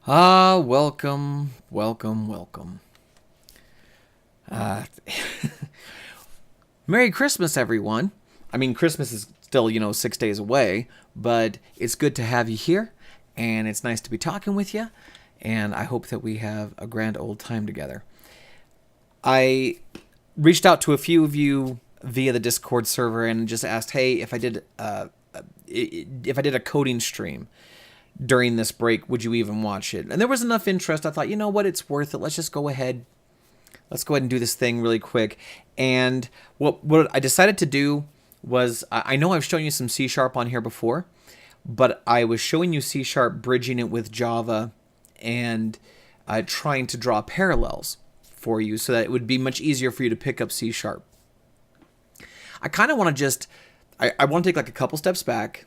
Welcome, welcome, welcome. Uh, Merry Christmas, everyone. I mean, Christmas is still, 6 days away, but it's good to have you here, and it's nice to be talking with you, and I hope that we have a grand old time together. I reached out to a few of you via the Discord server and just asked, hey, if I did a coding stream during this break, would you even watch it? And there was enough interest. I thought, you know what, it's worth it. Let's just go ahead. Let's go ahead and do this thing really quick. And what I decided to do was, I know I've shown you some C# on here before, but I was showing you C# bridging it with Java and trying to draw parallels for you so that it would be much easier for you to pick up C#. I kind of want to I want to take like a couple steps back,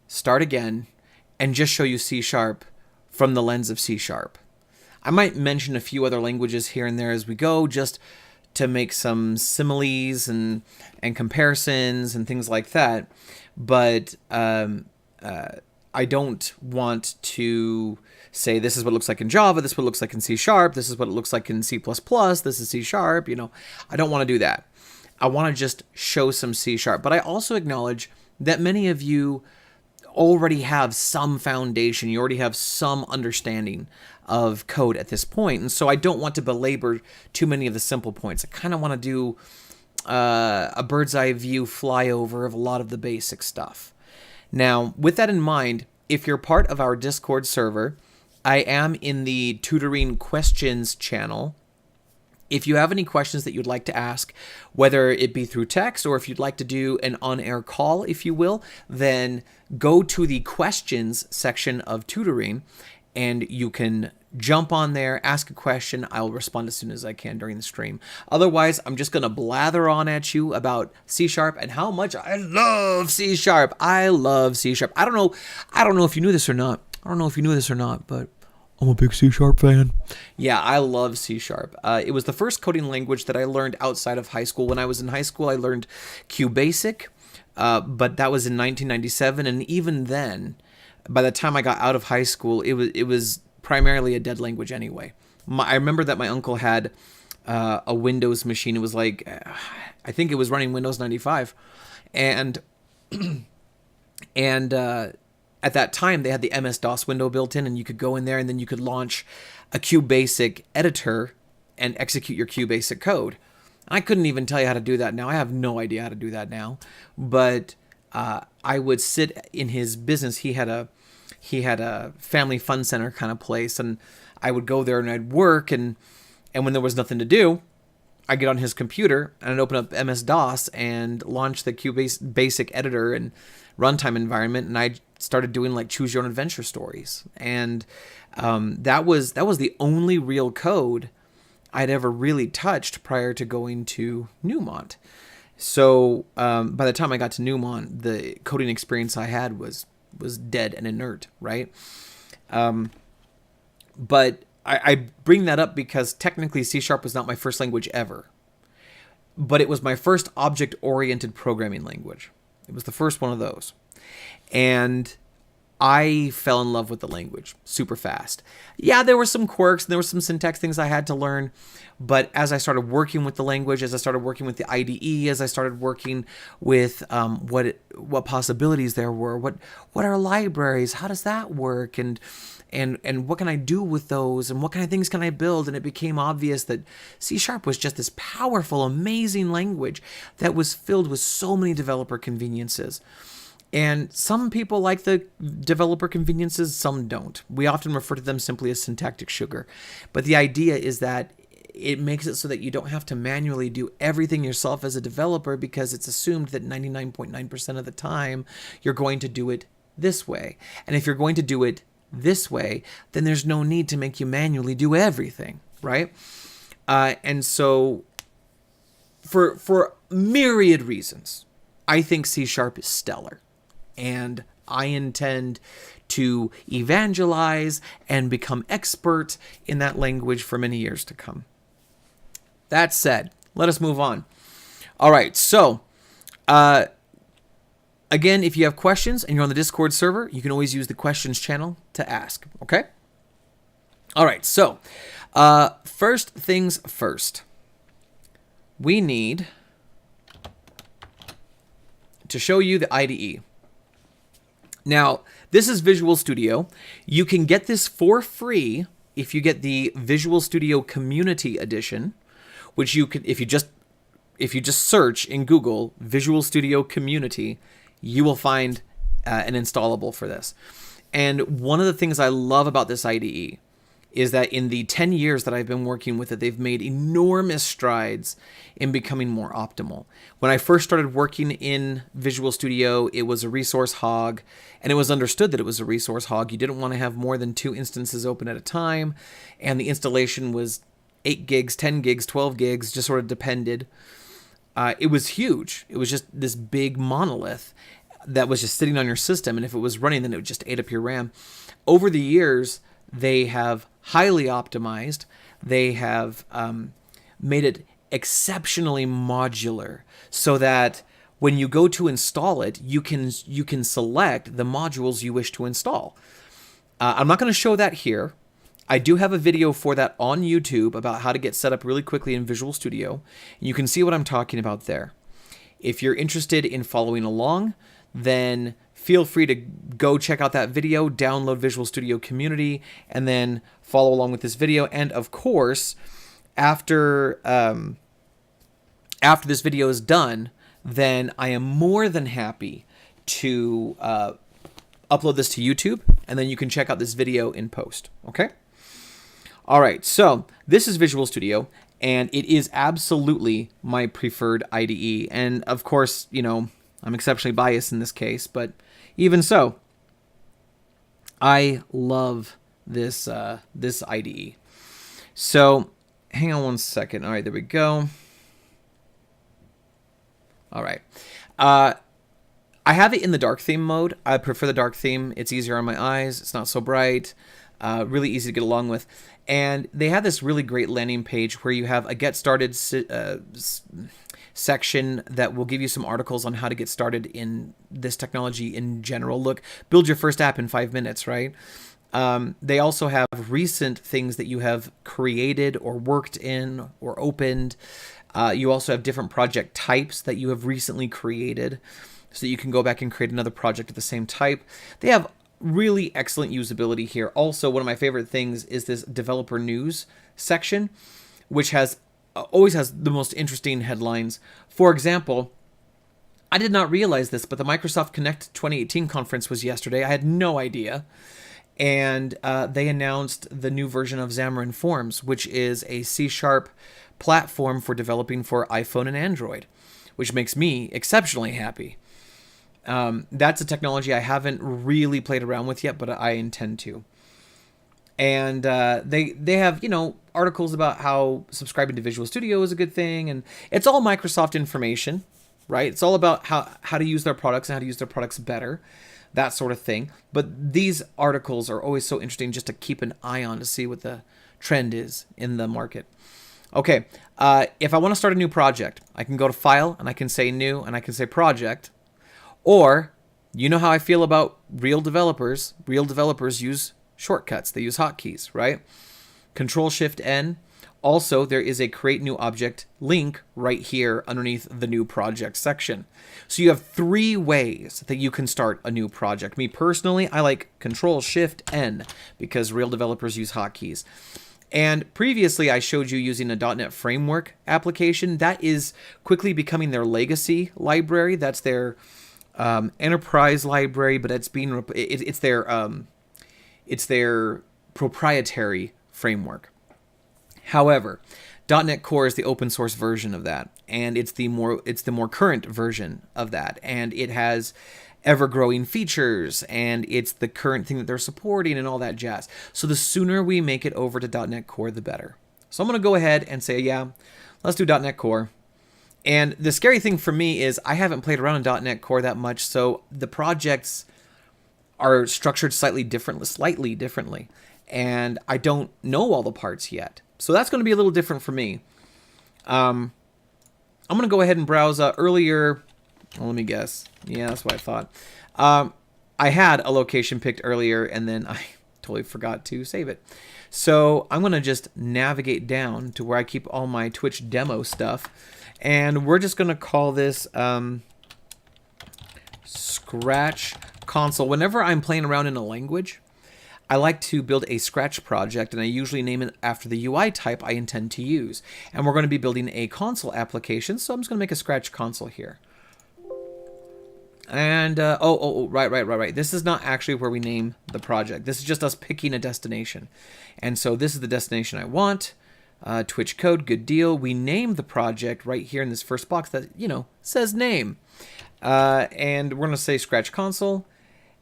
start again, and just show you C# from the lens of C#. I might mention a few other languages here and there as we go, just to make some similes and comparisons and things like that. But I don't want to say this is what it looks like in Java, this is what it looks like in C#, this is what it looks like in C++, this is C#. I don't want to do that. I want to just show some C#. But I also acknowledge that many of you already have some foundation. You already have some understanding of code at this point. And so I don't want to belabor too many of the simple points. I kind of want to do a bird's eye view flyover of a lot of the basic stuff. Now, with that in mind, if you're part of our Discord server, I am in the tutoring questions channel. If you have any questions that you'd like to ask, whether it be through text or if you'd like to do an on-air call, if you will, then go to the questions section of tutoring and you can jump on there, ask a question. I'll respond as soon as I can during the stream. Otherwise, I'm just going to blather on at you about C# and how much I love C#. I love C#. I don't know if you knew this or not. But I'm a big C# fan. Yeah, I love C#. It was the first coding language that I learned outside of high school. When I was in high school, I learned QBasic, but that was in 1997. And even then, by the time I got out of high school, it was primarily a dead language anyway. I remember that my uncle had a Windows machine. It was like, I think it was running Windows 95. And at that time, they had the MS-DOS window built in, and you could go in there, and then you could launch a QBasic editor and execute your QBasic code. I couldn't even tell you how to do that now. I have no idea how to do that now. But I would sit in his business. He had a family fun center kind of place, and I would go there and I'd work, and when there was nothing to do, I'd get on his computer and I'd open up MS-DOS and launch the QBasic editor and runtime environment, and I started doing like choose your own adventure stories. And that was the only real code I'd ever really touched prior to going to Newmont. So by the time I got to Newmont, the coding experience I had was dead and inert, right? But I bring that up because technically C# was not my first language ever, but it was my first object-oriented programming language. It was the first one of those. And I fell in love with the language super fast. Yeah, there were some quirks and there were some syntax things I had to learn. But as I started working with the language, as I started working with the IDE, as I started working with what possibilities there were, what are libraries, how does that work, and what can I do with those, and what kind of things can I build? And it became obvious that C# was just this powerful, amazing language that was filled with so many developer conveniences. And some people like the developer conveniences, some don't. We often refer to them simply as syntactic sugar. But the idea is that it makes it so that you don't have to manually do everything yourself as a developer, because it's assumed that 99.9% of the time you're going to do it this way. And if you're going to do it this way, then there's no need to make you manually do everything, right? And so for myriad reasons, I think C# is stellar. And I intend to evangelize and become expert in that language for many years to come. That said, let us move on. All right, so again, if you have questions and you're on the Discord server, you can always use the questions channel to ask, okay? All right, so first things first. We need to show you the IDE. Now, this is Visual Studio. You can get this for free if you get the Visual Studio Community Edition, which you can, if you just search in Google Visual Studio Community, you will find an installable for this. And one of the things I love about this IDE is that in the 10 years that I've been working with it, they've made enormous strides in becoming more optimal. When I first started working in Visual Studio, it was a resource hog, and it was understood that it was a resource hog. You didn't want to have more than 2 instances open at a time, and the installation was 8 gigs, 10 gigs, 12 gigs, just sort of depended. It was huge. It was just this big monolith that was just sitting on your system, and if it was running, then it would just ate up your RAM. Over the years, they have highly optimized. They have made it exceptionally modular so that when you go to install it, you can select the modules you wish to install. I'm not going to show that here. I do have a video for that on YouTube about how to get set up really quickly in Visual Studio. You can see what I'm talking about there. If you're interested in following along, then feel free to go check out that video, download Visual Studio Community, and then follow along with this video. And of course, after this video is done, then I am more than happy to upload this to YouTube, and then you can check out this video in post, okay? All right, so this is Visual Studio, and it is absolutely my preferred IDE. And of course, you know, I'm exceptionally biased in this case, but even so, I love this this IDE. So hang on one second. All right, there we go. All right. I have it in the dark theme mode. I prefer the dark theme. It's easier on my eyes. It's not so bright. Really easy to get along with. And they have this really great landing page where you have a get started section that will give you some articles on how to get started in this technology in general. Look, build your first app in 5 minutes, right? They also have recent things that you have created or worked in or opened. You also have different project types that you have recently created so that you can go back and create another project of the same type. They have really excellent usability here. Also, one of my favorite things is this developer news section, which has always has the most interesting headlines. For example, I did not realize this, but the Microsoft Connect 2018 conference was yesterday. I had no idea. And they announced the new version of Xamarin Forms, which is a C# platform for developing for iPhone and Android, which makes me exceptionally happy. That's a technology I haven't really played around with yet, but I intend to. And they have, you know, articles about how subscribing to Visual Studio is a good thing, and it's all Microsoft information, right? It's all about how to use their products and how to use their products better, that sort of thing. But these articles are always so interesting just to keep an eye on to see what the trend is in the market. Okay, if I want to start a new project, I can go to File, and I can say New, and I can say Project. Or, you know how I feel about real developers. Real developers use shortcuts. They use hotkeys, right? Control-Shift-N. Also, there is a Create New Object link right here underneath the New Project section. So you have 3 ways that you can start a new project. Me personally, I like Control-Shift-N because real developers use hotkeys. And previously, I showed you using a .NET Framework application. That is quickly becoming their legacy library. That's their enterprise library, but it's their proprietary framework. However, .NET Core is the open source version of that, and it's the more current version of that, and it has ever-growing features, and it's the current thing that they're supporting and all that jazz. So the sooner we make it over to .NET Core, the better. So I'm going to go ahead and say, yeah, let's do .NET Core. And the scary thing for me is I haven't played around in .NET Core that much, so the projects are structured slightly differently, and I don't know all the parts yet. So that's going to be a little different for me. I'm going to go ahead and browse earlier. Well, let me guess. Yeah, that's what I thought. I had a location picked earlier, and then I totally forgot to save it. So I'm going to just navigate down to where I keep all my Twitch demo stuff. And we're just going to call this Scratch Console. Whenever I'm playing around in a language, I like to build a Scratch project, and I usually name it after the UI type I intend to use. And we're going to be building a console application, so I'm just going to make a Scratch console here. And, right. This is not actually where we name the project. This is just us picking a destination. And so this is the destination I want. Twitch code, good deal. We name the project right here in this first box that, you know, says name. And we're going to say Scratch Console.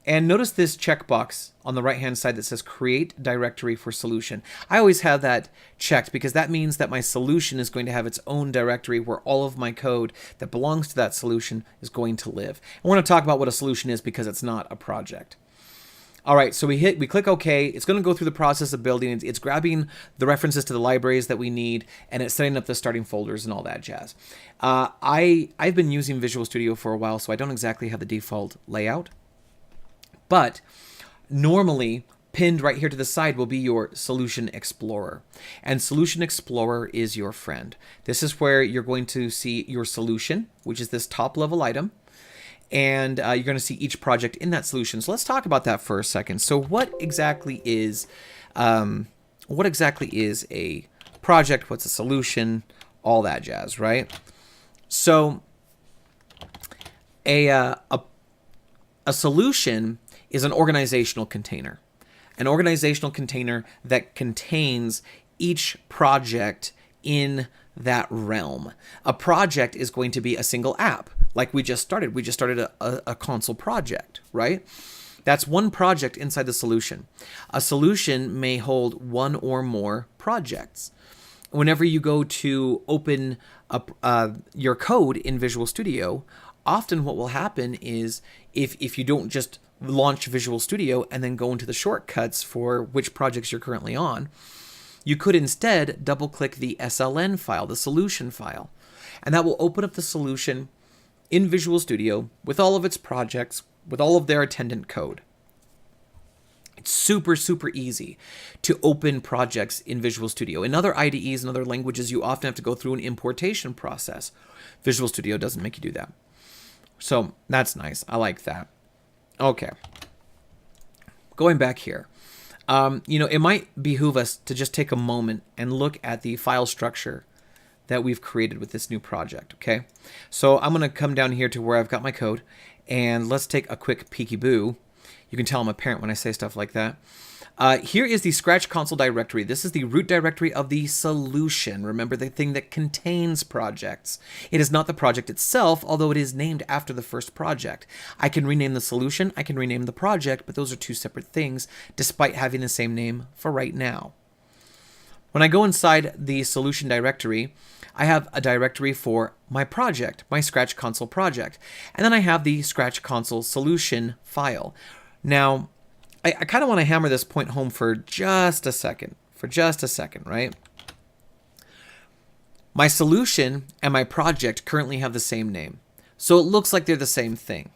And notice this checkbox on the right-hand side that says Create Directory for Solution. I always have that checked because that means that my solution is going to have its own directory where all of my code that belongs to that solution is going to live. I want to talk about what a solution is because it's not a project. All right, so we click OK. It's going to go through the process of building. It's grabbing the references to the libraries that we need, and it's setting up the starting folders and all that jazz. I've been using Visual Studio for a while, so I don't exactly have the default layout. But normally, pinned right here to the side will be your Solution Explorer. And Solution Explorer is your friend. This is where you're going to see your solution, which is this top level item. And you're going to see each project in that solution. So let's talk about that for a second. So what exactly is a project? What's a solution? All that jazz, right? So a solution is an organizational container. An organizational container that contains each project in that realm. A project is going to be a single app, like we just started. We just started a console project, right? That's one project inside the solution. A solution may hold one or more projects. Whenever you go to open up your code in Visual Studio, often what will happen is if you don't just launch Visual Studio and then go into the shortcuts for which projects you're currently on, you could instead double-click the SLN file, the solution file, and that will open up the solution in Visual Studio with all of its projects, with all of their attendant code. It's super, super easy to open projects in Visual Studio. In other IDEs and other languages, you often have to go through an importation process. Visual Studio doesn't make you do that. So that's nice. I like that. Okay. Going back here. It might behoove us to just take a moment and look at the file structure that we've created with this new project, okay? So I'm going to come down here to where I've got my code, and let's take a quick peekaboo. You can tell I'm a parent when I say stuff like that. Here is the Scratch console directory. This is the root directory of the solution. Remember, the thing that contains projects. It is not the project itself, although it is named after the first project. I can rename the solution, I can rename the project, but those are two separate things, despite having the same name for right now. When I go inside the solution directory, I have a directory for my project, my Scratch console project. And then I have the Scratch console solution file. Now, I kind of want to hammer this point home for just a second. Right? My solution and my project currently have the same name. So it looks like they're the same thing.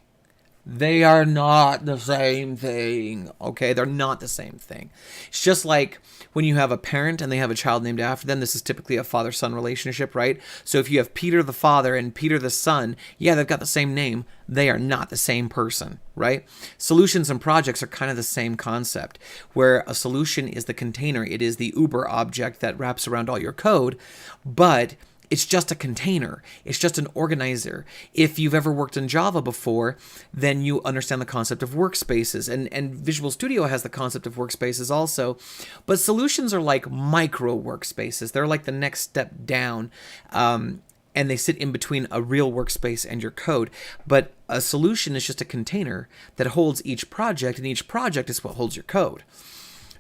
They are not the same thing, okay? They're not the same thing. It's just like when you have a parent and they have a child named after them. This is typically a father-son relationship, right? So if you have Peter the father and Peter the son, yeah, they've got the same name. They are not the same person, right? Solutions and projects are kind of the same concept, where a solution is the container. It is the Uber object that wraps around all your code, but it's just a container. It's just an organizer. If you've ever worked in Java before, then you understand the concept of workspaces. And Visual Studio has the concept of workspaces also. But solutions are like micro workspaces. They're like the next step down. And they sit in between a real workspace and your code. But a solution is just a container that holds each project, and each project is what holds your code.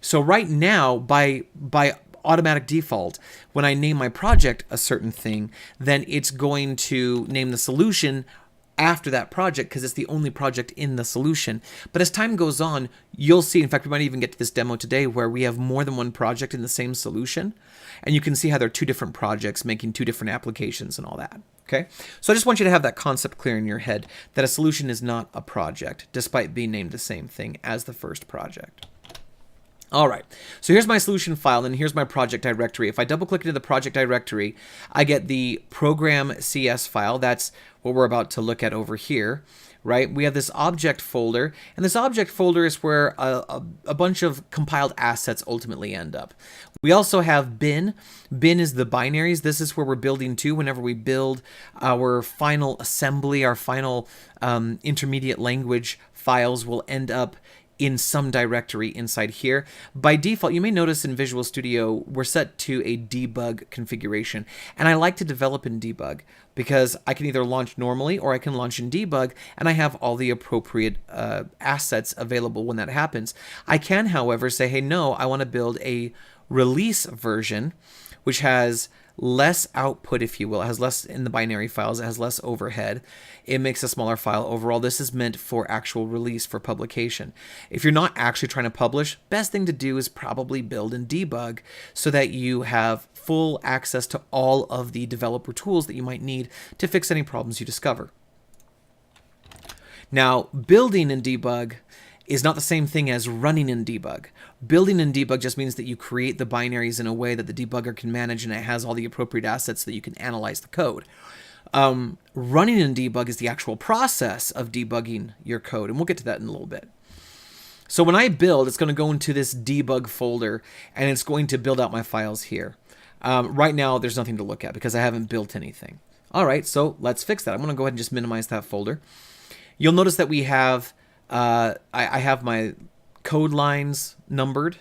So right now, by automatic default, when I name my project a certain thing, then it's going to name the solution after that project because it's the only project in the solution. But as time goes on, you'll see, in fact, we might even get to this demo today where we have more than one project in the same solution. And you can see how there are two different projects making two different applications and all that. Okay, so I just want you to have that concept clear in your head that a solution is not a project, despite being named the same thing as the first project. All right, so here's my solution file, and here's my project directory. If I double click into the project directory, I get the program CS file. That's what we're about to look at over here, right? We have this object folder, and this object folder is where a bunch of compiled assets ultimately end up. We also have bin. Bin is the binaries. This is where we're building to whenever we build our final assembly, our final intermediate language files will end up in some directory inside here. By default, you may notice in Visual Studio, we're set to a debug configuration. And I like to develop in debug because I can either launch normally or I can launch in debug, and I have all the appropriate assets available when that happens. I can, however, say, hey, no, I want to build a release version, which has less output, if you will. It has less in the binary files. It has less overhead. It makes a smaller file overall. This is meant for actual release, for publication. If you're not actually trying to publish, best thing to do is probably build and debug so that you have full access to all of the developer tools that you might need to fix any problems you discover. Now, building in debug is not the same thing as running in debug. Building in debug just means that you create the binaries in a way that the debugger can manage, and it has all the appropriate assets so that you can analyze the code. Running in debug is the actual process of debugging your code, and we'll get to that in a little bit. So when I build, it's going to go into this debug folder, and it's going to build out my files here. Right now, there's nothing to look at because I haven't built anything. All right, so let's fix that. I'm going to go ahead and just minimize that folder. You'll notice that we have I have my code lines numbered.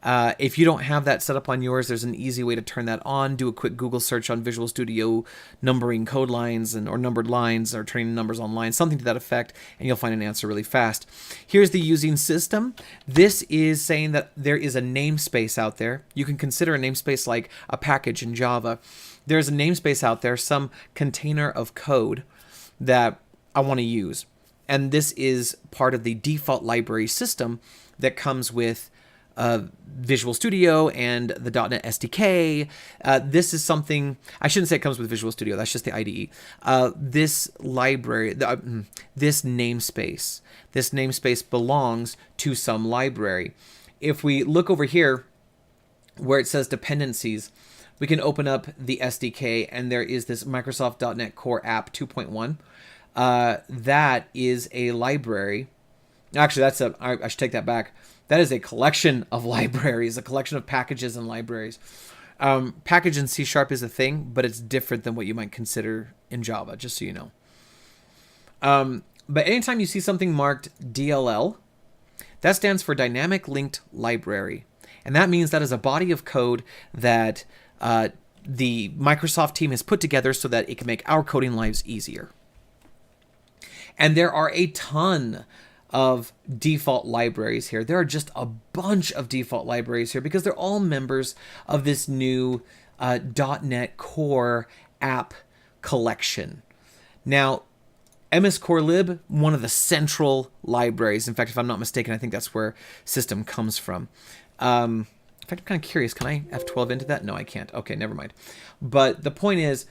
If you don't have that set up on yours, there's an easy way to turn that on. Do a quick Google search on Visual Studio numbering code lines or numbered lines or turning numbers on lines, something to that effect, and you'll find an answer really fast. Here's the using system. This is saying that there is a namespace out there. You can consider a namespace like a package in Java. There's a namespace out there, some container of code that I want to use. And this is part of the default library system that comes with Visual Studio and the .NET SDK. This is something, I shouldn't say it comes with Visual Studio, that's just the IDE. This library, this namespace belongs to some library. If we look over here where it says dependencies, we can open up the SDK, and there is this Microsoft.NET Core App 2.1. That is a library. Actually, I should take that back. That is a collection of libraries, a collection of packages and libraries. Package in C# is a thing, but it's different than what you might consider in Java, just so you know. But anytime you see something marked DLL, that stands for Dynamic Linked Library. And that means that is a body of code that the Microsoft team has put together so that it can make our coding lives easier. And there are a ton of default libraries here. There are just a bunch of default libraries here because they're all members of this new .NET Core app collection. Now, MS Core Lib, one of the central libraries. In fact, if I'm not mistaken, I think that's where system comes from. In fact, I'm kind of curious. Can I F12 into that? No, I can't. Okay, never mind. But the point is,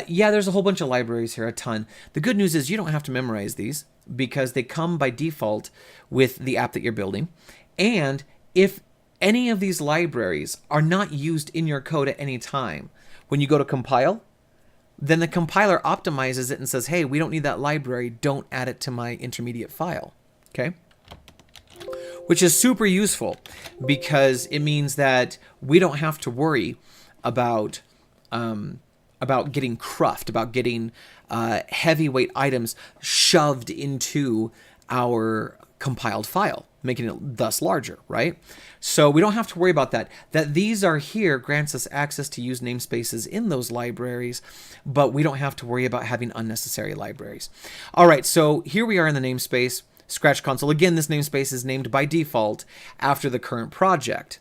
yeah, there's a whole bunch of libraries here, a ton. The good news is you don't have to memorize these because they come by default with the app that you're building. And if any of these libraries are not used in your code at any time, when you go to compile, then the compiler optimizes it and says, hey, we don't need that library. Don't add it to my intermediate file. Okay? Which is super useful because it means that we don't have to worry about getting cruft, about getting heavyweight items shoved into our compiled file, making it thus larger, right? So we don't have to worry about that. That these are here grants us access to use namespaces in those libraries, but we don't have to worry about having unnecessary libraries. All right, so here we are in the namespace, Scratch Console. Again, this namespace is named by default after the current project.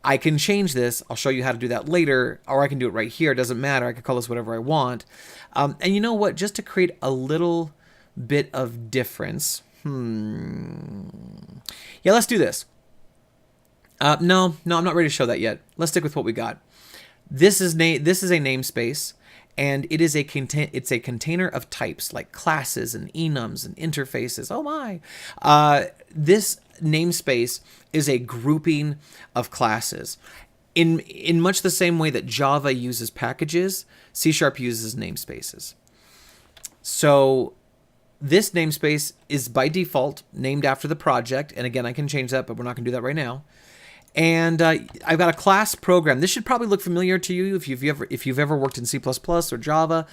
I can change this. I'll show you how to do that later, or I can do it right here. It doesn't matter. I can call this whatever I want. And you know what? Just to create a little bit of difference. Yeah, let's do this. No, I'm not ready to show that yet. Let's stick with what we got. This is a namespace, and it's a container of types like classes and enums and interfaces. Oh my! This namespace is a grouping of classes. In much the same way that Java uses packages, C# uses namespaces. So this namespace is by default named after the project. And again, I can change that, but we're not going to do that right now. And I've got a class program. This should probably look familiar to you if you've ever worked in C++ or Java.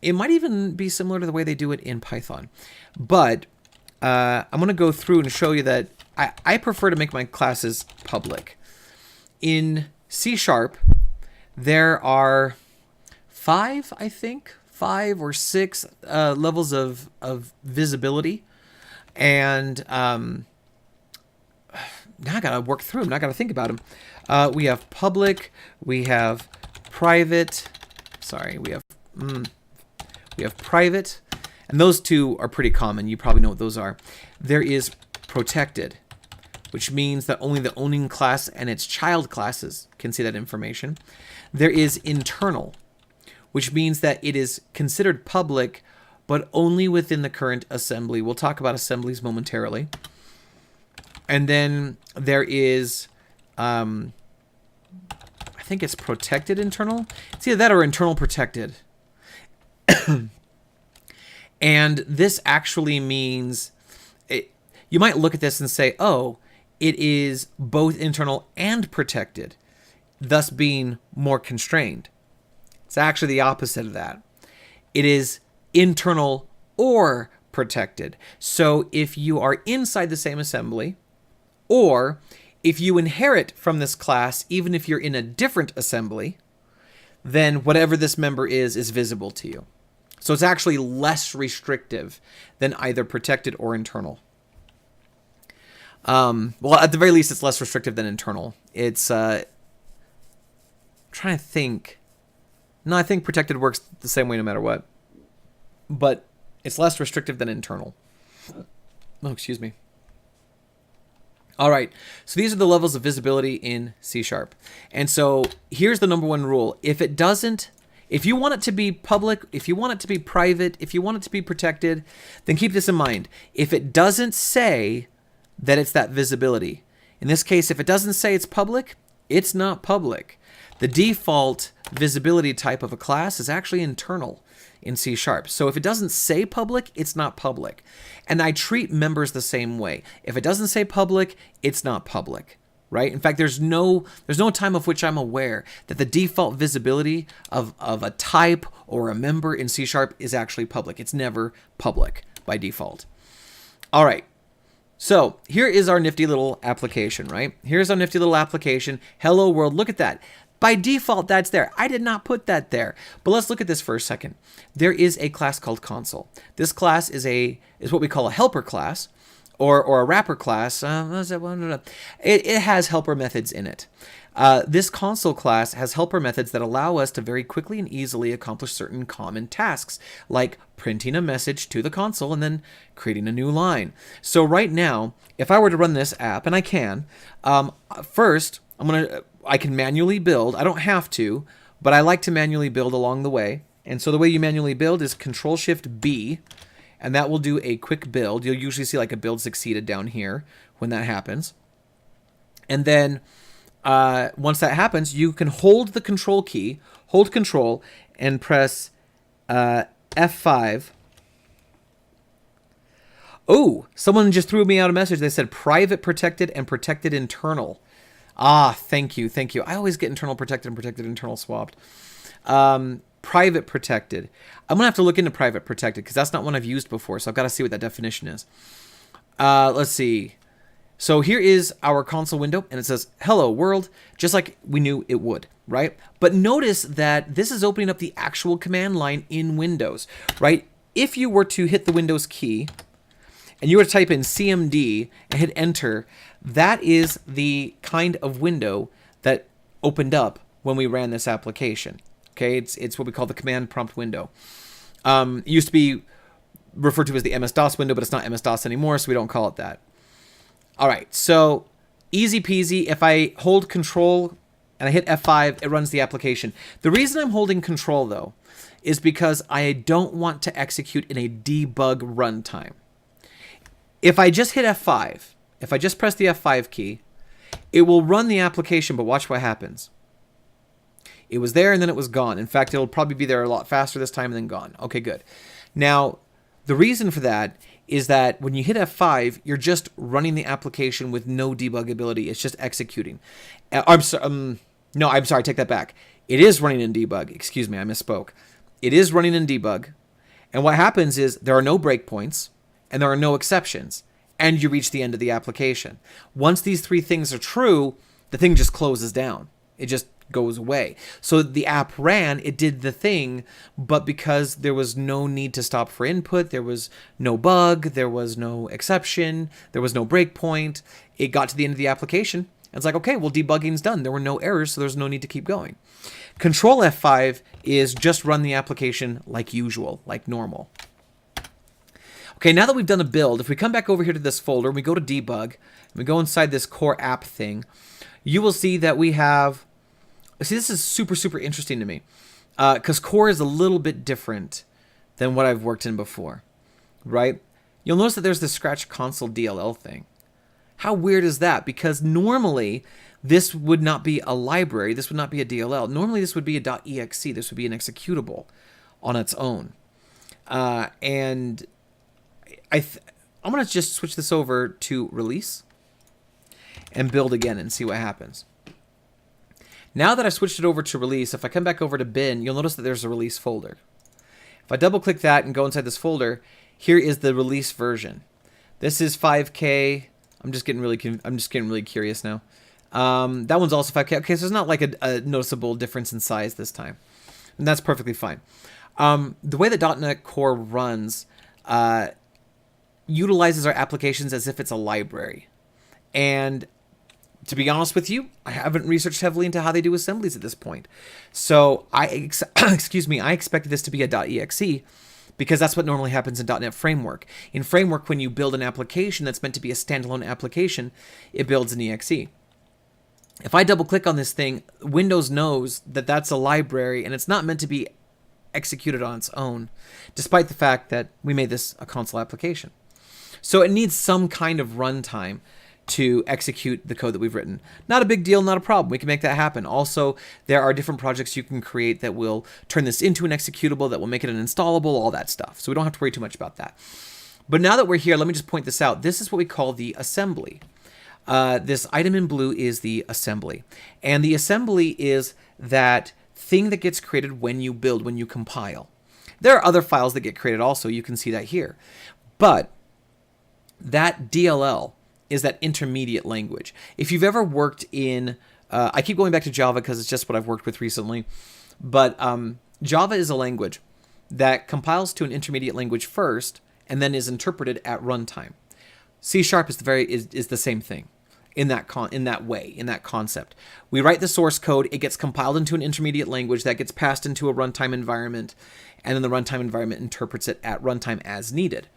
It might even be similar to the way they do it in Python. But I'm going to go through and show you that I prefer to make my classes public. In C#, there are 5 or 6 levels of visibility. And now I gotta work through them. Now I gotta think about them. We have public. We have private. Sorry, we have private, and those two are pretty common. You probably know what those are. There is protected, which means that only the owning class and its child classes can see that information. There is internal, which means that it is considered public, but only within the current assembly. We'll talk about assemblies momentarily. And then there is, I think it's protected internal. It's either that or internal protected. And this actually means, you might look at this and say, oh, it is both internal and protected, thus being more constrained. It's actually the opposite of that. It is internal or protected. So if you are inside the same assembly, or if you inherit from this class, even if you're in a different assembly, then whatever this member is visible to you. So it's actually less restrictive than either protected or internal. Well, at the very least, it's less restrictive than internal. It's trying to think. No, I think protected works the same way no matter what. But it's less restrictive than internal. Oh, excuse me. All right, so these are the levels of visibility in C#. And so here's the number one rule. If you want it to be public, if you want it to be private, if you want it to be protected, then keep this in mind. If it doesn't say that it's that visibility, in this case, if it doesn't say it's public, it's not public. The default visibility type of a class is actually internal in C#. So if it doesn't say public, it's not public. And I treat members the same way. If it doesn't say public, it's not public, right? In fact, there's no time of which I'm aware that the default visibility of a type or a member in C# is actually public. It's never public by default. All right. So here is our nifty little application, right? Here's our nifty little application. Hello world, look at that. By default, that's there. I did not put that there. But let's look at this for a second. There is a class called console. This class is what we call a helper class or a wrapper class. It has helper methods in it. This console class has helper methods that allow us to very quickly and easily accomplish certain common tasks, like printing a message to the console and then creating a new line. So right now, if I were to run this app, and I can, first, I can manually build. I don't have to, but I like to manually build along the way. And so the way you manually build is Control-Shift-B, and that will do a quick build. You'll usually see like a build succeeded down here when that happens. And then once that happens, you can hold the control key, hold control, and press F5. Oh, someone just threw me out a message. They said private protected and protected internal. Ah, thank you, thank you. I always get internal protected and protected internal swapped. Private protected. I'm going to have to look into private protected because that's not one I've used before, so I've got to see what that definition is. Let's see. So here is our console window, and it says, hello world, just like we knew it would, right? But notice that this is opening up the actual command line in Windows, right? If you were to hit the Windows key, and you were to type in CMD and hit enter, that is the kind of window that opened up when we ran this application. Okay, it's what we call the command prompt window. It used to be referred to as the MS-DOS window, but it's not MS-DOS anymore, so we don't call it that. All right, so easy peasy. If I hold control and I hit F5, it runs the application. The reason I'm holding control, though, is because I don't want to execute in a debug runtime. If I just hit F5 if I just press the F5 key, it will run the application, but watch what happens. It was there and then it was gone. In fact, it'll probably be there a lot faster this time and then gone. Okay, good. Now, the reason for that is that when you hit F5, you're just running the application with no debuggability. It's just executing. I'm sorry, take that back. It is running in debug. Excuse me, I misspoke. It is running in debug. And what happens is there are no breakpoints and there are no exceptions. And you reach the end of the application. Once these three things are true, the thing just closes down. It just goes away. So the app ran, it did the thing, but because there was no need to stop for input, there was no bug, there was no exception, there was no breakpoint, it got to the end of the application. It's like, okay, well, debugging's done. There were no errors, so there's no need to keep going. Control F5 is just run the application like usual, like normal. Okay, now that we've done a build, if we come back over here to this folder, we go to debug, and we go inside this core app thing, you will see that we have, see, this is super, super interesting to me, because core is a little bit different than what I've worked in before, right? You'll notice that there's this Scratch console DLL thing. How weird is that? Because normally this would not be a library, this would not be a DLL. Normally this would be a .exe, this would be an executable on its own. And I'm going to just switch this over to release and build again and see what happens. Now that I switched it over to release, if I come back over to bin, you'll notice that there's a release folder. If I double click that and go inside this folder, here is the release version. This is 5K. I'm just getting really curious now. That one's also 5K. Okay, so there's not like a noticeable difference in size this time. And that's perfectly fine. The way that .NET Core runs utilizes our applications as if it's a library. And to be honest with you, I haven't researched heavily into how they do assemblies at this point. So I expected this to be a .exe because that's what normally happens in .NET Framework. In Framework, when you build an application that's meant to be a standalone application, it builds an exe. If I double click on this thing, Windows knows that that's a library and it's not meant to be executed on its own, despite the fact that we made this a console application. So it needs some kind of runtime to execute the code that we've written. Not a big deal, not a problem. We can make that happen. Also, there are different projects you can create that will turn this into an executable, that will make it an installable, all that stuff. So we don't have to worry too much about that. But now that we're here, let me just point this out. This is what we call the assembly. This item in blue is the assembly. And the assembly is that thing that gets created when you build, when you compile. There are other files that get created also. You can see that here. But that DLL is that intermediate language. If you've ever worked in, I keep going back to Java because it's just what I've worked with recently, but Java is a language that compiles to an intermediate language first and then is interpreted at runtime. C# is the same thing in that way, in that concept. We write the source code, it gets compiled into an intermediate language that gets passed into a runtime environment, and then the runtime environment interprets it at runtime as needed.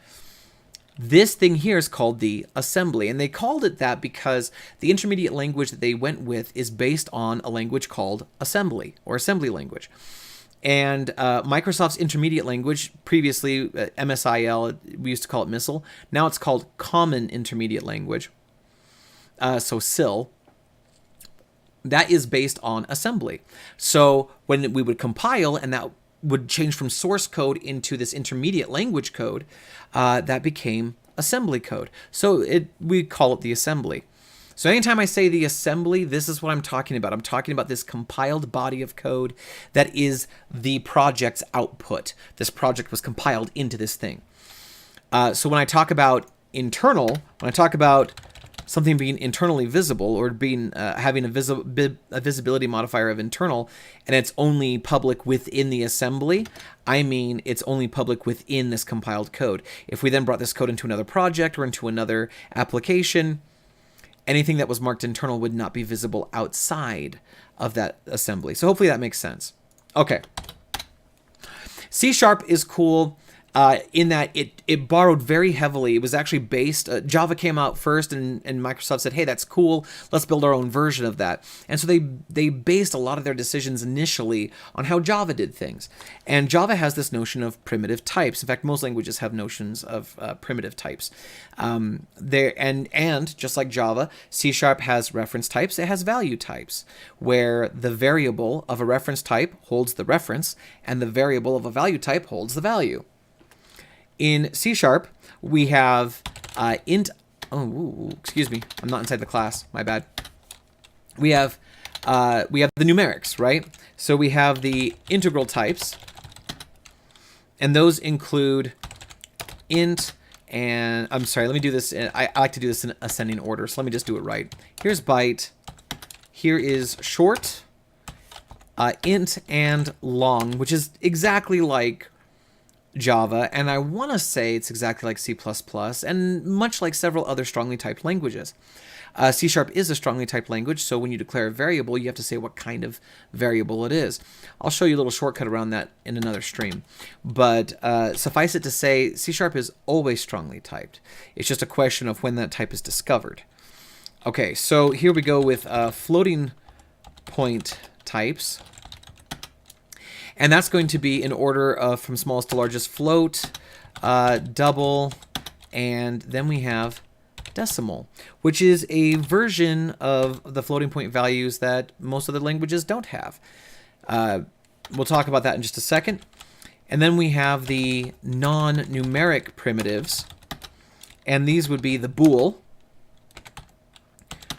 This thing here is called the assembly, and they called it that because the intermediate language that they went with is based on a language called assembly, or assembly language. And Microsoft's intermediate language, previously MSIL, we used to call it MISL, now it's called Common Intermediate Language, so CIL. That is based on assembly. So when we would compile, and that would change from source code into this intermediate language code, that became assembly code. So we call it the assembly. So anytime I say the assembly, this is what I'm talking about. I'm talking about this compiled body of code that is the project's output. This project was compiled into this thing. So when I talk about internal, when I talk about something being internally visible or being having a visibility modifier of internal, and it's only public within the assembly, I mean it's only public within this compiled code. If we then brought this code into another project or into another application, anything that was marked internal would not be visible outside of that assembly. So hopefully that makes sense. Okay. C# is cool. in that it borrowed very heavily. It was actually based, Java came out first, and Microsoft said, hey, that's cool, let's build our own version of that. And so they based a lot of their decisions initially on how Java did things. And Java has this notion of primitive types. In fact, most languages have notions of primitive types. And just like Java, C# has reference types, it has value types, where the variable of a reference type holds the reference, and the variable of a value type holds the value. In C#, we have int. Oh, excuse me, I'm not inside the class. My bad. We have the numerics, right? So we have the integral types, and those include int. And I'm sorry, let me do this. I like to do this in ascending order, so let me just do it right. Here's byte. Here is short, int, and long, which is exactly like Java, and I want to say it's exactly like C++, and much like several other strongly typed languages. C# is a strongly typed language, so when you declare a variable, you have to say what kind of variable it is. I'll show you a little shortcut around that in another stream. But suffice it to say, C# is always strongly typed. It's just a question of when that type is discovered. Okay, so here we go with floating point types. And that's going to be in order of from smallest to largest: float, double, and then we have decimal, which is a version of the floating point values that most other languages don't have. We'll talk about that in just a second. And then we have the non-numeric primitives, and these would be the bool,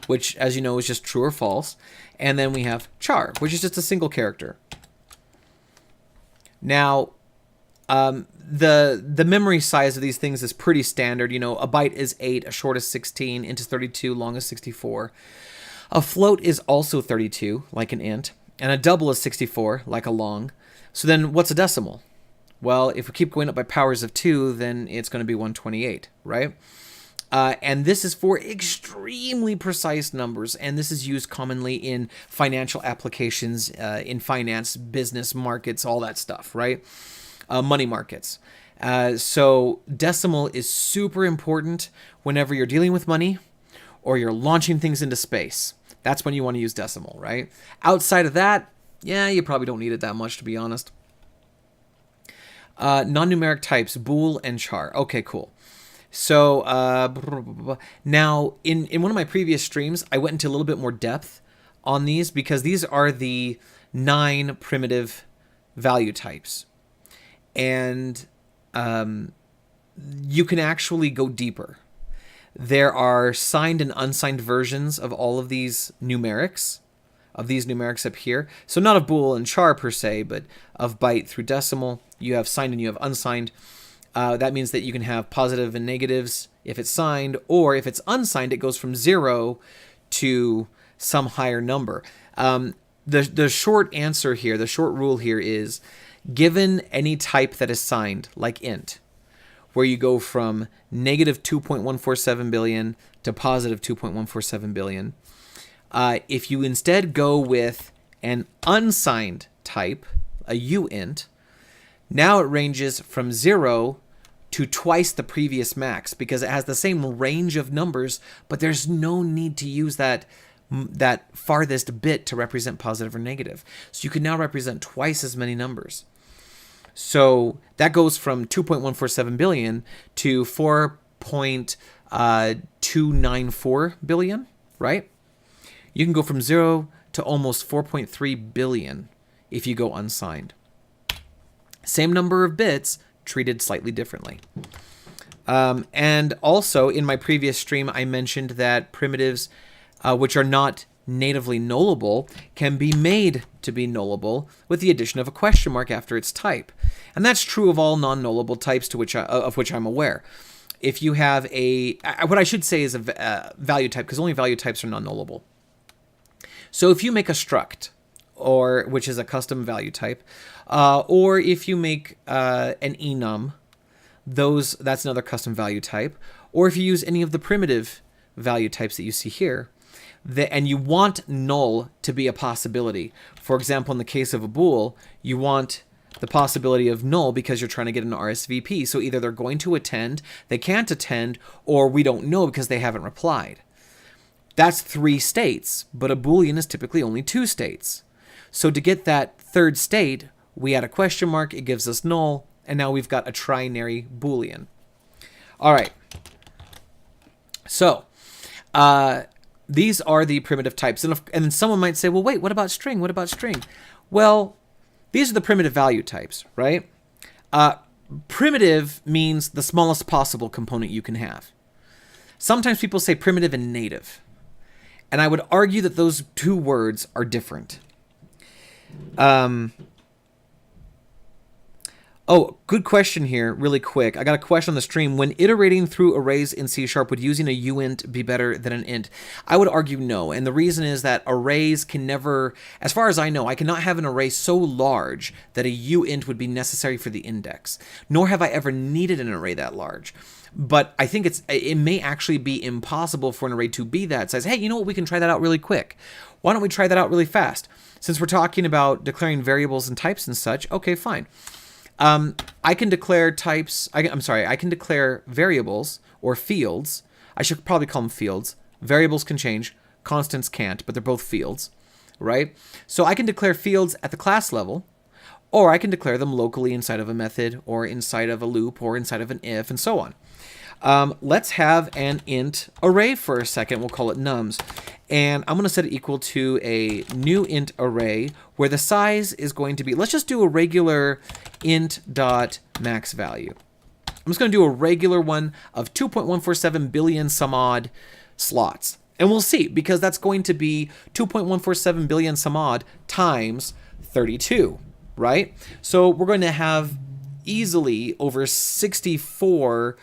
which, as you know, is just true or false. And then we have char, which is just a single character. Now, the memory size of these things is pretty standard. You know, a byte is 8, a short is 16, int is 32, long is 64. A float is also 32, like an int, and a double is 64, like a long. So then what's a decimal? Well, if we keep going up by powers of 2, then it's going to be 128, right? And this is for extremely precise numbers, and this is used commonly in financial applications, in finance, business, markets, all that stuff, right? Money markets. So decimal is super important whenever you're dealing with money or you're launching things into space. That's when you want to use decimal, right? Outside of that, yeah, you probably don't need it that much, to be honest. Non-numeric types, bool and char. Okay, cool. So now in one of my previous streams, I went into a little bit more depth on these because these are the 9 primitive value types. And you can actually go deeper. There are signed and unsigned versions of all of these numerics, up here. So not of bool and char per se, but of byte through decimal. You have signed and you have unsigned. That means that you can have positive and negatives if it's signed, or if it's unsigned, it goes from 0 to some higher number. The short answer here, the short rule here is, given any type that is signed, like int, where you go from negative 2.147 billion to positive 2.147 billion, if you instead go with an unsigned type, a uint, now it ranges from 0 to twice the previous max because it has the same range of numbers, but there's no need to use that farthest bit to represent positive or negative. So you can now represent twice as many numbers. So that goes from 2.147 billion to 4.294 billion, right? You can go from 0 to almost 4.3 billion if you go unsigned. Same number of bits, treated slightly differently. And also, in my previous stream, I mentioned that primitives, which are not natively nullable, can be made to be nullable with the addition of a question mark after its type. And that's true of all non-nullable types of which I'm aware. If you have what I should say is a value type, because only value types are non-nullable. So if you make a struct, which is a custom value type, or if you make an enum, that's another custom value type, or if you use any of the primitive value types that you see here, and you want null to be a possibility. For example, in the case of a bool, you want the possibility of null because you're trying to get an RSVP. So either they're going to attend, they can't attend, or we don't know because they haven't replied. That's 3 states, but a Boolean is typically only 2 states. So to get that third state, we add a question mark, it gives us null, and now we've got a trinary Boolean. All right. So these are the primitive types. And someone might say, well, wait, what about string? What about string? Well, these are the primitive value types, right? Primitive means the smallest possible component you can have. Sometimes people say primitive and native. And I would argue that those 2 words are different. Oh, good question here, really quick. I got a question on the stream. When iterating through arrays in C# would using a uint be better than an int? I would argue no, and the reason is that arrays can never, as far as I know, I cannot have an array so large that a uint would be necessary for the index, nor have I ever needed an array that large. But I think it may actually be impossible for an array to be that size. Hey, you know what? We can try that out really quick. Why don't we try that out really fast? Since we're talking about declaring variables and types and such, okay, fine. I can declare types, I can declare variables or fields. I should probably call them fields. Variables can change, constants can't, but they're both fields, right? So I can declare fields at the class level, or I can declare them locally inside of a method, or inside of a loop, or inside of an if, and so on. Let's have an int array for a second. We'll call it nums. And I'm going to set it equal to a new int array where the size is going to be, let's just do a regular int.max value. I'm just going to do a regular one of 2.147 billion some odd slots. And we'll see, because that's going to be 2.147 billion some odd times 32, right? So we're going to have easily over 64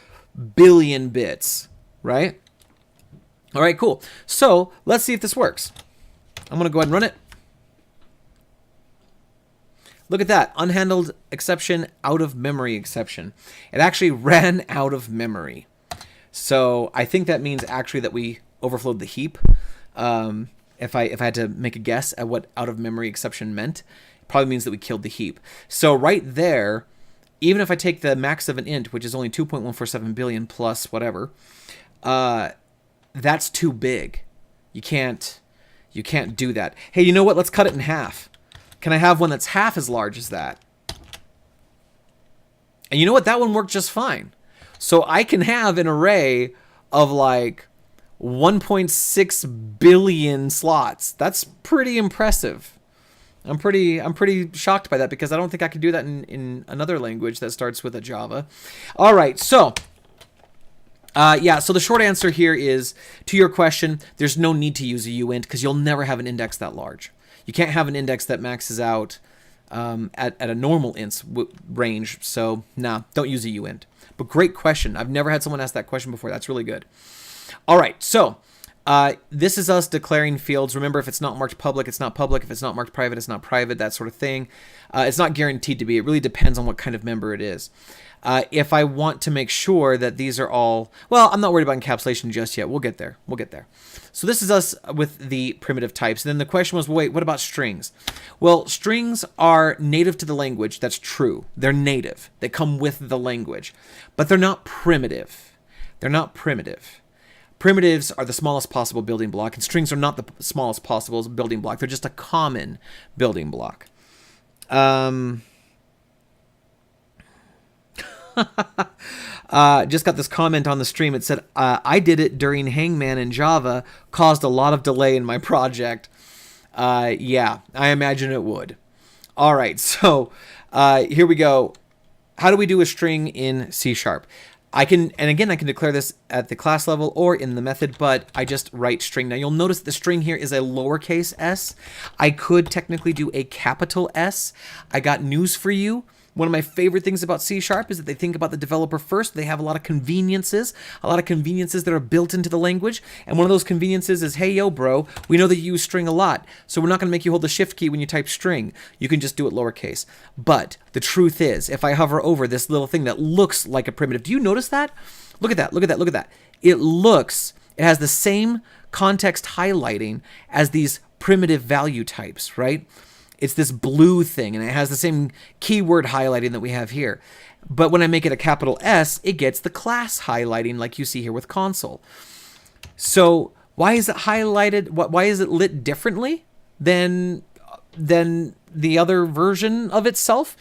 billion bits, right? All right, cool. So let's see if this works. I'm going to go ahead and run it. Look at that, unhandled exception, out of memory exception. It actually ran out of memory. So I think that means actually that we overflowed the heap. If I had to make a guess at what out of memory exception meant, it probably means that we killed the heap. So right there, even if I take the max of an int, which is only 2.147 billion plus whatever, that's too big. You can't do that. Hey, you know what? Let's cut it in half. Can I have one that's half as large as that? And you know what? That one worked just fine. So I can have an array of like 1.6 billion slots. That's pretty impressive. I'm pretty shocked by that because I don't think I could do that in another language that starts with a Java. All right, so yeah, so the short answer here is, to your question, there's no need to use a uint because you'll never have an index that large. You can't have an index that maxes out at a normal ints range, so nah, don't use a uint. But great question. I've never had someone ask that question before. That's really good. All right, so this is us declaring fields. Remember, if it's not marked public, it's not public. If it's not marked private, it's not private, that sort of thing. It's not guaranteed to be. It really depends on what kind of member it is. If I want to make sure that these are all, well, I'm not worried about encapsulation just yet. We'll get there. We'll get there. So this is us with the primitive types. And then the question was, well, wait, what about strings? Well, strings are native to the language. That's true. They're native. They come with the language. But they're not primitive. They're not primitive. Primitives are the smallest possible building block, and strings are not the smallest possible building block. They're just a common building block. Just got this comment on the stream. It said, I did it during Hangman in Java, caused a lot of delay in my project. Yeah, I imagine it would. All right, so here we go. How do we do a string in C#? I can declare this at the class level or in the method, but I just write string. Now you'll notice the string here is a lowercase s. I could technically do a capital S. I got news for you. One of my favorite things about C# is that they think about the developer first. They have a lot of conveniences that are built into the language. And one of those conveniences is, hey, yo, bro, we know that you use string a lot, so we're not going to make you hold the shift key when you type string. You can just do it lowercase. But the truth is, if I hover over this little thing that looks like a primitive, do you notice that? Look at that, look at that, look at that. It has the same context highlighting as these primitive value types, right? It's this blue thing, and it has the same keyword highlighting that we have here. But when I make it a capital S, it gets the class highlighting like you see here with console. So why is it highlighted? Why is it lit differently than the other version of itself?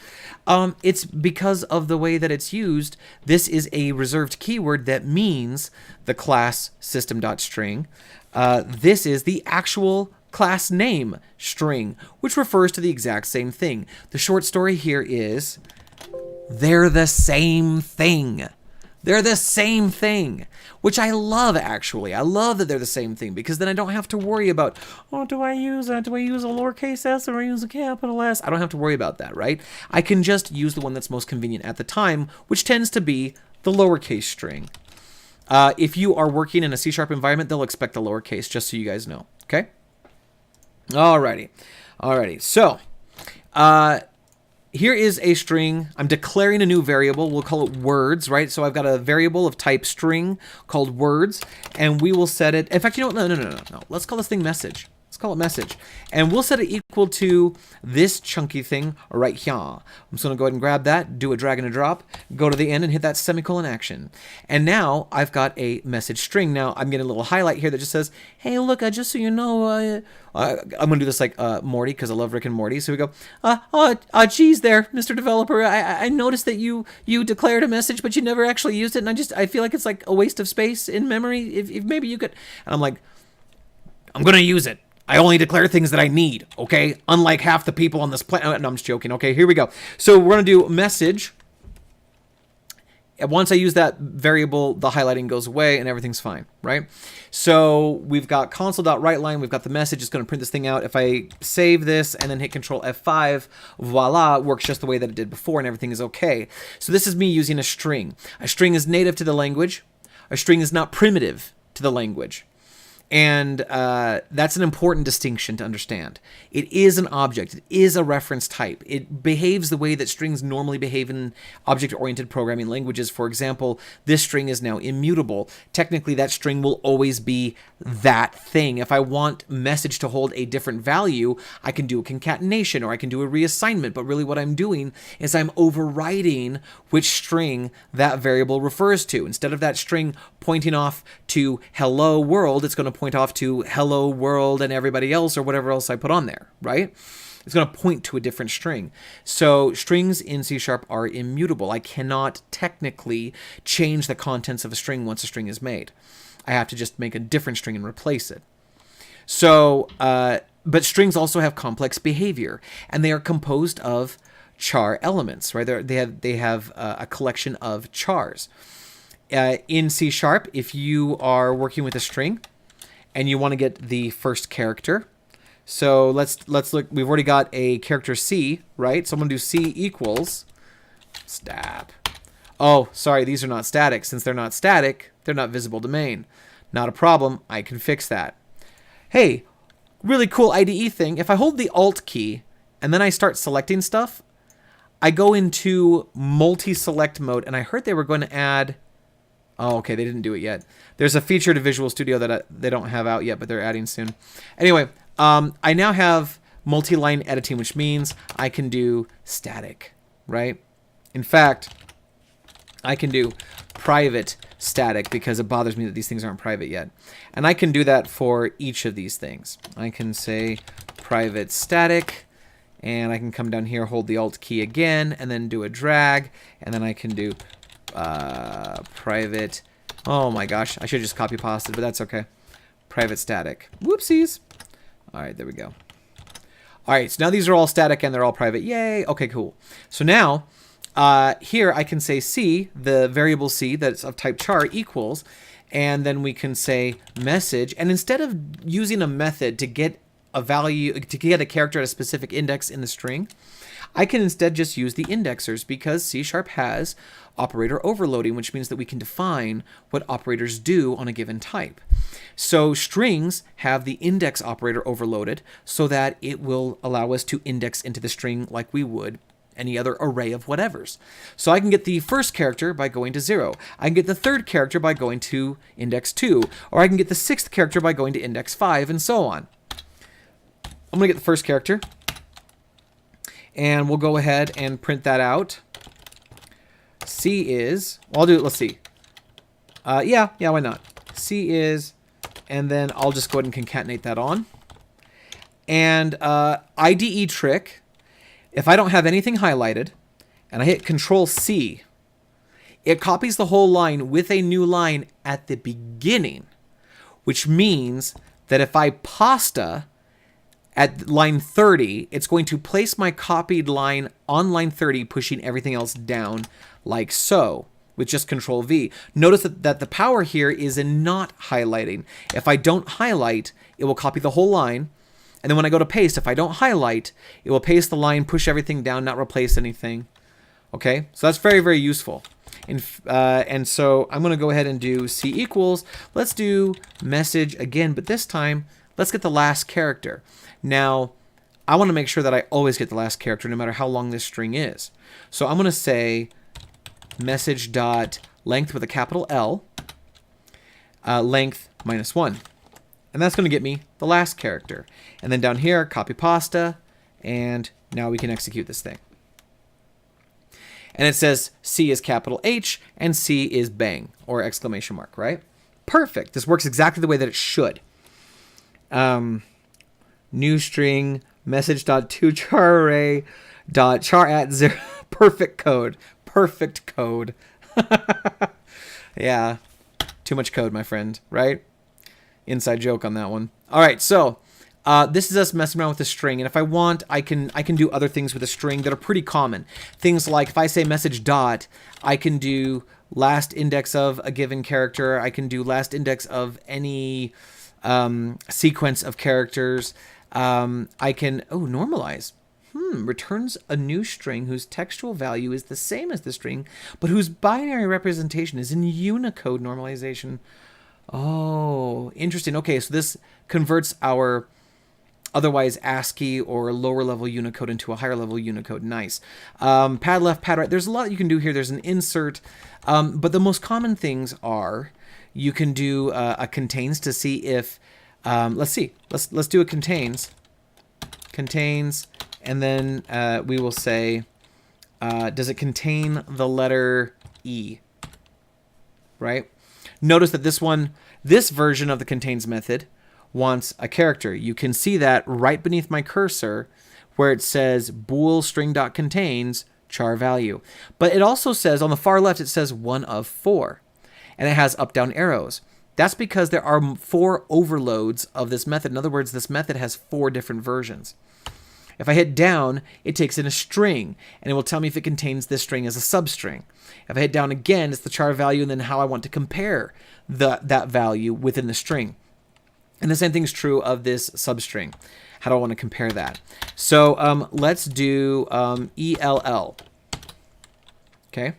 It's because of the way that it's used. This is a reserved keyword that means the class system.string. This is the actual class name string, which refers to the exact same thing. The short story here is they're the same thing. They're the same thing, which I love, actually. I love that they're the same thing, because then I don't have to worry about, oh, do I use a lowercase s or I use a capital S? I don't have to worry about that, right? I can just use the one that's most convenient at the time, which tends to be the lowercase string. If you are working in a C# environment, they'll expect the lowercase, just so you guys know, okay? Alrighty. So, here is a string. I'm declaring a new variable. We'll call it words, right? So I've got a variable of type string called words, and we will set it. In fact, you know what? No. Let's call this thing message. Let's call it message. And we'll set it equal to this chunky thing right here. I'm just going to go ahead and grab that, do a drag and a drop, go to the end and hit that semicolon action. And now I've got a message string. Now I'm getting a little highlight here that just says, hey, look, just so you know, I'm going to do this like Morty, because I love Rick and Morty. So we go, geez there, Mr. Developer, I noticed that you declared a message, but you never actually used it. And I feel like it's like a waste of space in memory. If maybe you could. And I'm like, I'm going to use it. I only declare things that I need, okay? Unlike half the people on this planet. No, I'm just joking. Okay, here we go. So we're going to do message. And once I use that variable, the highlighting goes away and everything's fine, right? So we've got console.writeLine. We've got the message. It's going to print this thing out. If I save this and then hit Control F5, voila, it works just the way that it did before and everything is okay. So this is me using a string. A string is native to the language. A string is not primitive to the language. And that's an important distinction to understand. It is an object. It is a reference type. It behaves the way that strings normally behave in object-oriented programming languages. For example, this string is now immutable. Technically, that string will always be that thing. If I want message to hold a different value, I can do a concatenation or I can do a reassignment. But really what I'm doing is I'm overriding which string that variable refers to. Instead of that string pointing off to hello world, it's going to point off to hello world and everybody else or whatever else I put on there, right? It's going to point to a different string. So strings in C# are immutable. I cannot technically change the contents of a string once a string is made. I have to just make a different string and replace it. So, but strings also have complex behavior, and they are composed of char elements, right? They have a collection of chars. In C#, if you are working with a string and you want to get the first character, so let's look. We've already got a character C, right? So I'm going to do C equals stab. Oh, sorry, these are not static. Since they're not static, they're not visible to main. Not a problem. I can fix that. Hey, really cool IDE thing. If I hold the Alt key and then I start selecting stuff, I go into multi-select mode, and I heard they were going to add... Oh, okay, they didn't do it yet. There's a feature to Visual Studio that they don't have out yet, but they're adding soon. Anyway, I now have multi-line editing, which means I can do static, right? In fact, I can do private static because it bothers me that these things aren't private yet. And I can do that for each of these things. I can say private static, and I can come down here, hold the Alt key again, and then do a drag, and then I can do... private, oh my gosh, I should just copy pasted, but that's okay. Private static. Whoopsies. All right, there we go. All right, so now these are all static and they're all private. Yay. Okay, cool. So now here I can say C, the variable C that's of type char equals, and then we can say message. And instead of using a method to get a value, to get a character at a specific index in the string, I can instead just use the indexers, because C# has operator overloading, which means that we can define what operators do on a given type. So strings have the index operator overloaded so that it will allow us to index into the string like we would any other array of whatevers. So I can get the first character by going to 0. I can get the third character by going to index 2, or I can get the sixth character by going to index 5, and so on. I'm going to get the first character. And we'll go ahead and print that out. C is, well, I'll do it, let's see. Yeah, why not? C is, and then I'll just go ahead and concatenate that on. And IDE trick, if I don't have anything highlighted, and I hit Control C, it copies the whole line with a new line at the beginning, which means that if I pasta at line 30, it's going to place my copied line on line 30, pushing everything else down like so, with just Control V. Notice that the power here is in not highlighting. If I don't highlight, it will copy the whole line. And then when I go to paste, if I don't highlight, it will paste the line, push everything down, not replace anything. Okay, so that's very, very useful. And so I'm going to go ahead and do C equals. Let's do message again, but this time, let's get the last character. Now, I want to make sure that I always get the last character no matter how long this string is. So I'm going to say message dot length with a capital L, length -1. And that's going to get me the last character. And then down here, copy pasta, and now we can execute this thing. And it says C is capital H and C is bang, or exclamation mark, right? Perfect. This works exactly the way that it should. New string message.toCharArray.char@0. Perfect code. Perfect code. Yeah. Too much code, my friend, right? Inside joke on that one. All right, so this is us messing around with a string, and if I want, I can do other things with a string that are pretty common. Things like if I say message dot, I can do last index of a given character. I can do last index of any sequence of characters. I can normalize. Returns a new string whose textual value is the same as the string, but whose binary representation is in Unicode normalization. Oh, interesting. Okay, so this converts our otherwise ASCII or lower level Unicode into a higher level Unicode. Nice. Pad left, pad right. There's a lot you can do here. There's an insert. But the most common things are you can do a contains to see if, let's see. Let's do a contains. Contains, and then we will say, does it contain the letter E? Right? Notice that this version of the contains method wants a character. You can see that right beneath my cursor where it says bool string.contains char value. But it also says on the far left, it says 1 of 4. And it has up down arrows. That's because there are 4 overloads of this method. In other words, this method has 4 different versions. If I hit down, it takes in a string, and it will tell me if it contains this string as a substring. If I hit down again, it's the char value and then how I want to compare that value within the string. And the same thing is true of this substring. How do I want to compare that? So let's do ELL. Okay.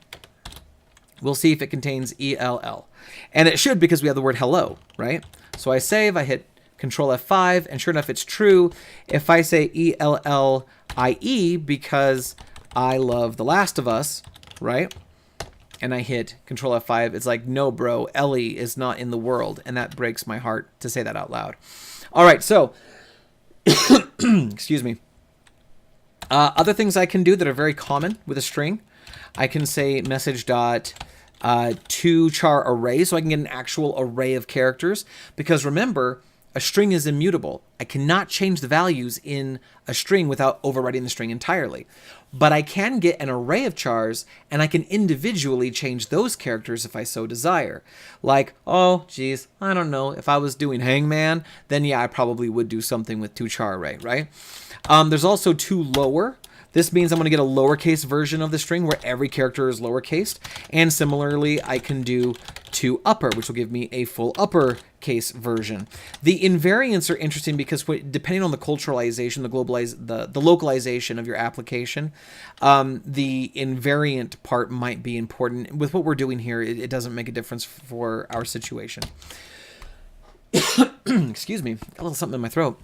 We'll see if it contains ELL. And it should because we have the word hello, right? So I save, I hit Control F5, and sure enough, it's true. If I say ELLIE because I love The Last of Us, right? And I hit Control F5, it's like, no, bro, Ellie is not in the world. And that breaks my heart to say that out loud. All right, so, excuse me. Other things I can do that are very common with a string, I can say message dot to char array, so I can get an actual array of characters. Because remember, a string is immutable. I cannot change the values in a string without overwriting the string entirely. But I can get an array of chars, and I can individually change those characters if I so desire. Like, oh, geez, I don't know. If I was doing hangman, then yeah, I probably would do something with to char array, right? There's also to lower. This means I'm going to get a lowercase version of the string where every character is lowercased. And similarly, I can do to upper, which will give me a full uppercase version. The invariants are interesting because depending on the culturalization, the localization of your application, the invariant part might be important. With what we're doing here, it doesn't make a difference for our situation. Excuse me, got a little something in my throat.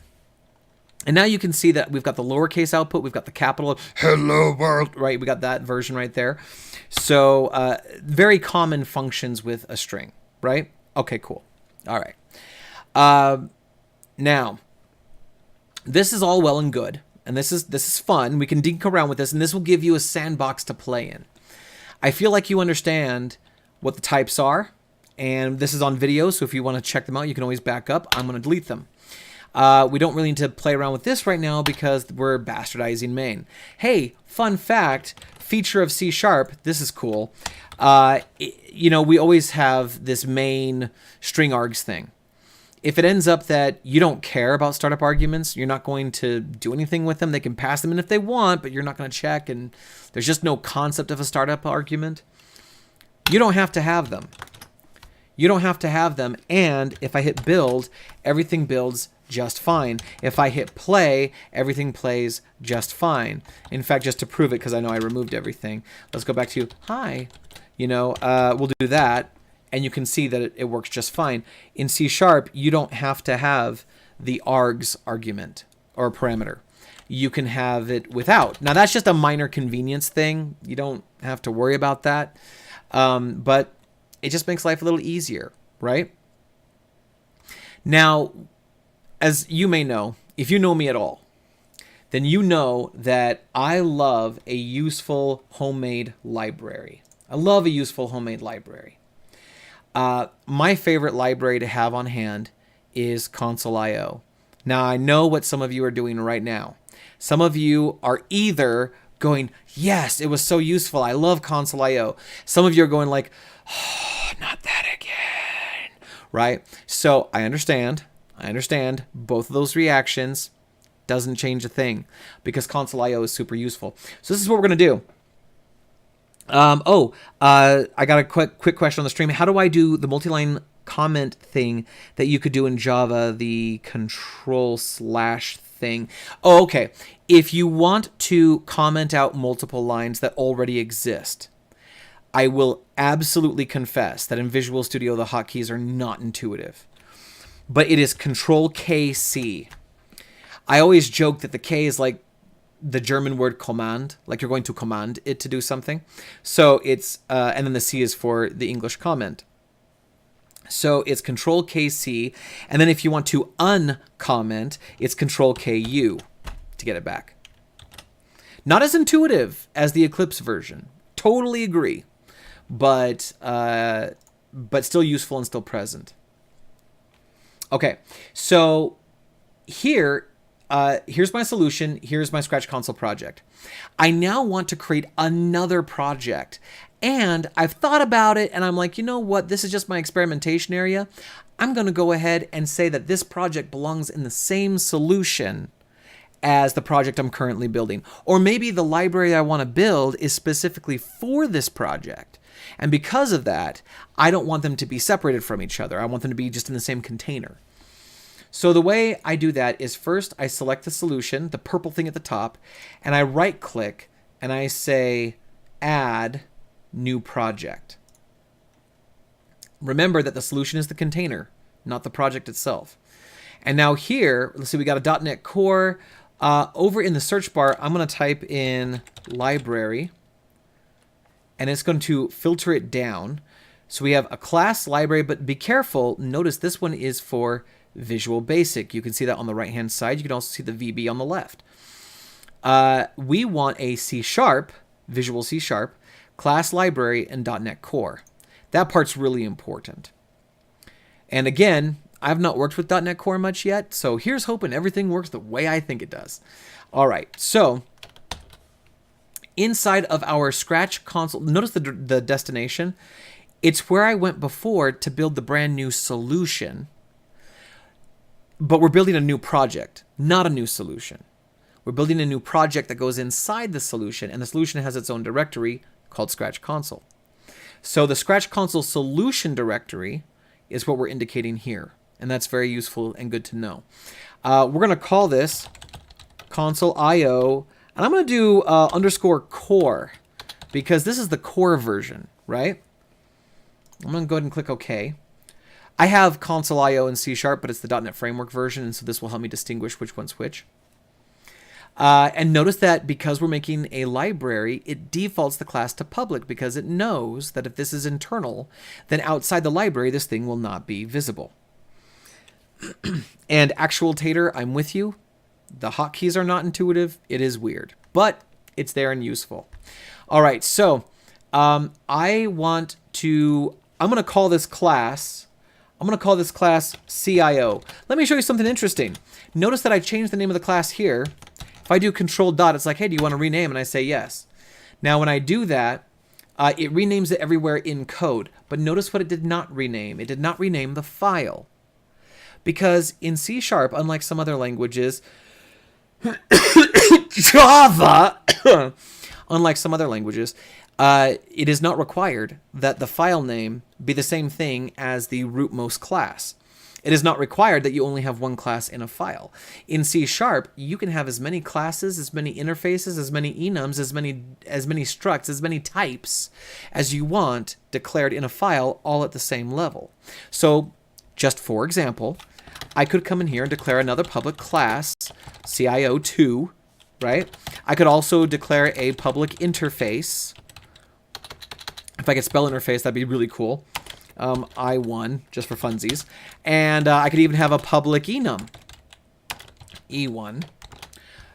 And now you can see that we've got the lowercase output, we've got the capital, hello world, right? We got that version right there. So very common functions with a string, right? Okay, cool. All right. Now, this is all well and good. and this is fun. We can dink around with this, and this will give you a sandbox to play in. I feel like you understand what the types are, and this is on video, so if you want to check them out, you can always back up. I'm going to delete them. We don't really need to play around with this right now because we're bastardizing main. Hey, fun fact, feature of C#, this is cool. You know, we always have this main string args thing. If it ends up that you don't care about startup arguments, you're not going to do anything with them. They can pass them in if they want, but you're not going to check, and there's just no concept of a startup argument. You don't have to have them. You don't have to have them, and if I hit build, everything builds just fine. If I hit play, everything plays just fine. In fact, just to prove it, because I know I removed everything, let's go back to hi. You know, we'll do that. And you can see that it works just fine. In C#, you don't have to have the args argument or parameter. You can have it without. Now, that's just a minor convenience thing. You don't have to worry about that. But it just makes life a little easier, right? Now, as you may know, if you know me at all, then you know that I love a useful homemade library. I love a useful homemade library. My favorite library to have on hand is Console.io. Now, I know what some of you are doing right now. Some of you are either going, yes, it was so useful. I love Console.io. Some of you are going like, oh, not that again, right? So I understand both of those reactions. Doesn't change a thing because Console.io is super useful. So this is what we're going to do. I got a quick question on the stream. How do I do the multi-line comment thing that you could do in Java, the control / thing? Oh, okay. If you want to comment out multiple lines that already exist, I will absolutely confess that in Visual Studio, the hotkeys are not intuitive, but it is Control K C. I always joke that the K is like the German word command, like you're going to command it to do something. So it's, and then the C is for the English comment. So it's Control KC, and then if you want to uncomment, it's Control KU to get it back. Not as intuitive as the Eclipse version. Totally agree, but still useful and still present. Okay, so here. Here's my solution. Here's my Scratch Console project. I now want to create another project. And I've thought about it and I'm like, you know what? This is just my experimentation area. I'm going to go ahead and say that this project belongs in the same solution as the project I'm currently building. Or maybe the library I want to build is specifically for this project. And because of that, I don't want them to be separated from each other. I want them to be just in the same container. So the way I do that is first I select the solution, the purple thing at the top, and I right click and I say add new project. Remember that the solution is the container, not the project itself. And now here, let's see, we got a .NET Core. Over in the search bar, I'm going to type in library, and it's going to filter it down. So we have a class library, but be careful. Notice this one is for Visual Basic. You can see that on the right-hand side. You can also see the VB on the left. We want a C#, Visual C#, class library, and .NET Core. That part's really important. And again, I've not worked with .NET Core much yet, so here's hoping everything works the way I think it does. All right, so inside of our Scratch console, notice the destination. It's where I went before to build the brand new solution. But we're building a new project, not a new solution. We're building a new project that goes inside the solution, and the solution has its own directory called Scratch Console. So the Scratch Console solution directory is what we're indicating here, and that's very useful and good to know. We're going to call this console.io, and I'm going to do _core, because this is the core version, right? I'm going to go ahead and click OK. I have console.io in C#, but it's the .NET Framework version, and so this will help me distinguish which one's which. And notice that because we're making a library, it defaults the class to public because it knows that if this is internal, then outside the library, this thing will not be visible. And actual tater, I'm with you. The hotkeys are not intuitive. It is weird, but it's there and useful. All right, so I'm going to call this class, CIO. Let me show you something interesting. Notice that I changed the name of the class here. If I do control dot, it's like, hey, do you want to rename? And I say yes. Now, when I do that, it renames it everywhere in code. But notice what it did not rename. It did not rename the file. Because in C#, unlike some other languages, Java, unlike some other languages, it is not required that the file name be the same thing as the rootmost class. It is not required that you only have one class in a file. In C#, you can have as many classes, as many interfaces, as many enums, as many structs, as many types as you want declared in a file, all at the same level. So, just for example, I could come in here and declare another public class, CIO2, right? I could also declare a public interface. If I could spell interface, that'd be really cool. I1, just for funsies. And I could even have a public enum, E1.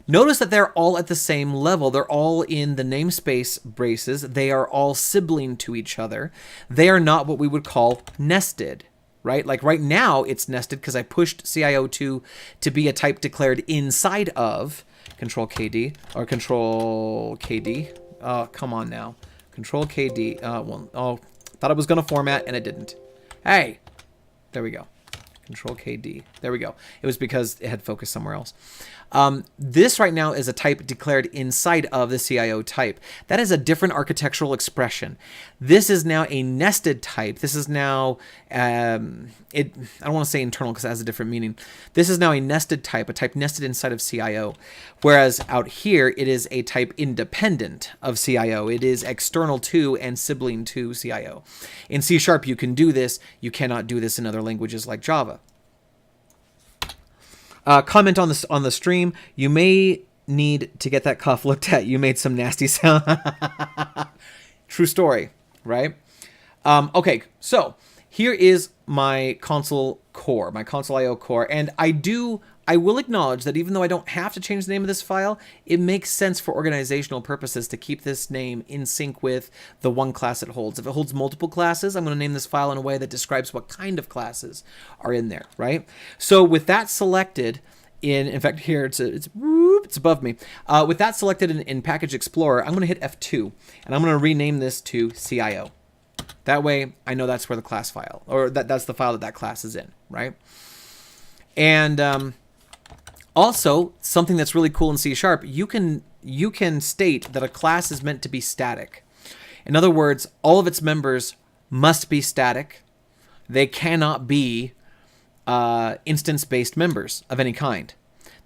Notice that they're all at the same level. They're all in the namespace braces. They are all sibling to each other. They are not what we would call nested, right? Like right now, it's nested because I pushed CIO2 to be a type declared inside of Control KD or Control KD. Oh, come on now. Control KD. Thought it was going to format, and it didn't. Hey, there we go. Control KD. There we go. It was because it had focused somewhere else. This right now is a type declared inside of the CIO type. That is a different architectural expression. This is now a nested type. This is now, I don't want to say internal because it has a different meaning. This is now a nested type, a type nested inside of CIO. Whereas out here, it is a type independent of CIO. It is external to and sibling to CIO. In C# you can do this. You cannot do this in other languages like Java. Comment on the stream. You may need to get that cough looked at. You made some nasty sound. True story, right? Okay, so here is my console core, my console IO core, and I will acknowledge that even though I don't have to change the name of this file, it makes sense for organizational purposes to keep this name in sync with the one class it holds. If it holds multiple classes, I'm going to name this file in a way that describes what kind of classes are in there, right? So with that selected, in fact, here it's above me. With that selected in Package Explorer, I'm going to hit F2, and I'm going to rename this to CIO. That way, I know that's where the class file, or that's the file that class is in, right? And also, something that's really cool in C#, you can state that a class is meant to be static. In other words, all of its members must be static. They cannot be instance-based members of any kind.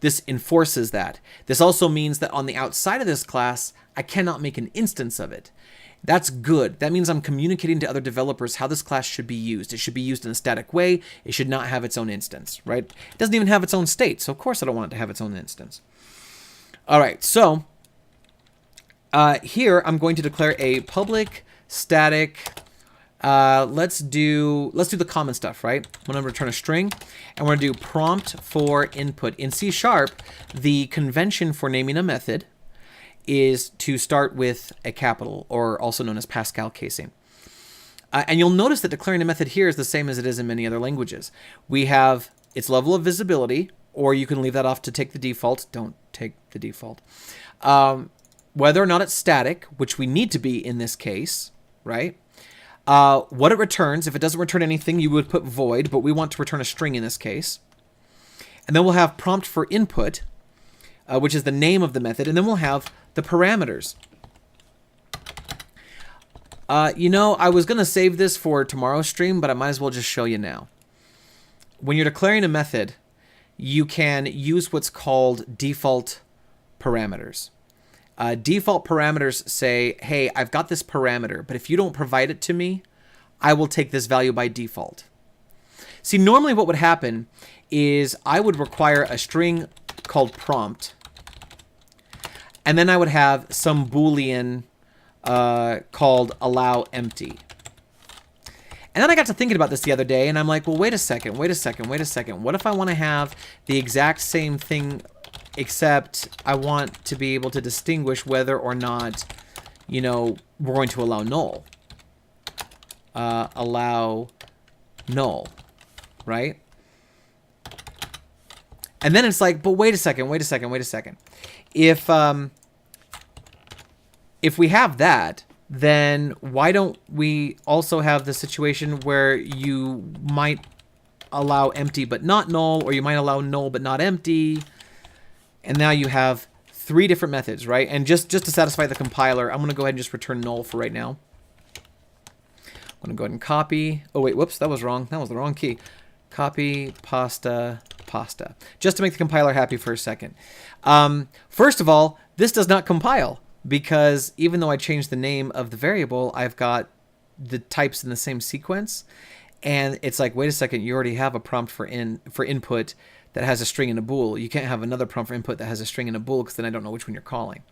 This enforces that. This also means that on the outside of this class, I cannot make an instance of it. That's good. That means I'm communicating to other developers how this class should be used. It should be used in a static way. It should not have its own instance, right? It doesn't even have its own state, so of course I don't want it to have its own instance. All right, so here I'm going to declare a public static. Let's do the common stuff, right? I'm going to return a string, and we're going to do prompt for input. In C#, the convention for naming a method is to start with a capital, or also known as Pascal casing. And you'll notice that declaring a method here is the same as it is in many other languages. We have its level of visibility, or you can leave that off to take the default. Don't take the default. Whether or not it's static, which we need to be in this case, right? What it returns. If it doesn't return anything, you would put void, but we want to return a string in this case. And then we'll have prompt for input, which is the name of the method, and then we'll have the parameters. I was going to save this for tomorrow's stream, but I might as well just show you now. When you're declaring a method, you can use what's called default parameters. Default parameters say, hey, I've got this parameter, but if you don't provide it to me, I will take this value by default. See, normally what would happen is I would require a string called prompt, and then I would have some Boolean called allow empty. And then I got to thinking about this the other day, and I'm like, well, wait a second. What if I want to have the exact same thing except I want to be able to distinguish whether or not, you know, we're going to allow null. Allow null, right? And then it's like, but wait a second. If we have that, then why don't we also have the situation where you might allow empty but not null, or you might allow null but not empty, and now you have 3 different methods, right? And just to satisfy the compiler, I'm going to go ahead and just return null for right now. I'm going to go ahead and copy. Oh, wait, whoops, that was wrong. That was the wrong key. Copy, pasta, just to make the compiler happy for a second. First of all, this does not compile, because even though I changed the name of the variable, I've got the types in the same sequence. And it's like, wait a second, you already have a prompt for input that has a string and a bool. You can't have another prompt for input that has a string and a bool, because then I don't know which one you're calling,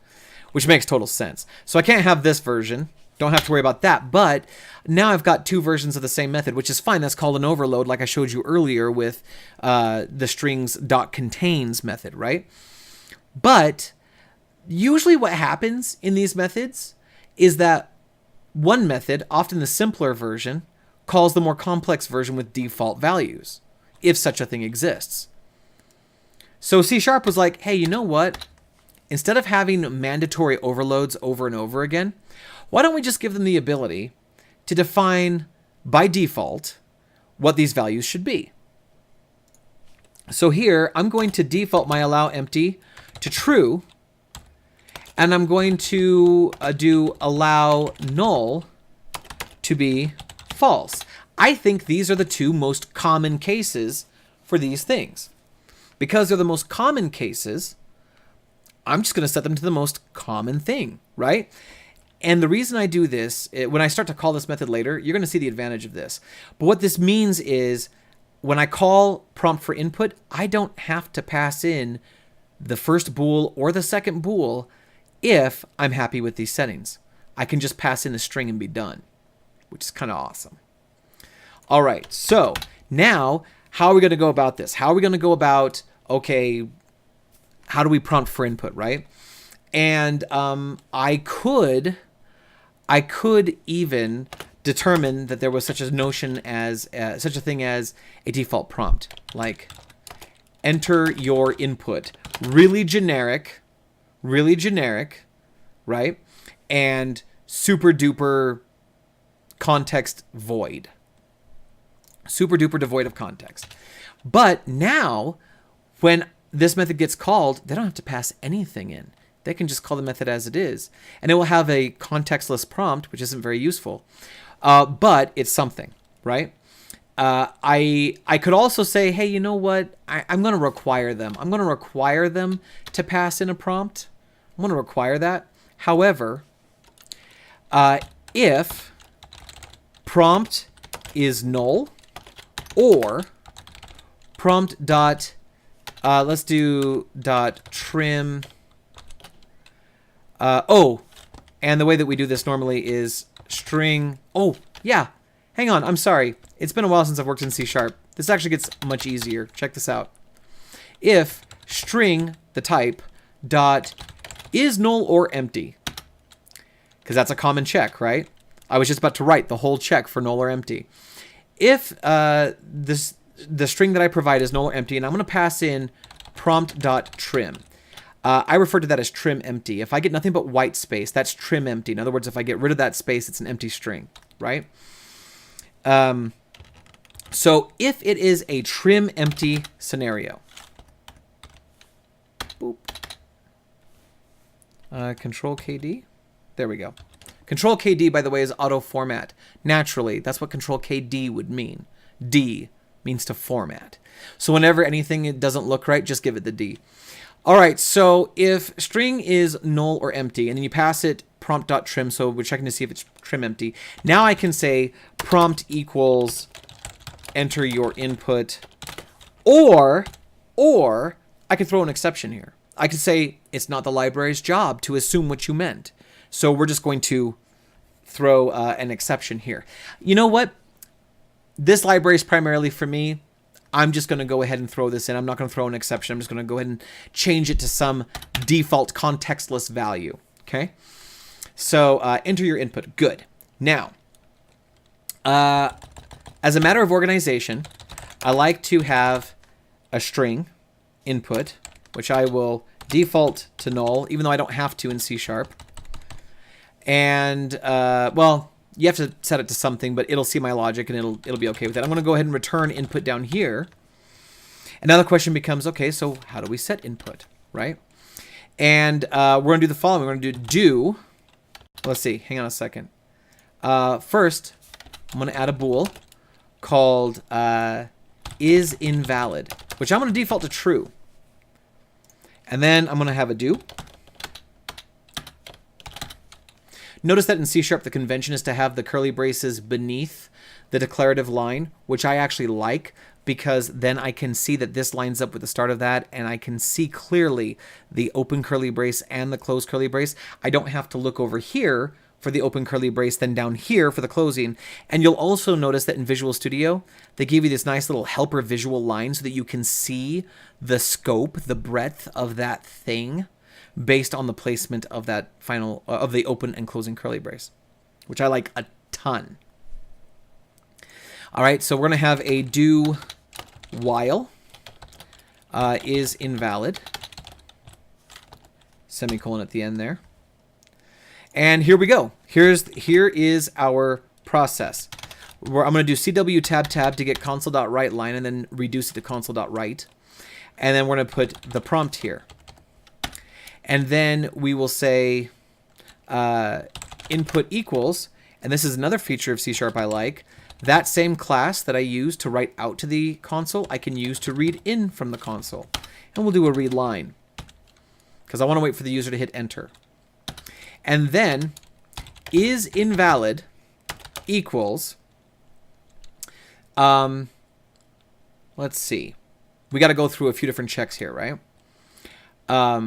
which makes total sense. So I can't have this version. Don't have to worry about that. But now I've got 2 versions of the same method, which is fine. That's called an overload, like I showed you earlier with the strings.contains method, right? But usually what happens in these methods is that one method, often the simpler version, calls the more complex version with default values, if such a thing exists. So C# was like, hey, you know what? Instead of having mandatory overloads over and over again, why don't we just give them the ability to define by default what these values should be? So here, I'm going to default my allow empty to true, and I'm going to do allow null to be false. I think these are the 2 most common cases for these things. Because they're the most common cases, I'm just going to set them to the most common thing, right? And the reason I do this, when I start to call this method later, you're going to see the advantage of this. But what this means is when I call prompt for input, I don't have to pass in the first bool or the second bool if I'm happy with these settings. I can just pass in a string and be done, which is kind of awesome. All right, so now how are we going to go about this? How are we going to go about, okay, how do we prompt for input, right? And I could even determine that there was such a notion as such a thing as a default prompt, like enter your input. Really generic, right? And super duper context void. Super duper devoid of context. But now, when this method gets called, they don't have to pass anything in. They can just call the method as it is. And it will have a contextless prompt, which isn't very useful. But it's something, right? I could also say, hey, you know what? I'm going to require them. I'm going to require them to pass in a prompt. I'm going to require that. However, if prompt is null or prompt dot, let's do dot trim. And the way that we do this normally is string. Oh, yeah. Hang on. I'm sorry. It's been a while since I've worked in C#. This actually gets much easier. Check this out. If string, the type, dot is null or empty, because that's a common check, right? I was just about to write the whole check for null or empty. If the string that I provide is null or empty, and I'm going to pass in prompt.trim. I refer to that as trim empty. If I get nothing but white space, that's trim empty. In other words, if I get rid of that space, it's an empty string, right? So if it is a trim empty scenario, boop. Control KD. There we go. Control KD, by the way, is auto format. Naturally, that's what Control KD would mean. D means to format. So whenever anything doesn't look right, just give it the D. All right, so if string is null or empty, and then you pass it prompt.trim, so we're checking to see if it's trim empty. Now I can say prompt equals enter your input, or I could throw an exception here. I could say it's not the library's job to assume what you meant. So we're just going to throw an exception here. You know what? This library is primarily for me. I'm just going to go ahead and throw this in. I'm not going to throw an exception. I'm just going to go ahead and change it to some default contextless value. Okay. So enter your input. Good. Now, as a matter of organization, I like to have a string input, which I will default to null, even though I don't have to in C#. And, well, you have to set it to something, but it'll see my logic and it'll be okay with it. I'm going to go ahead and return input down here. And now the question becomes, okay, so how do we set input, right? And we're going to do the following. We're going to do, let's see, hang on a second. First, I'm going to add a bool called is invalid, which I'm going to default to true. And then I'm going to have a do. Notice that in C# the convention is to have the curly braces beneath the declarative line, which I actually like because then I can see that this lines up with the start of that and I can see clearly the open curly brace and the closed curly brace. I don't have to look over here for the open curly brace, then down here for the closing. And you'll also notice that in Visual Studio, they give you this nice little helper visual line so that you can see the scope, the breadth of that thing based on the placement of that final, of the open and closing curly brace, which I like a ton. All right, so we're gonna have a do while is invalid, semicolon at the end there. And here we go. Here is our process. I'm going to do CW tab to get console.write line and then reduce it to console.write. And then we're going to put the prompt here. And then we will say input equals, and this is another feature of C# I like, that same class that I use to write out to the console, I can use to read in from the console. And we'll do a read line because I want to wait for the user to hit enter. And then is invalid equals, let's see. We got to go through a few different checks here, right? Let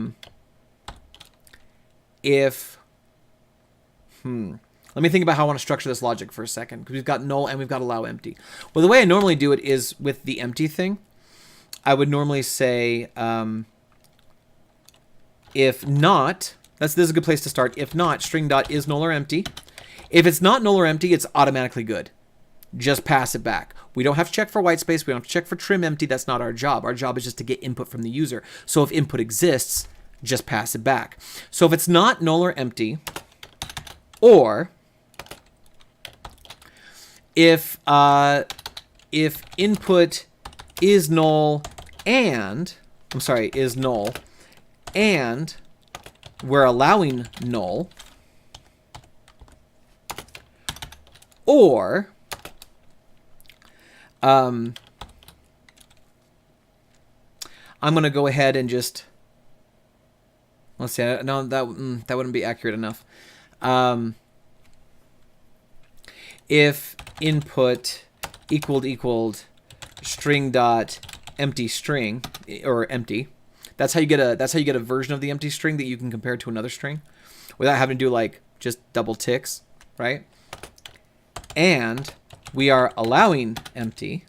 me think about how I want to structure this logic for a second, because we've got null and we've got allow empty. Well, the way I normally do it is with the empty thing. I would normally say, if not, this is a good place to start. If not, string dot is null or empty. If it's not null or empty, it's automatically good. Just pass it back. We don't have to check for white space. We don't have to check for trim empty. That's not our job. Our job is just to get input from the user. So if input exists, just pass it back. So if it's not null or empty, or if input is null and, is null and we're allowing null, or I'm going to go ahead and just, let's see, no, that wouldn't be accurate enough. If input equaled string dot empty string, or empty, that's how you get a version of the empty string that you can compare to another string without having to do like just double ticks, right? And we are allowing empty.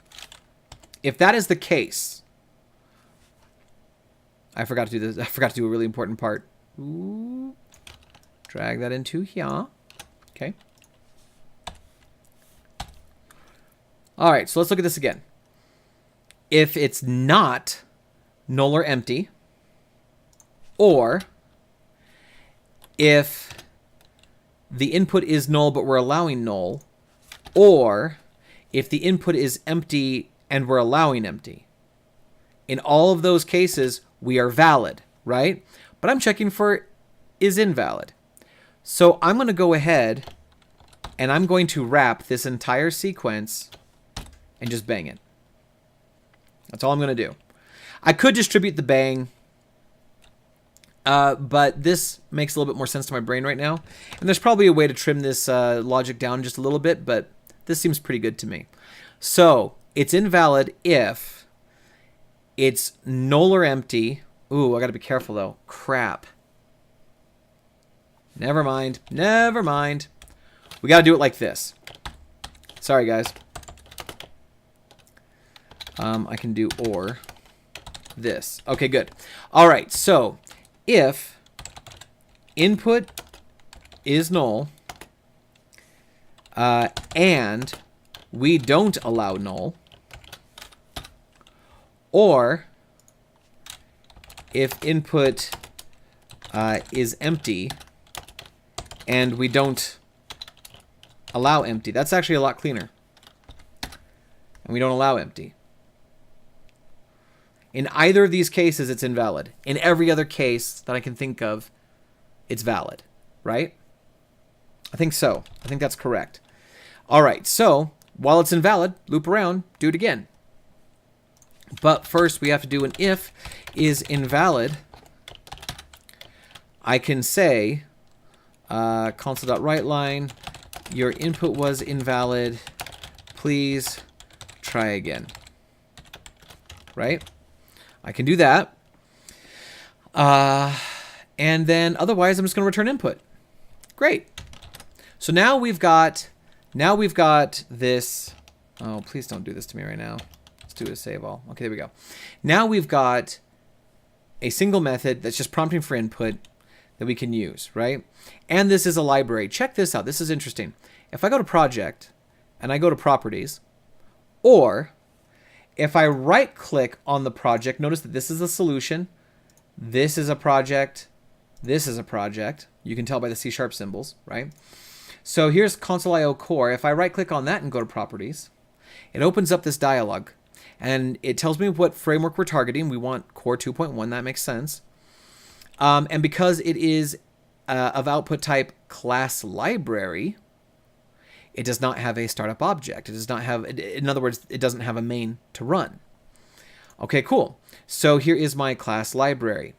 If that is the case, I forgot to do this. I forgot to do a really important part. Ooh, drag that into here. Okay. All right, so let's look at this again. If it's not null or empty, or if the input is null but we're allowing null, or if the input is empty and we're allowing empty. In all of those cases, we are valid, right? But I'm checking for is invalid. So I'm going to go ahead and I'm going to wrap this entire sequence and just bang it. That's all I'm going to do. I could distribute the bang, but this makes a little bit more sense to my brain right now. And there's probably a way to trim this logic down just a little bit, but this seems pretty good to me. So it's invalid if it's null or empty. Ooh, I got to be careful though. Crap. Never mind. Never mind. We got to do it like this. Sorry, guys. I can do or this. Okay, good. All right, so if input is null and we don't allow null, or if input is empty and we don't allow empty, that's actually a lot cleaner. And we don't allow empty. In either of these cases, it's invalid. In every other case that I can think of, it's valid, right? I think so. I think that's correct. All right, so while it's invalid, loop around, do it again. But first, we have to do an if is invalid. I can say console.writeLine, your input was invalid. Please try again. Right? I can do that. And then otherwise, I'm just going to return input. Great. So now we've got this. Oh, please don't do this to me right now. Let's do a save all. Okay, there we go. Now we've got a single method that's just prompting for input that we can use, right? And this is a library. Check this out. This is interesting. If I go to project and I go to properties, or if I right click on the project, notice that this is a solution. This is a project. This is a project. You can tell by the C# symbols, right? So here's console.io core. If I right click on that and go to properties, it opens up this dialog and it tells me what framework we're targeting. We want core 2.1. That makes sense. And because it is of output type class library, it does not have a startup object. It does not have, in other words, it doesn't have a main to run. Okay, cool. So here is my class library.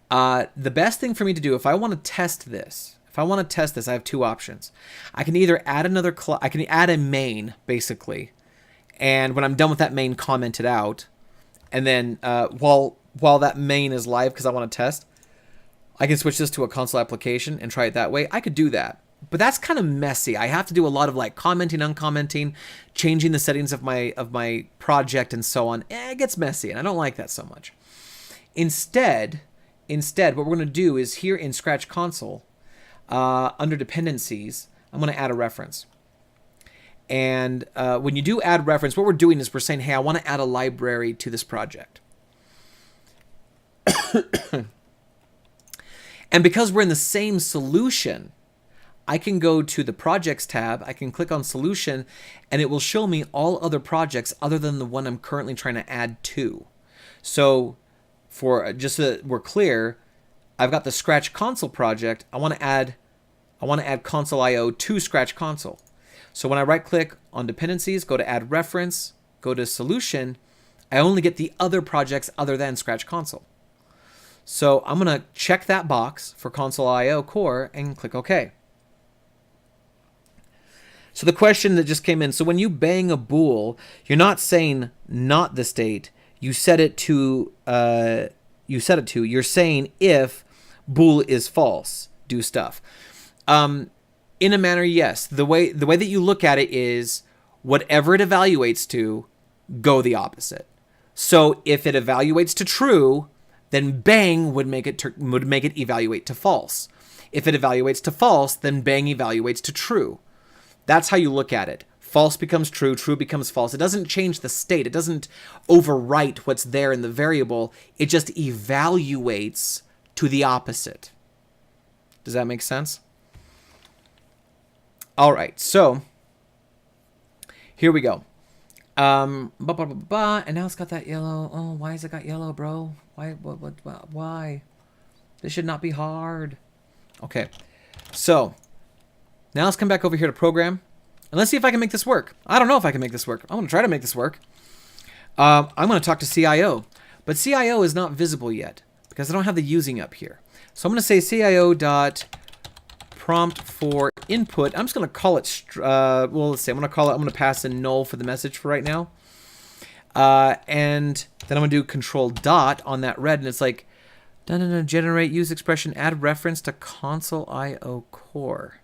The best thing for me to do, if I want to test this, I have two options. I can either add another I can add a main, basically, and when I'm done with that main, comment it out, and then while that main is live, because I want to test, I can switch this to a console application and try it that way. I could do that, but that's kind of messy. I have to do a lot of like commenting, uncommenting, changing the settings of my project and so on. It gets messy, and I don't like that so much. Instead, what we're going to do is here in Scratch Console, under dependencies, I'm going to add a reference. And when you do add reference, what we're doing is we're saying, hey, I want to add a library to this project. And because we're in the same solution, I can go to the projects tab, I can click on solution, and it will show me all other projects other than the one I'm currently trying to add to. So for just so that we're clear, I've got the Scratch Console project. I want to add console.io to Scratch Console. So when I right click on dependencies, go to add reference, go to solution, I only get the other projects other than Scratch Console. So I'm going to check that box for console.io core and click OK. So the question that just came in, so when you bang a bool, you're not saying not the state, you set it to, you're saying if bool is false, do stuff. In a manner, yes. The way that you look at it is whatever it evaluates to, go the opposite. So if it evaluates to true, then bang would make it evaluate to false. If it evaluates to false, then bang evaluates to true. That's how you look at it. False becomes true, true becomes false. It doesn't change the state. It doesn't overwrite what's there in the variable. It just evaluates to the opposite. Does that make sense? All right, so here we go. And now it's got that yellow. Oh, why has it got yellow, bro? Why? Why? This should not be hard. Okay, so now let's come back over here to program. And let's see if I can make this work. I don't know if I can make this work. I'm going to try to make this work. I'm going to talk to CIO. But CIO is not visible yet because I don't have the using up here. So I'm going to say CIO.prompt for input. I'm just going to call it, well, let's see. I'm going to pass in null for the message for right now. And then I'm going to do control dot on that red. And it's like, generate use expression, add reference to console.io core.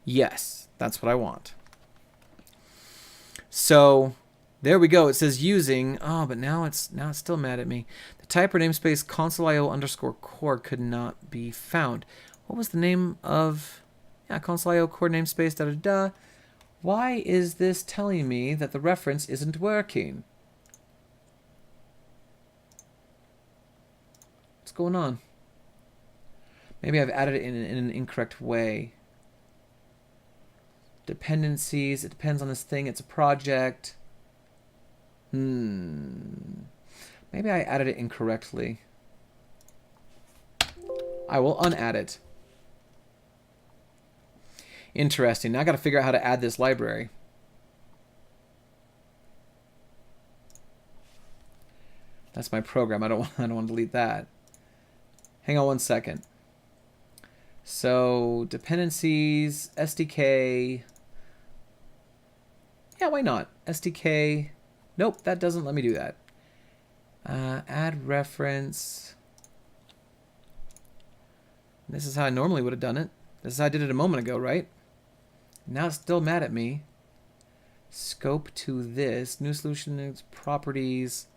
Yes, that's what I want. So There we go. It says using. Oh, but now it's still mad at me. The type or namespace console.io_core could not be found. What was the name of console.io core namespace da da da? Why is this telling me that the reference isn't working? What's going on? Maybe I've added it in an incorrect way. Dependencies. It depends on this thing. It's a project. Maybe I added it incorrectly. I will unadd it. Interesting. Now I got to figure out how to add this library. That's my program. I don't want to delete that. Hang on one second. So dependencies, SDK. Yeah, why not? SDK. Nope, that doesn't let me do that. Add reference. This is how I normally would have done it. This is how I did it a moment ago, right? Now it's still mad at me. Scope to this. New solution is properties.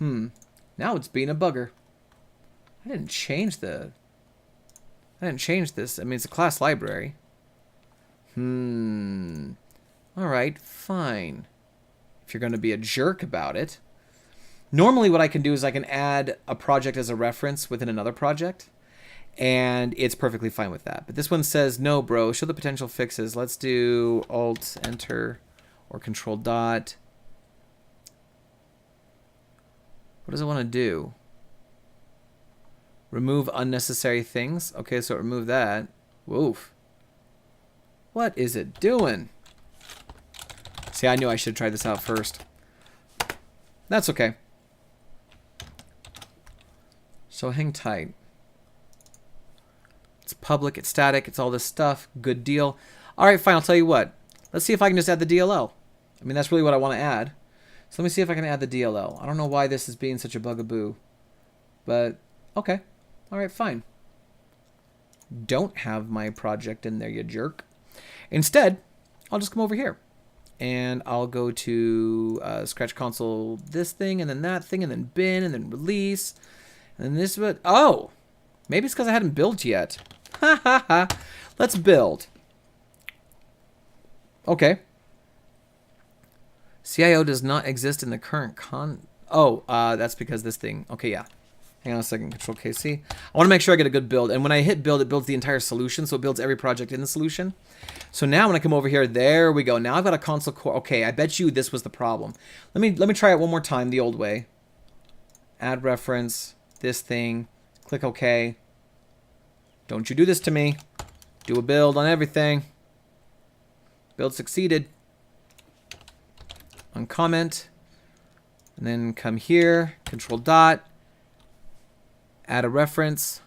Now it's being a bugger. I didn't change this. I mean, it's a class library. Alright, fine. If you're going to be a jerk about it. Normally what I can do is I can add a project as a reference within another project. And it's perfectly fine with that. But this one says, no, bro, show the potential fixes. Let's do Alt, Enter, or Control Dot. What does it want to do? Remove unnecessary things. Okay, so remove that. Woof. What is it doing? See, I knew I should try this out first. That's okay. So hang tight. It's public, it's static, it's all this stuff. Good deal. All right, fine, I'll tell you what. Let's see if I can just add the DLL. I mean, that's really what I want to add. So let me see if I can add the DLL. I don't know why this is being such a bugaboo. But, okay. All right, fine. Don't have my project in there, you jerk. Instead, I'll just come over here. And I'll go to Scratch Console, this thing, and then that thing, and then bin, and then release. And then this, but oh! Maybe it's because I hadn't built yet. Ha ha ha. Let's build. Okay. CIO does not exist in the current that's because this thing. Okay, yeah. Hang on a second. Control KC. I want to make sure I get a good build. And when I hit build, it builds the entire solution. So it builds every project in the solution. So now when I come over here, there we go. Now I've got a console core. Okay, I bet you this was the problem. Let me try it one more time the old way. Add reference. This thing. Click OK. Don't you do this to me. Do a build on everything. Build succeeded. Uncomment. And then come here. Control dot. Add a reference.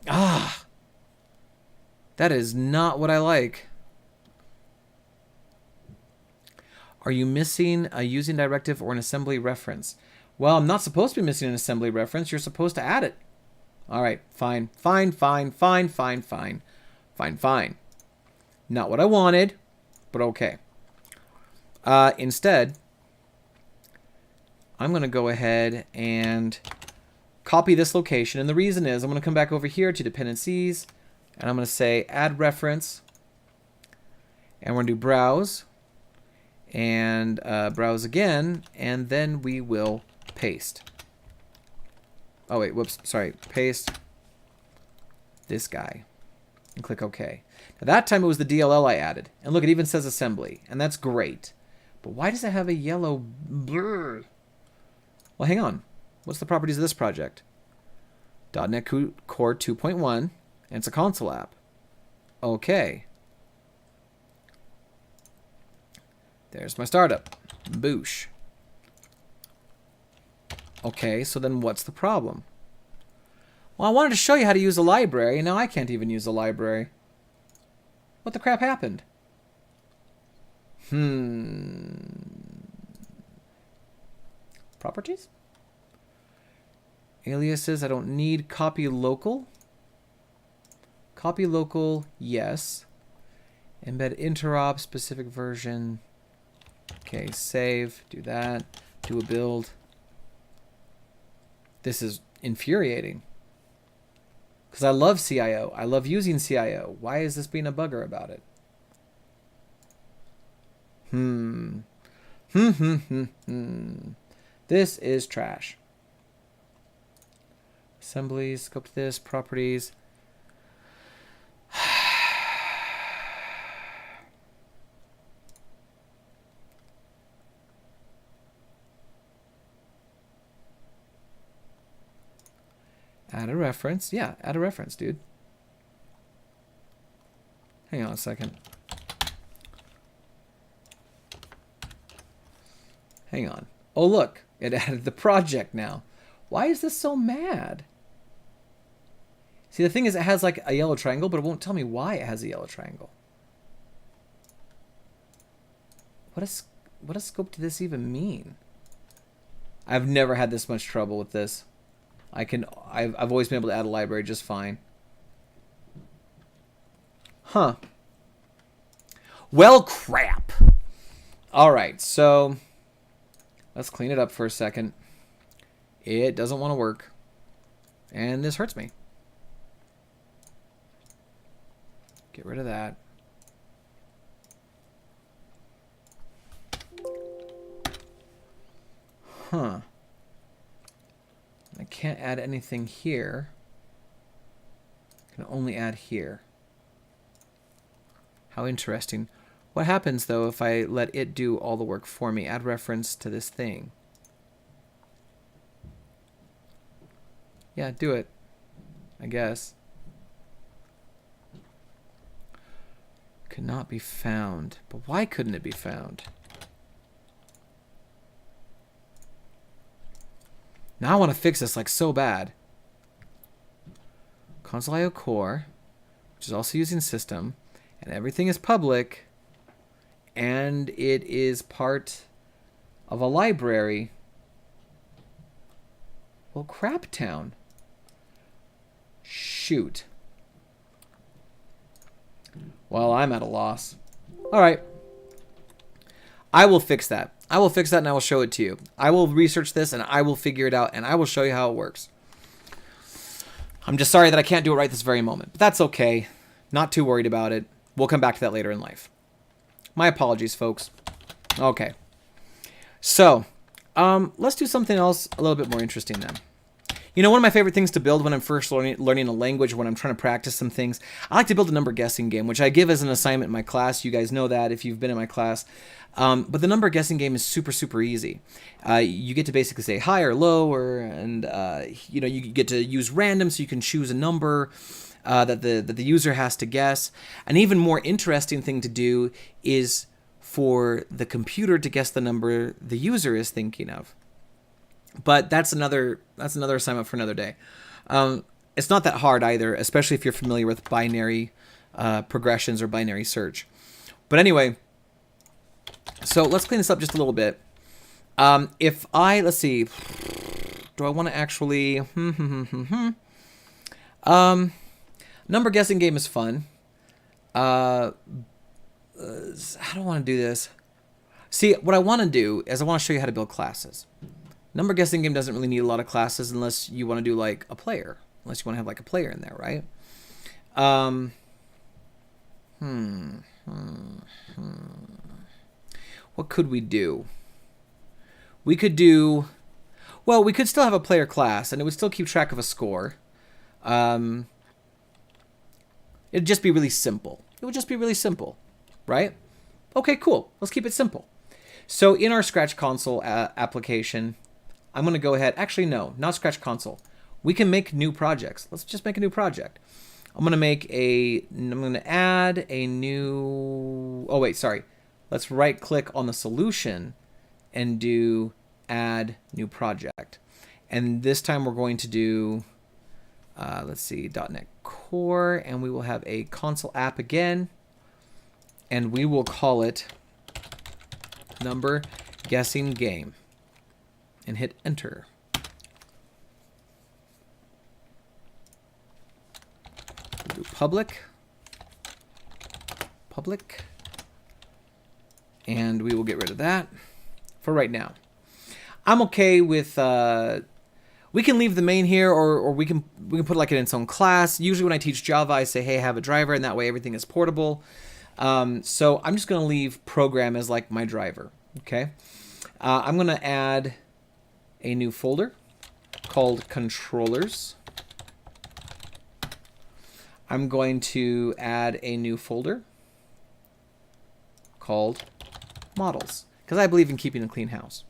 Ah! That is not what I like. Are you missing a using directive or an assembly reference? Well, I'm not supposed to be missing an assembly reference. You're supposed to add it. All right, fine, fine, fine, fine, fine, fine, fine, fine. Not what I wanted, but okay. Instead, I'm going to go ahead and copy this location. And the reason is I'm going to come back over here to dependencies, and I'm going to say add reference. And we're going to do browse. And browse again. And then we will paste. Oh, wait. Whoops. Sorry. Paste this guy. And click OK. Now, that time it was the DLL I added. And look, it even says assembly. And that's great. But why does it have a yellow blur? Well, hang on. What's the properties of this project? .NET Core 2.1, and it's a console app. Okay. There's my startup. Boosh. Okay, so then what's the problem? Well, I wanted to show you how to use a library, and now I can't even use a library. What the crap happened? Properties? Aliases, I don't need. Copy local. Copy local, yes. Embed interop, specific version. Okay, save, do that, do a build. This is infuriating. Because I love CIO. I love using CIO. Why is this being a bugger about it? This is trash. Assemblies, scope to this, properties. Add a reference. Yeah, add a reference, dude. Hang on a second. Hang on. Oh, look. It added the project now. Why is this so mad? See, the thing is, it has like a yellow triangle, but it won't tell me why it has a yellow triangle. What does scope to this even mean? I've never had this much trouble with this. I've always been able to add a library just fine. Huh. Well, crap. All right, so let's clean it up for a second. It doesn't want to work. And this hurts me. Get rid of that. Huh. I can't add anything here. I can only add here. How interesting. What happens, though, if I let it do all the work for me? Add reference to this thing. Yeah, do it. I guess. Could not be found. But why couldn't it be found? Now I want to fix this like so bad. Console.io core, which is also using system, and everything is public, and it is part of a library. Well, Craptown. Shoot. Well, I'm at a loss. All right. I will fix that. I will fix that and I will show it to you. I will research this and I will figure it out and I will show you how it works. I'm just sorry that I can't do it right this very moment. But that's okay. Not too worried about it. We'll come back to that later in life. My apologies, folks. Okay. So, let's do something else a little bit more interesting then. You know, one of my favorite things to build when I'm first learning a language, when I'm trying to practice some things, I like to build a number guessing game, which I give as an assignment in my class. You guys know that if you've been in my class. But the number guessing game is super, super easy. You get to basically say high or low, and you know, you get to use random, so you can choose a number that the user has to guess. An even more interesting thing to do is for the computer to guess the number the user is thinking of. But that's another assignment for another day. It's not that hard either, especially if you're familiar with binary progressions or binary search. But anyway, so let's clean this up just a little bit. Let's see, do I want to actually, number guessing game is fun. I don't want to do this. See, what I want to do is I want to show you how to build classes. Number guessing game doesn't really need a lot of classes unless you want to do like a player. Unless you want to have like a player in there, right? What could we do? We could still have a player class and it would still keep track of a score. It'd just be really simple. It would just be really simple, right? Okay, cool. Let's keep it simple. So in our Scratch console application, I'm going to go ahead. Actually, no, not Scratch console. We can make new projects. Let's just make a new project. I'm going to add a new, oh wait, sorry. Let's right click on the solution and do add new project. And this time we're going to do, let's see, .NET Core, and we will have a console app again. And we will call it number guessing game. And hit enter. Do public public. And we will get rid of that for right now. I'm okay with, we can leave the main here, or we can put like in its own class. Usually when I teach Java, I say, hey, have a driver, and that way everything is portable. So I'm just going to leave program as like my driver, okay? I'm going to add a new folder called controllers. I'm going to add a new folder called models, because I believe in keeping a clean house.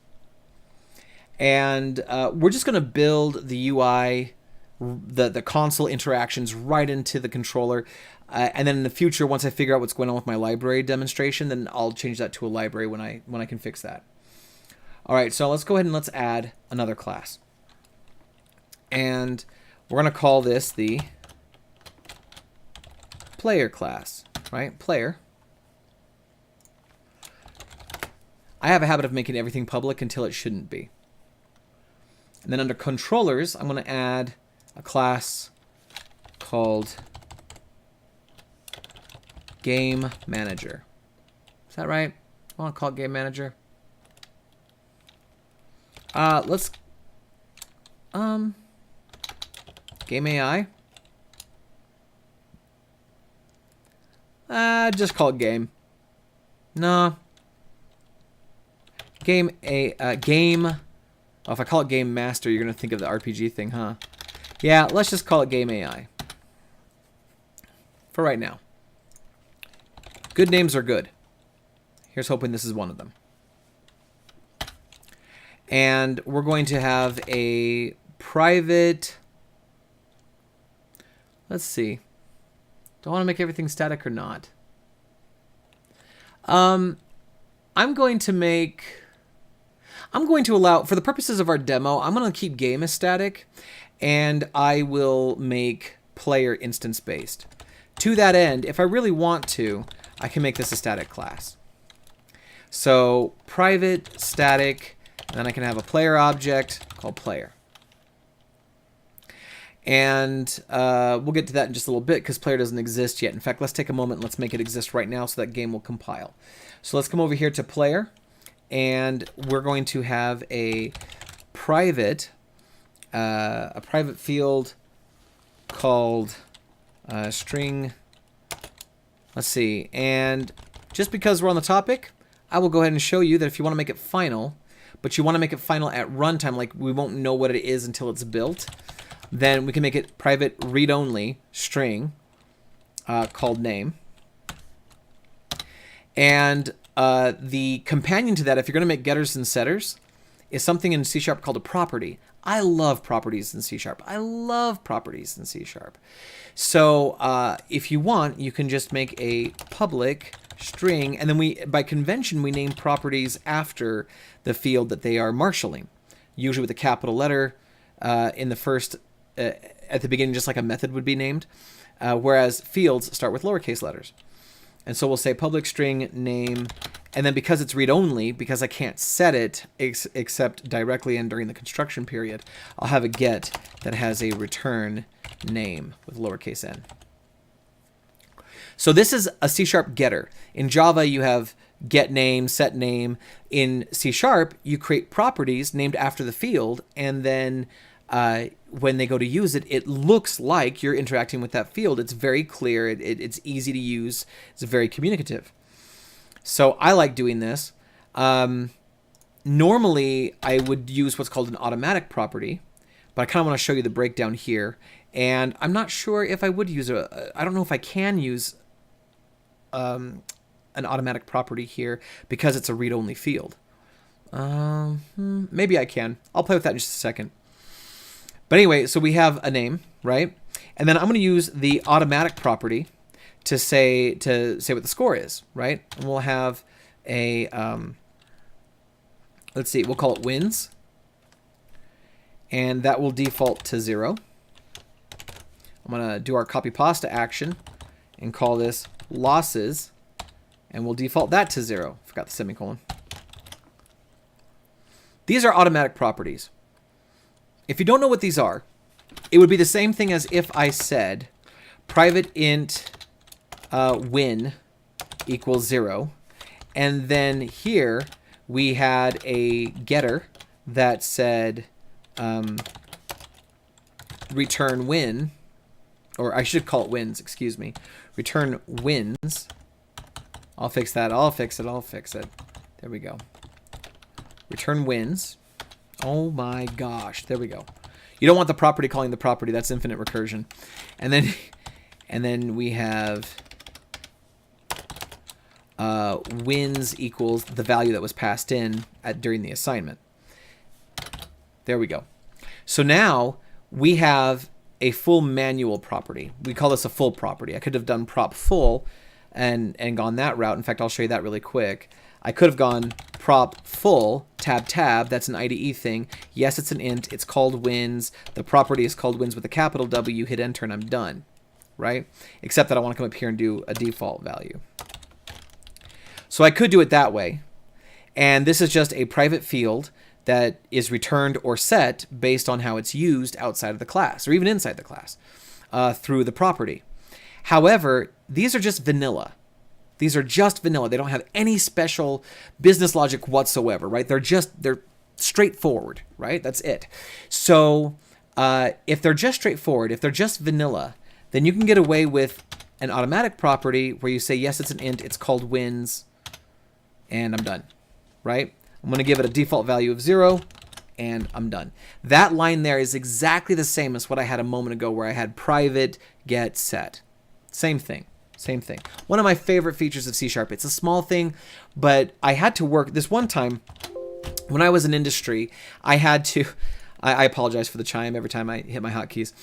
And we're just going to build the UI, the console interactions right into the controller. And then in the future, once I figure out what's going on with my library demonstration, then I'll change that to a library when I can fix that. All right, so let's go ahead and let's add another class. And we're going to call this the player class, right? Player. I have a habit of making everything public until it shouldn't be. And then under controllers, I'm going to add a class called Game Manager. Is that right? I want to call it Game Manager. Let's Game AI. Just call it Game. No. Game. Oh, if I call it Game Master, you're going to think of the RPG thing, huh? Yeah, let's just call it Game AI. For right now. Good names are good. Here's hoping this is one of them. And we're going to have a private... Let's see. Do I want to make everything static or not? I'm going to allow, for the purposes of our demo, I'm going to keep game as static, and I will make player instance-based. To that end, if I really want to, I can make this a static class. So private static, and then I can have a player object called player. And we'll get to that in just a little bit because player doesn't exist yet. In fact, let's take a moment and let's make it exist right now so that game will compile. So let's come over here to player, and we're going to have a private field called string. Let's see. And just because we're on the topic, I will go ahead and show you that if you want to make it final, but you want to make it final at runtime, like we won't know what it is until it's built, then we can make it private read-only string called name. And the companion to that, if you're going to make getters and setters, is something in C# called a property. I love properties in C#. I love properties in C#. So if you want, you can just make a public string, and then by convention, we name properties after the field that they are marshalling, usually with a capital letter in the first, at the beginning, just like a method would be named, whereas fields start with lowercase letters. And so we'll say public string name, and then because it's read-only, because I can't set it except directly and during the construction period, I'll have a get that has a return name with lowercase n. So this is a C# getter. In Java, you have get name, set name. In C#, you create properties named after the field, and then when they go to use it, it looks like you're interacting with that field. It's very clear. It's easy to use. It's very communicative. So I like doing this. Normally, I would use what's called an automatic property, but I kind of want to show you the breakdown here. And I'm not sure if I would use I don't know if I can use an automatic property here because it's a read-only field. Maybe I can. I'll play with that in just a second. But anyway, so we have a name, right? And then I'm going to use the automatic property to say what the score is, right? And we'll have a let's see, we'll call it wins, and that will default to 0. I'm going to do our copy pasta action and call this losses, and we'll default that to 0. Forgot the semicolon. These are automatic properties. If you don't know what these are, it would be the same thing as if I said private int win equals 0. And then here we had a getter that said return win, or I should call it wins, excuse me. Return wins. I'll fix that. I'll fix it. I'll fix it. There we go. Return wins. Oh my gosh. There we go. You don't want the property calling the property. That's infinite recursion. And then we have wins equals the value that was passed in during the assignment. There we go. So now we have a full manual property. We call this a full property. I could have done prop full and gone that route. In fact, I'll show you that really quick. I could have gone prop full, tab, that's an IDE thing. Yes, it's an int, it's called wins. The property is called wins with a capital W, hit enter and I'm done, right? Except that I want to come up here and do a default value. So I could do it that way. And this is just a private field that is returned or set based on how it's used outside of the class or even inside the class through the property. However, these are just vanilla. These are just vanilla. They don't have any special business logic whatsoever, right? They're straightforward, right? That's it. So if they're just straightforward, if they're just vanilla, then you can get away with an automatic property where you say, yes, it's an int, it's called wins, and I'm done, right? I'm going to give it a default value of 0, and I'm done. That line there is exactly the same as what I had a moment ago where I had private get set. Same thing. Same thing. One of my favorite features of C#. It's a small thing, but I had to work this one time when I was in industry. I had to. I apologize for the chime every time I hit my hotkeys.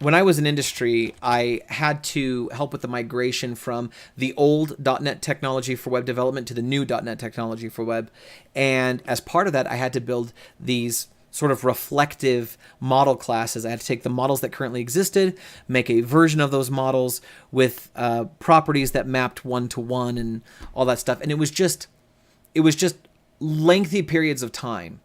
When I was in industry, I had to help with the migration from the old .NET technology for web development to the new .NET technology for web, and as part of that, I had to build these sort of reflective model classes. I had to take the models that currently existed, make a version of those models with properties that mapped one-to-one and all that stuff. And it was just lengthy periods of time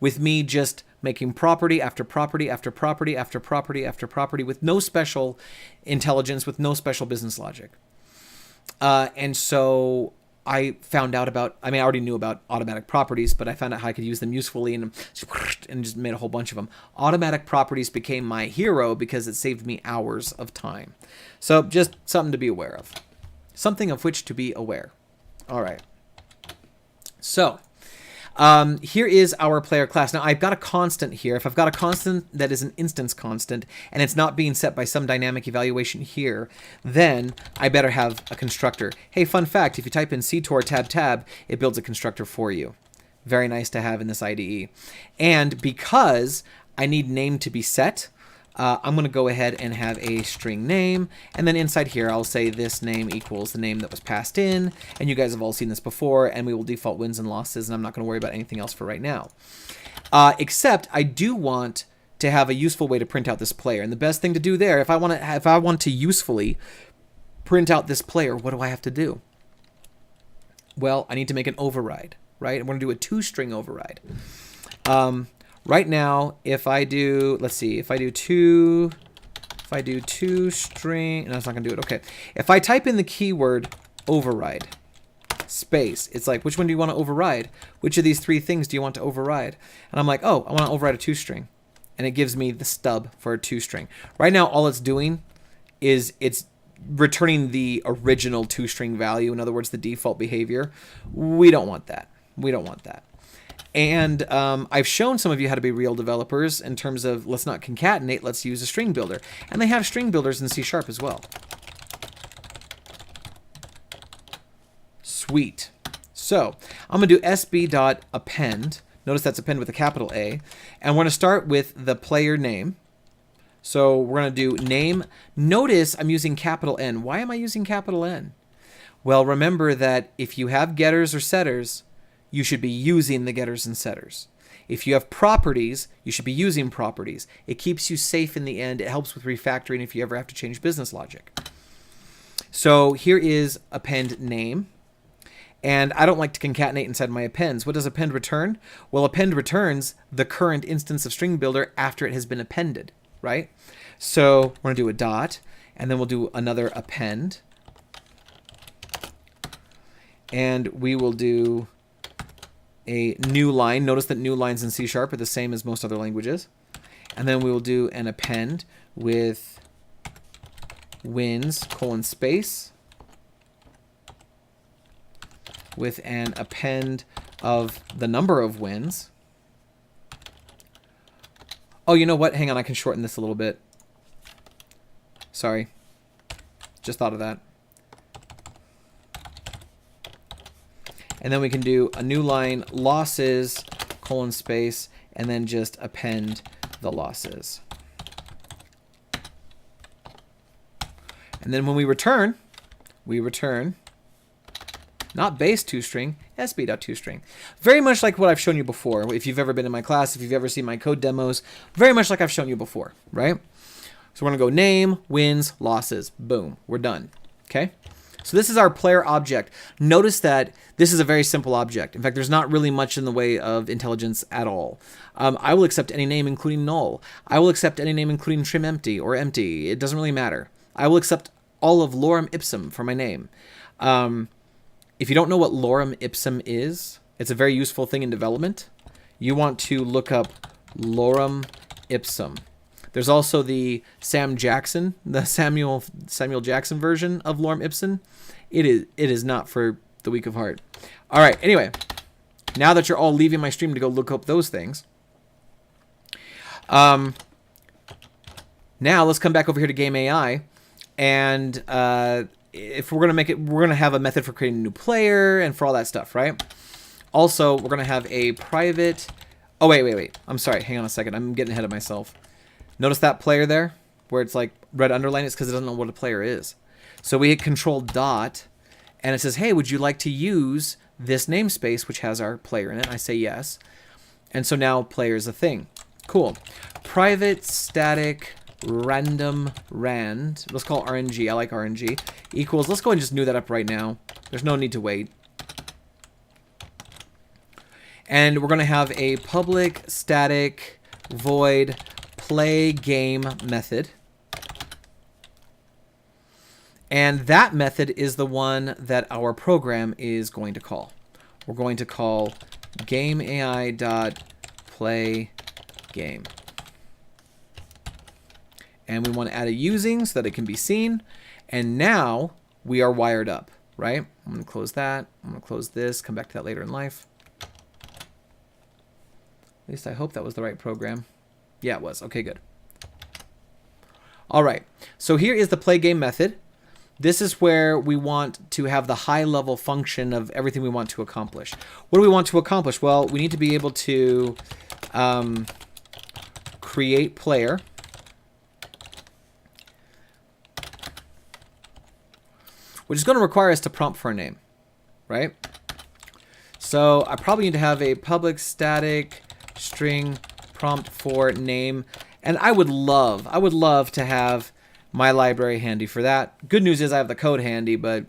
with me just making property after property after property after property after property with no special intelligence, with no special business logic. And so I found out about, I already knew about automatic properties, but I found out how I could use them usefully and just made a whole bunch of them. Automatic properties became my hero because it saved me hours of time. So just something to be aware of. Something of which to be aware. All right. So here is our player class. Now I've got a constant here. If I've got a constant that is an instance constant and it's not being set by some dynamic evaluation here, then I better have a constructor. Hey, fun fact, if you type in ctor tab, it builds a constructor for you. Very nice to have in this IDE. And because I need name to be set, I'm going to go ahead and have a string name, and then inside here I'll say this name equals the name that was passed in, and you guys have all seen this before, and we will default wins and losses, and I'm not going to worry about anything else for right now. Except I do want to have a useful way to print out this player, and the best thing to do there, if I want to usefully print out this player, what do I have to do? Well, I need to make an override, right? I'm going to do a two-string override. Right now, if I do, let's see, if I do two string, no, it's not gonna do it. Okay, if I type in the keyword override space, it's like, which one do you want to override? Which of these three things do you want to override? And I'm like, oh, I want to override a two string, and it gives me the stub for a two string. Right now, all it's doing is it's returning the original two string value. In other words, the default behavior. We don't want that. We don't want that. And I've shown some of you how to be real developers in terms of let's not concatenate, let's use a string builder. And they have string builders in C# as well. Sweet. So I'm going to do sb.append. Notice that's append with a capital A. And we're going to start with the player name. So we're going to do name. Notice I'm using capital N. Why am I using capital N? Well, remember that if you have getters or setters, you should be using the getters and setters. If you have properties, you should be using properties. It keeps you safe in the end. It helps with refactoring if you ever have to change business logic. So here is append name. And I don't like to concatenate inside my appends. What does append return? Well, append returns the current instance of string builder after it has been appended, right? So we're going to do a dot, and then we'll do another append. and we will do a new line. Notice that new lines in C# are the same as most other languages. And then we will do an append with wins, colon, space, with an append of the number of wins. Oh, you know what? Hang on, I can shorten this a little bit. Sorry. Just thought of that. And then we can do a new line, losses, colon, space, and then just append the losses. And then when we return not base toString, sb.toString. Very much like what I've shown you before. If you've ever been in my class, if you've ever seen my code demos, very much like I've shown you before, right? So we're going to go name, wins, losses. Boom. We're done. Okay? So this is our player object. Notice that this is a very simple object. In fact, there's not really much in the way of intelligence at all. I will accept any name including null. I will accept any name including trim empty or empty. It doesn't really matter. I will accept all of lorem ipsum for my name. If you don't know what lorem ipsum is, it's a very useful thing in development. You want to look up lorem ipsum. There's also the Samuel Jackson version of lorem ipsum. It is not for the weak of heart. All right, anyway, now that you're all leaving my stream to go look up those things, now let's come back over here to game AI, and if we're gonna make it, we're gonna have a method for creating a new player and for all that stuff, right? Also, we're gonna have a private. Oh wait. I'm sorry. Hang on a second. I'm getting ahead of myself. Notice that player there, where it's like red underline. It's because it doesn't know what a player is. So we hit Control dot, and it says, "Hey, would you like to use this namespace which has our player in it?" I say yes, and so now player is a thing. Cool. Private static random rand. Let's call RNG. I like RNG. Equals. Let's go ahead and just new that up right now. There's no need to wait. And we're going to have a public static void play game method. And that method is the one that our program is going to call. We're going to call gameai.playGame. And we want to add a using so that it can be seen. And now we are wired up, right? I'm going to close that. I'm going to close this. Come back to that later in life. At least I hope that was the right program. Yeah, it was. Okay, good. All right. So here is the play game method. This is where we want to have the high-level function of everything we want to accomplish. What do we want to accomplish? Well, we need to be able to create player. Which is going to require us to prompt for a name, right? So I probably need to have a public static string prompt for name. And I would love to have my library handy for that. Good news is I have the code handy, but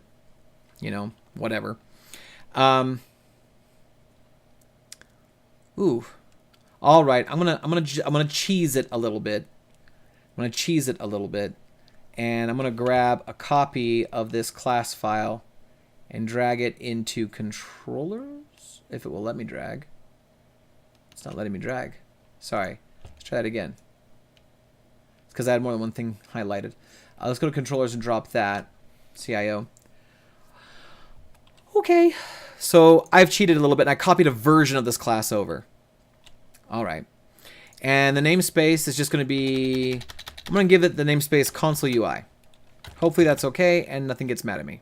you know, whatever. Ooh. All right, I'm gonna cheese it a little bit. And I'm going to grab a copy of this class file and drag it into controllers, if it will let me drag. It's not letting me drag. Sorry. Let's try that again. It's because I had more than one thing highlighted. Let's go to controllers and drop that. CIO. Okay. So I've cheated a little bit, and I copied a version of this class over. All right. And the namespace is just going to be... I'm going to give it the namespace console UI. Hopefully that's okay and nothing gets mad at me.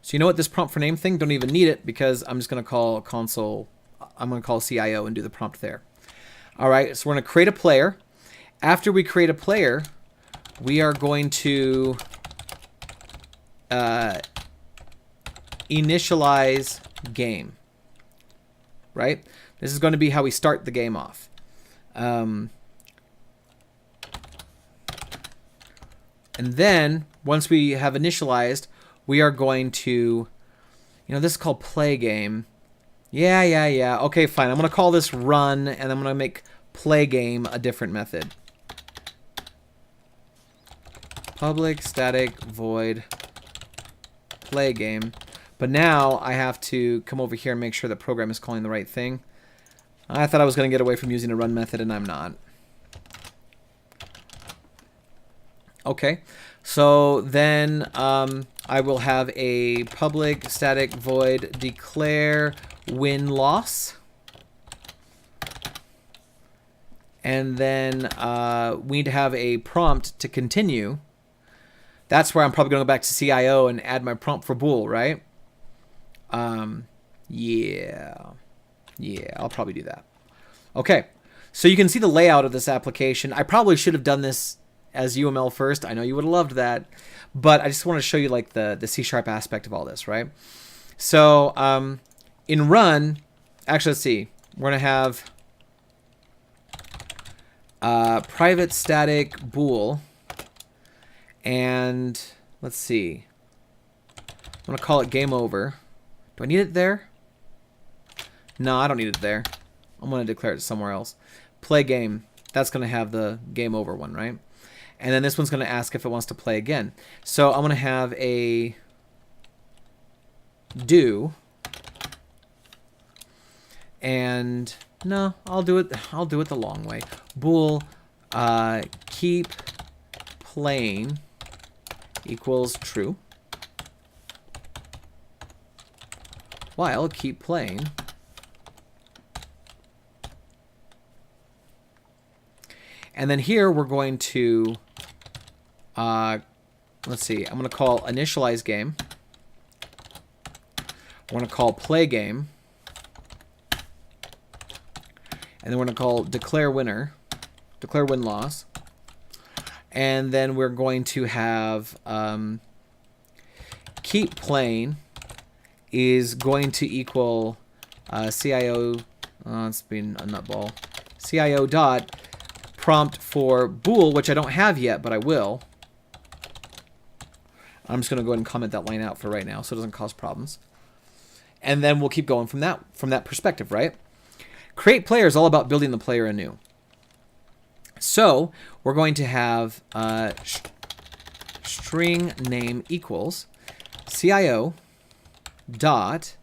So you know what, this prompt for name thing, don't even need it because I'm just going to call console, I'm going to call CIO and do the prompt there. All right, so we're going to create a player. After we create a player, we are going to initialize game, right? This is going to be how we start the game off. And then once we have initialized, we are going to, this is called play game. Yeah. Okay, fine. I'm going to call this run, and I'm going to make play game a different method. Public static void play game. But now I have to come over here and make sure the program is calling the right thing. I thought I was going to get away from using a run method, and I'm not. Okay, so then I will have a public static void declare win-loss. And then we need to have a prompt to continue. That's where I'm probably going to go back to CIO and add my prompt for bool, right? Yeah, I'll probably do that. Okay, so you can see the layout of this application. I probably should have done this as UML first. I know you would have loved that, but I just want to show you like the C# aspect of all this, right? So in run, actually, let's see. We're going to have private static bool, and let's see. I'm going to call it game over. Do I need it there? No, I don't need it there. I'm going to declare it somewhere else. Play game. That's going to have the game over one, right? And then this one's going to ask if it wants to play again. So I'm going to have a do. And no, I'll do it the long way. Bool keep playing equals true. While keep playing and then here we're going to let's see, I'm going to call initialize game. We're going to call play game. And then we're going to call declare winner, declare win-loss. And then we're going to have keep playing is going to equal CIO, it's been a nutball, CIO dot prompt for bool, which I don't have yet, but I will. I'm just going to go ahead and comment that line out for right now so it doesn't cause problems. And then we'll keep going from that perspective, right? Create player is all about building the player anew. So we're going to have string name equals CIO dot,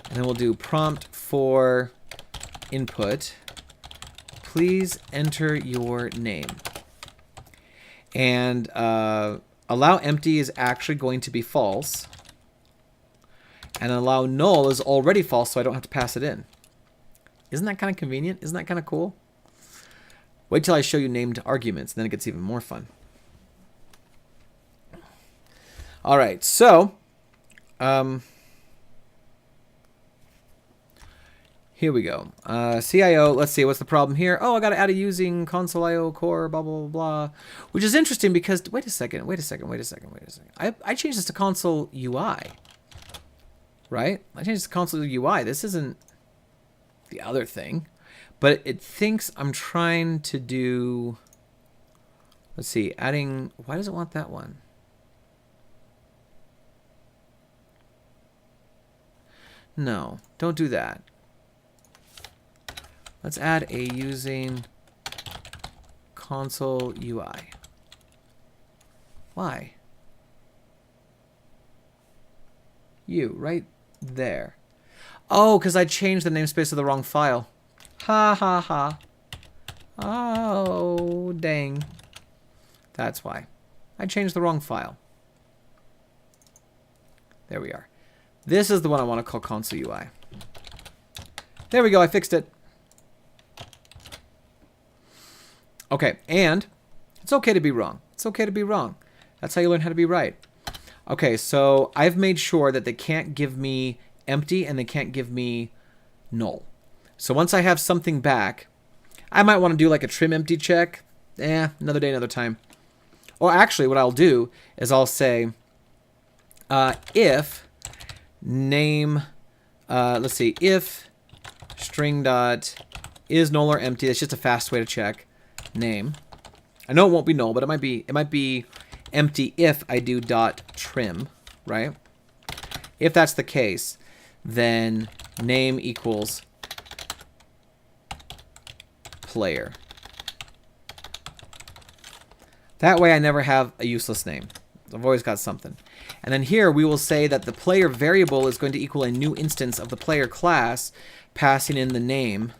and then we'll do prompt for input. Please enter your name. And allow empty is actually going to be false. And allow null is already false, so I don't have to pass it in. Isn't that kind of convenient? Isn't that kind of cool? Wait till I show you named arguments, then it gets even more fun. All right, so here we go. CIO, let's see, what's the problem here? Oh, I got to add a using console.io core, blah, blah, blah, blah. Which is interesting because, wait a second. I changed this to console UI, right? I changed this to console UI. This isn't the other thing. But it thinks I'm trying to do, let's see, adding, why does it want that one? No, don't do that. Let's add a using console UI. Why? You, right there. Oh, because I changed the namespace of the wrong file. Ha ha ha. Oh, dang. That's why. I changed the wrong file. There we are. This is the one I want to call console UI. There we go, I fixed it. Okay, and it's okay to be wrong. It's okay to be wrong. That's how you learn how to be right. Okay, so I've made sure that they can't give me empty and they can't give me null. So once I have something back, I might want to do like a trim empty check. Another day, another time. Or actually what I'll do is I'll say if name, let's see, if string dot is null or empty. That's just a fast way to check name. I know it won't be null, but it might be empty if I do dot trim, right? If that's the case, then name equals player. That way I never have a useless name. I've always got something. And then here we will say that the player variable is going to equal a new instance of the player class, passing in the name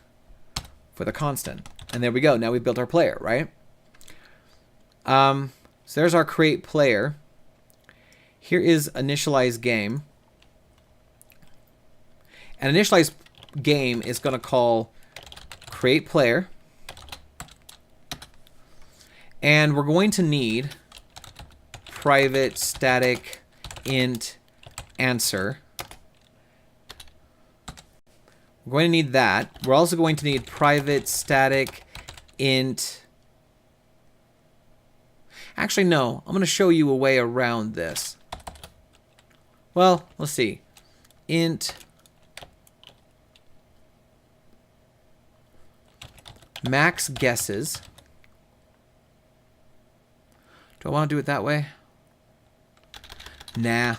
for the constant. And there we go. Now we've built our player, right? So there's our create player. Here is initialize game. And initialize game is going to call create player. And we're going to need private static int answer. We're going to need that. We're also going to need private static int. Actually, no. I'm going to show you a way around this. Well, let's see. Int max guesses. Do I want to do it that way? Nah.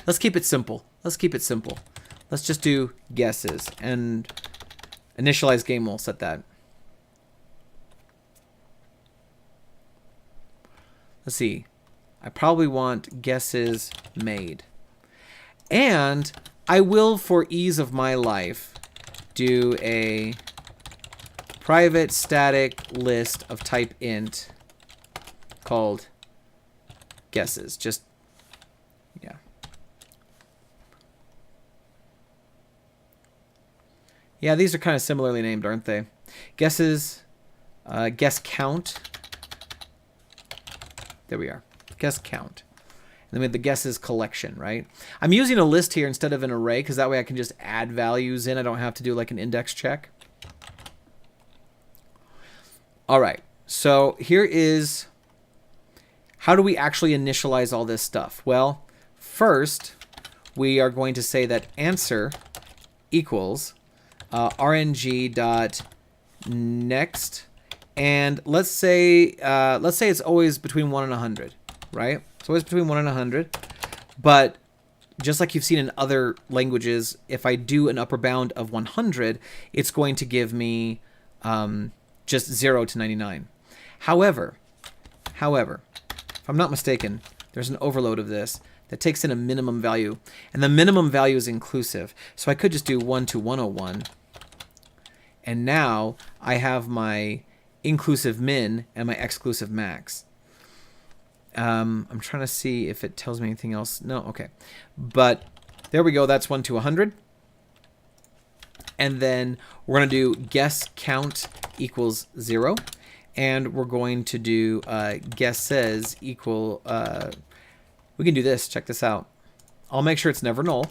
Let's keep it simple. Let's keep it simple. Let's just do guesses. And initialize game will set that. Let's see. I probably want guesses made. And I will, for ease of my life, do a private static list of type int called guesses. Just, yeah. Yeah, these are kind of similarly named, aren't they? Guesses, guess count. There we are. Guess count. And then we have the guesses collection, right? I'm using a list here instead of an array because that way I can just add values in. I don't have to do like an index check. All right. So here is how do we actually initialize all this stuff? Well, first we are going to say that answer equals rng.next, and let's say it's always between 1 and 100, right? It's always between 1 and 100, but just like you've seen in other languages, if I do an upper bound of 100, it's going to give me just 0 to 99. However, if I'm not mistaken, there's an overload of this that takes in a minimum value, and the minimum value is inclusive. So I could just do 1 to 101, and now I have my inclusive min and my exclusive max. I'm trying to see if it tells me anything else. No, okay. But there we go. That's 1 to 100. And then we're going to do guess count equals 0. And we're going to do guesses equal... we can do this. Check this out. I'll make sure it's never null.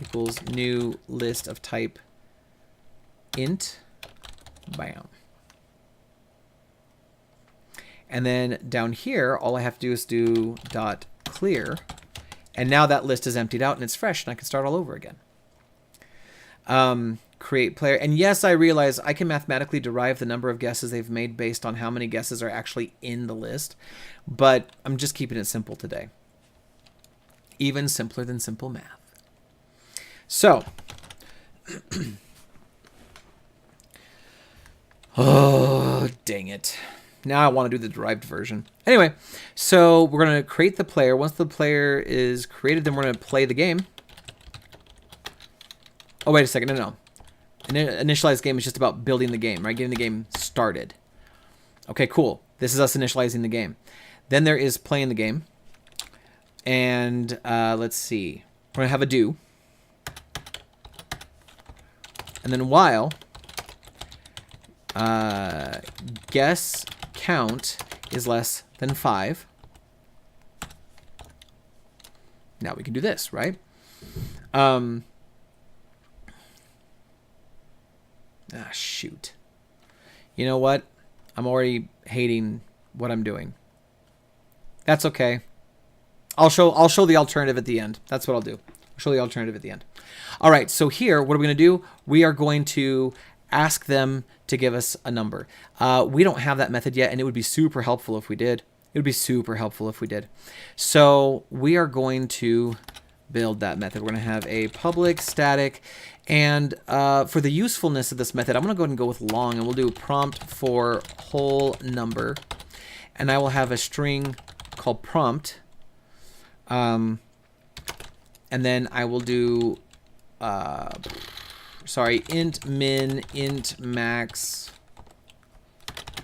Equals new list of type int. Bam. And then down here, all I have to do is do dot clear. And now that list is emptied out and it's fresh and I can start all over again. Create player. And yes, I realize I can mathematically derive the number of guesses they've made based on how many guesses are actually in the list. But I'm just keeping it simple today. Even simpler than simple math. So, oh, dang it. Now I want to do the derived version. Anyway, so we're going to create the player. Once the player is created, then we're going to play the game. Oh, wait a second. No. Initialize game is just about building the game, right? Getting the game started. Okay, cool. This is us initializing the game. Then there is playing the game. And let's see. We're going to have a do. And then while guess count is less than 5. Now we can do this, right? Shoot. You know what? I'm already hating what I'm doing. That's okay. I'll show the alternative at the end. That's what I'll do. I'll show the alternative at the end. All right, so here, what are we going to do? We are going to ask them to give us a number. We don't have that method yet, and it would be super helpful if we did. It would be super helpful if we did. So we are going to build that method. We're going to have a public static, and for the usefulness of this method, I'm going to go ahead and go with long, and we'll do prompt for whole number, and I will have a string called prompt And then I will do, int min, int max,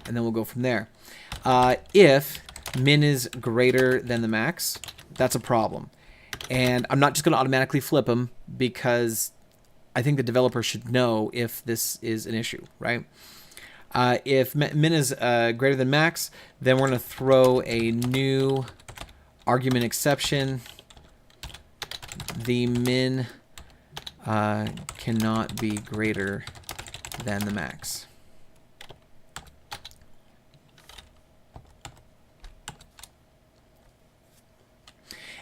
and then we'll go from there. If min is greater than the max, that's a problem. And I'm not just going to automatically flip them because I think the developer should know if this is an issue, right? If min is greater than max, then we're going to throw a new argument exception. The min cannot be greater than the max.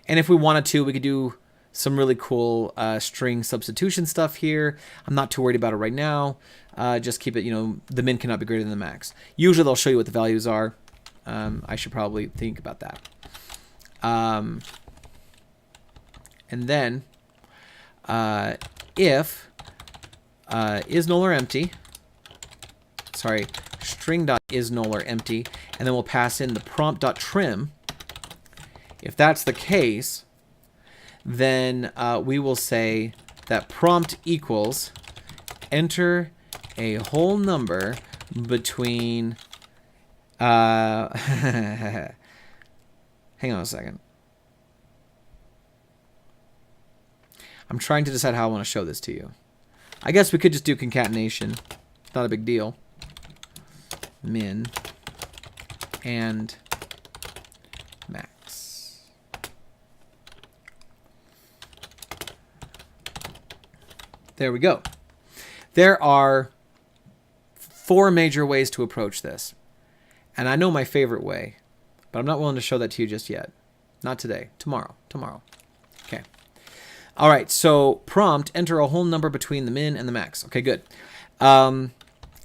And if we wanted to, we could do some really cool string substitution stuff here. I'm not too worried about it right now. Just keep it, the min cannot be greater than the max. Usually they'll show you what the values are. I should probably think about that. And then if is null or empty, string.is null or empty, and then we'll pass in the prompt.trim. If that's the case, then we will say that prompt equals enter a whole number between hang on a second. I'm trying to decide how I want to show this to you. I guess we could just do concatenation. Not a big deal. Min and max. There we go. There are 4 major ways to approach this. And I know my favorite way, but I'm not willing to show that to you just yet. Not today. Tomorrow. Okay. All right, so prompt, enter a whole number between the min and the max. Okay, good. And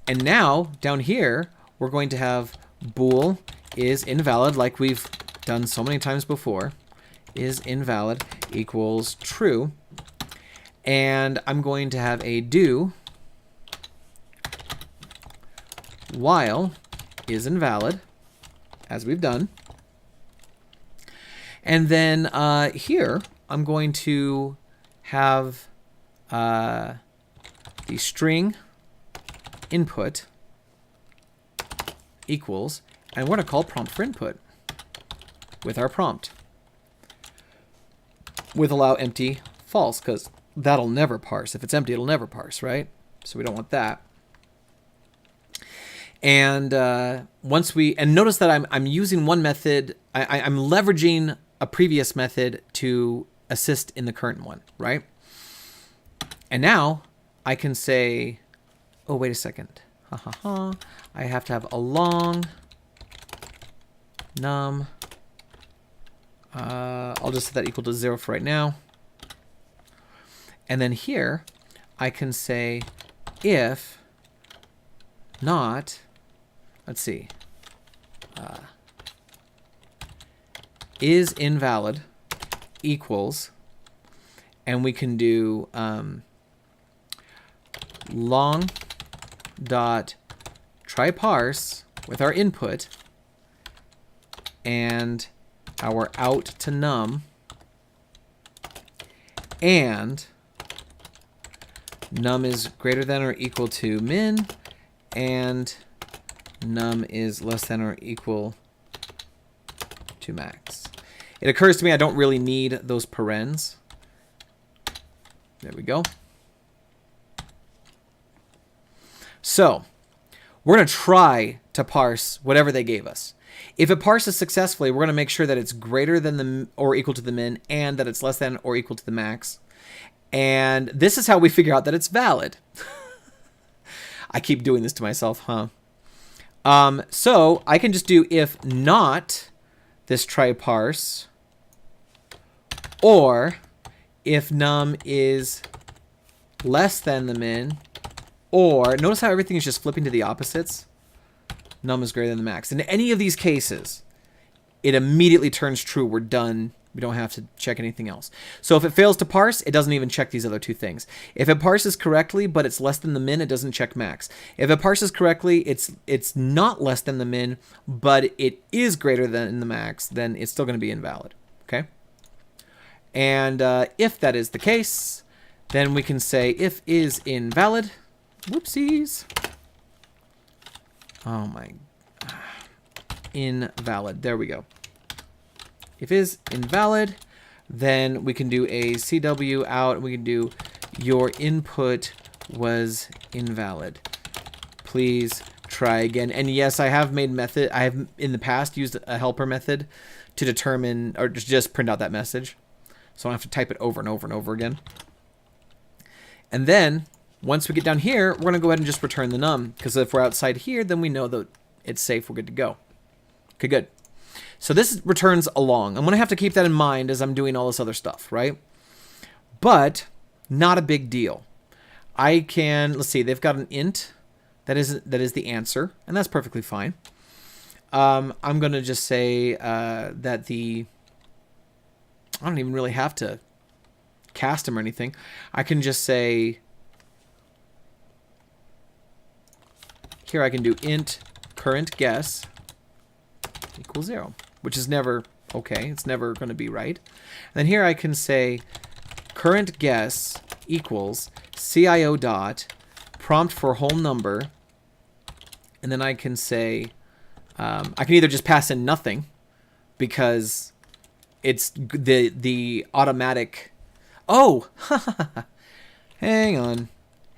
now, down here, we're going to have bool is invalid, like we've done so many times before. Is invalid equals true. And I'm going to have a do while is invalid, as we've done. And then here, I'm going to have the string input equals, and we're going to call prompt for input with our prompt with allow empty false, because that'll never parse. If it's empty, it'll never parse, right? So we don't want that. And notice that I'm using one method. I'm leveraging a previous method to assist in the current one, right? And now I can say, oh, wait a second. I have to have a long num. I'll just set that equal to 0 for right now. And then here, I can say if not, let's see, is invalid equals, and we can do long dot try parse with our input and our out to num, and num is greater than or equal to min, and num is less than or equal to max. It occurs to me I don't really need those parens. There we go. So we're going to try to parse whatever they gave us. If it parses successfully, we're going to make sure that it's greater than the or equal to the min, and that it's less than or equal to the max. And this is how we figure out that it's valid. I keep doing this to myself, huh? So I can just do if not this try parse, or if num is less than the min, or notice how everything is just flipping to the opposites. Num is greater than the max. In any of these cases, it immediately turns true. We're done. We don't have to check anything else. So if it fails to parse, it doesn't even check these other two things. If it parses correctly, but it's less than the min, it doesn't check max. If it parses correctly, it's not less than the min, but it is greater than the max, then it's still going to be invalid. Okay? And if that is the case, then we can say if is invalid. Whoopsies. Oh my. Invalid. There we go. If is invalid, then we can do a CW out. We can do your input was invalid. Please try again. And yes, I have in the past used a helper method to determine or just print out that message. So I don't have to type it over and over and over again. And then once we get down here, we're going to go ahead and just return the num, because if we're outside here, then we know that it's safe. We're good to go. Okay, good. So this returns a long. I'm going to have to keep that in mind as I'm doing all this other stuff, right? But not a big deal. I can, let's see, they've got an int that is the answer, and that's perfectly fine. I'm going to just say that I don't even really have to cast them or anything. I can just say, here I can do int current guess equals 0, which is never okay. It's never going to be right. And then here I can say current guess equals CIO dot prompt for whole number. And then I can say, I can either just pass in nothing because it's the automatic. Oh, hang on.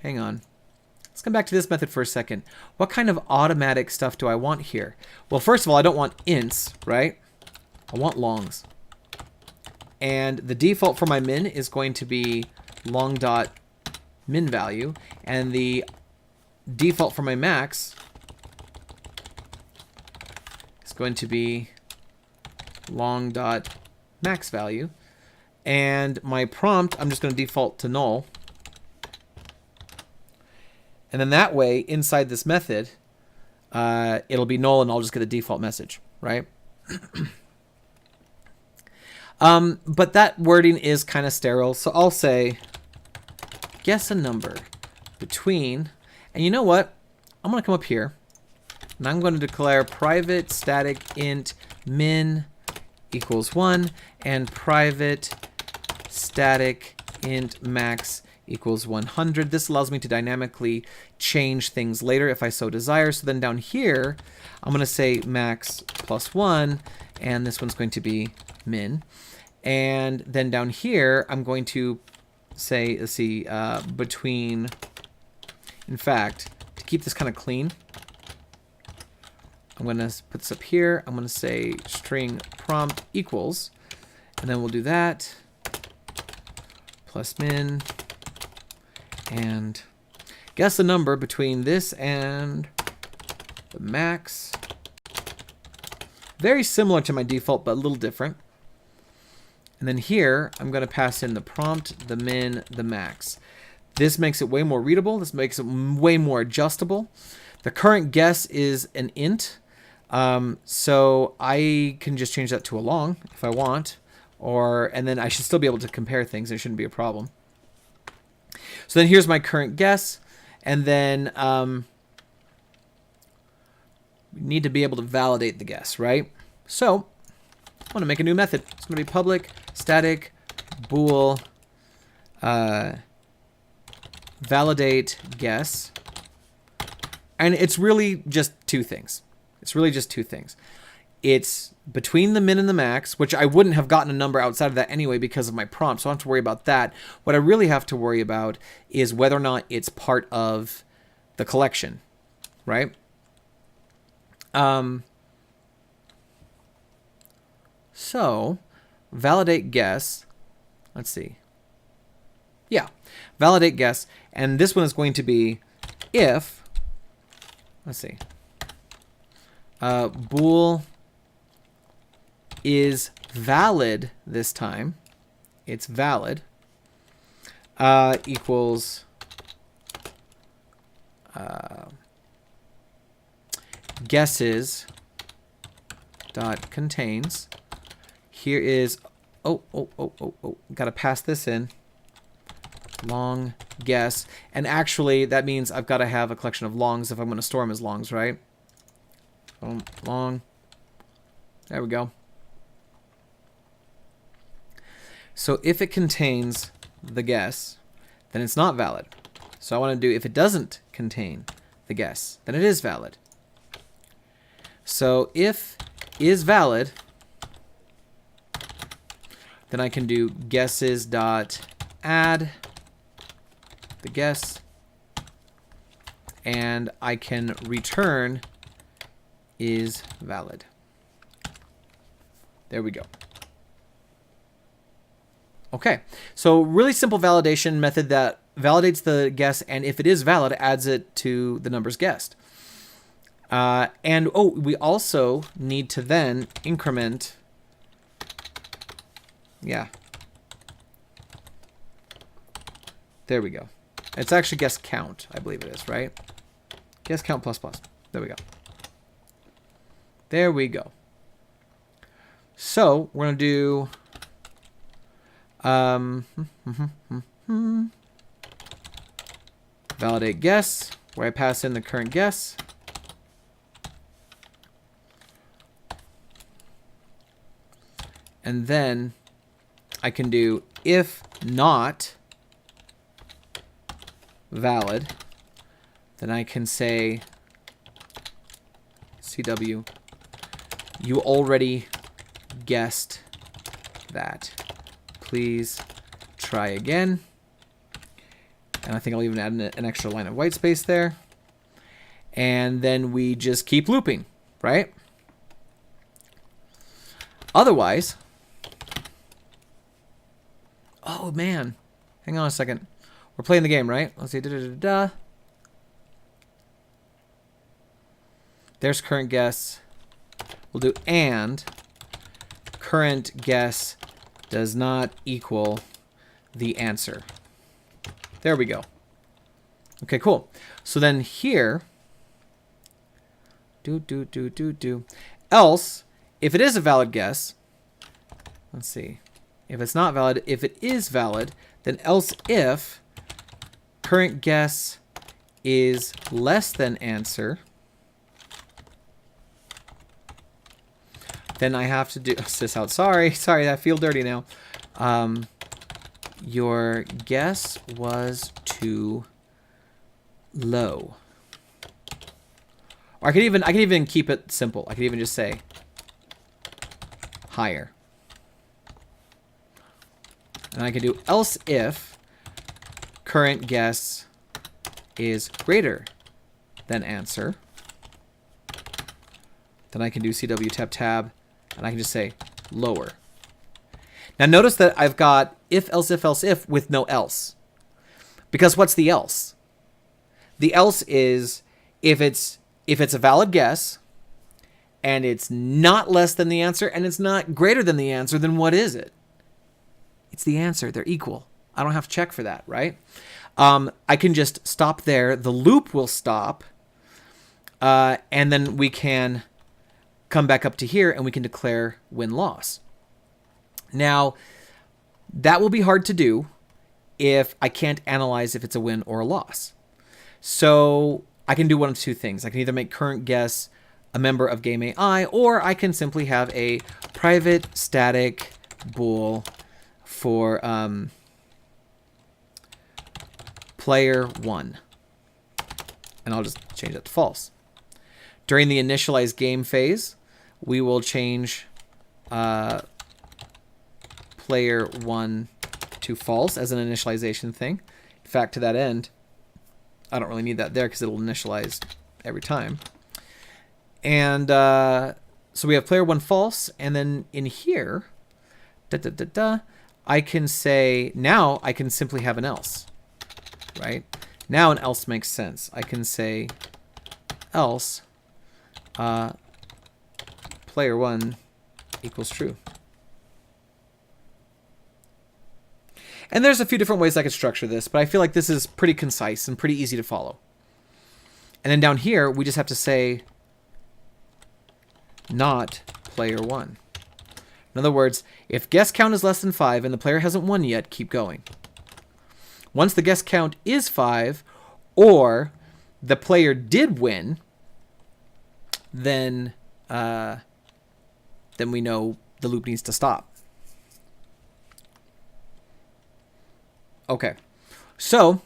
Let's come back to this method for a second. What kind of automatic stuff do I want here? Well, first of all, I don't want ints, right? I want longs. And the default for my min is going to be long dot min value, and the default for my max is going to be long dot max value. And my prompt, I'm just going to default to null. And then that way, inside this method, it'll be null and I'll just get the default message, right? But that wording is kind of sterile. So I'll say, guess a number between, and you know what? I'm going to come up here and I'm going to declare private static int min equals 1 and private static int max equals 100. This allows me to dynamically change things later if I so desire. So then down here, I'm going to say max plus 1, and this one's going to be min. And then down here, I'm going to say, let's see, between, in fact, to keep this kind of clean, I'm going to put this up here. I'm going to say string prompt equals, and then we'll do that, plus min, and guess the number between this and the max. Very similar to my default, but a little different. And then here, I'm going to pass in the prompt, the min, the max. This makes it way more readable. This makes it way more adjustable. The current guess is an int. So I can just change that to a long if I want. And then I should still be able to compare things. It shouldn't be a problem. So then here's my current guess. And then we need to be able to validate the guess, right? So I want to make a new method. It's going to be public static bool validate guess. And it's really just two things. It's between the min and the max, which I wouldn't have gotten a number outside of that anyway because of my prompt, so I don't have to worry about that. What I really have to worry about is whether or not it's part of the collection, right? So, validate guess. Let's see. Yeah, validate guess. And this one is going to be if, let's see, bool is valid this time. It's valid. Equals guesses dot contains. Here is gotta pass this in. Long guess, and actually that means I've got to have a collection of longs if I'm going to store them as longs, right? Long. There we go. So if it contains the guess, then it's not valid. So I want to do if it doesn't contain the guess, then it is valid. So if is valid, then I can do guesses dot add the guess, and I can return is valid. There we go. Okay, so really simple validation method that validates the guess, and if it is valid, adds it to the numbers guessed. And we also need to then increment. Yeah. There we go. It's actually guess count, I believe it is, right? Guess count plus plus. There we go. There we go. So we're going to do validate guess, where I pass in the current guess. And then I can do if not valid, then I can say CW, you already guessed that. Please try again. And I think I'll even add an extra line of white space there. And then we just keep looping, right? Otherwise, oh man, hang on a second. We're playing the game, right? Let's see, There's current guess. We'll do and current guess does not equal the answer. There we go. Okay, cool. So then here, else, if it is a valid guess, let's see. If it's not valid, if it is valid, then else if current guess is less than answer, then I have to do this out. Sorry, I feel dirty now. Your guess was too low. Or I could even keep it simple. I could even just say higher. And I can do else if current guess is greater than answer. Then I can do CW tab, and I can just say lower. Now notice that I've got if, else if with no else. Because what's the else? The else is if it's a valid guess and it's not less than the answer and it's not greater than the answer, then what is it? It's the answer. They're equal. I don't have to check for that, right? I can just stop there. The loop will stop. And then we can come back up to here and we can declare win-loss. Now, that will be hard to do if I can't analyze if it's a win or a loss. So I can do one of two things. I can either make current guess a member of game AI, or I can simply have a private static bool for player 1. And I'll just change that to false. During the initialize game phase, we will change player 1 to false as an initialization thing. In fact, to that end, I don't really need that there because it'll initialize every time. And so we have player 1 false, and then in here, I can say, now I can simply have an else, right? Now an else makes sense. I can say else player 1 equals true. And there's a few different ways I could structure this, but I feel like this is pretty concise and pretty easy to follow. And then down here, we just have to say not player 1. In other words, if guess count is less than 5 and the player hasn't won yet, keep going. Once the guess count is 5, or the player did win, then we know the loop needs to stop. Okay. So,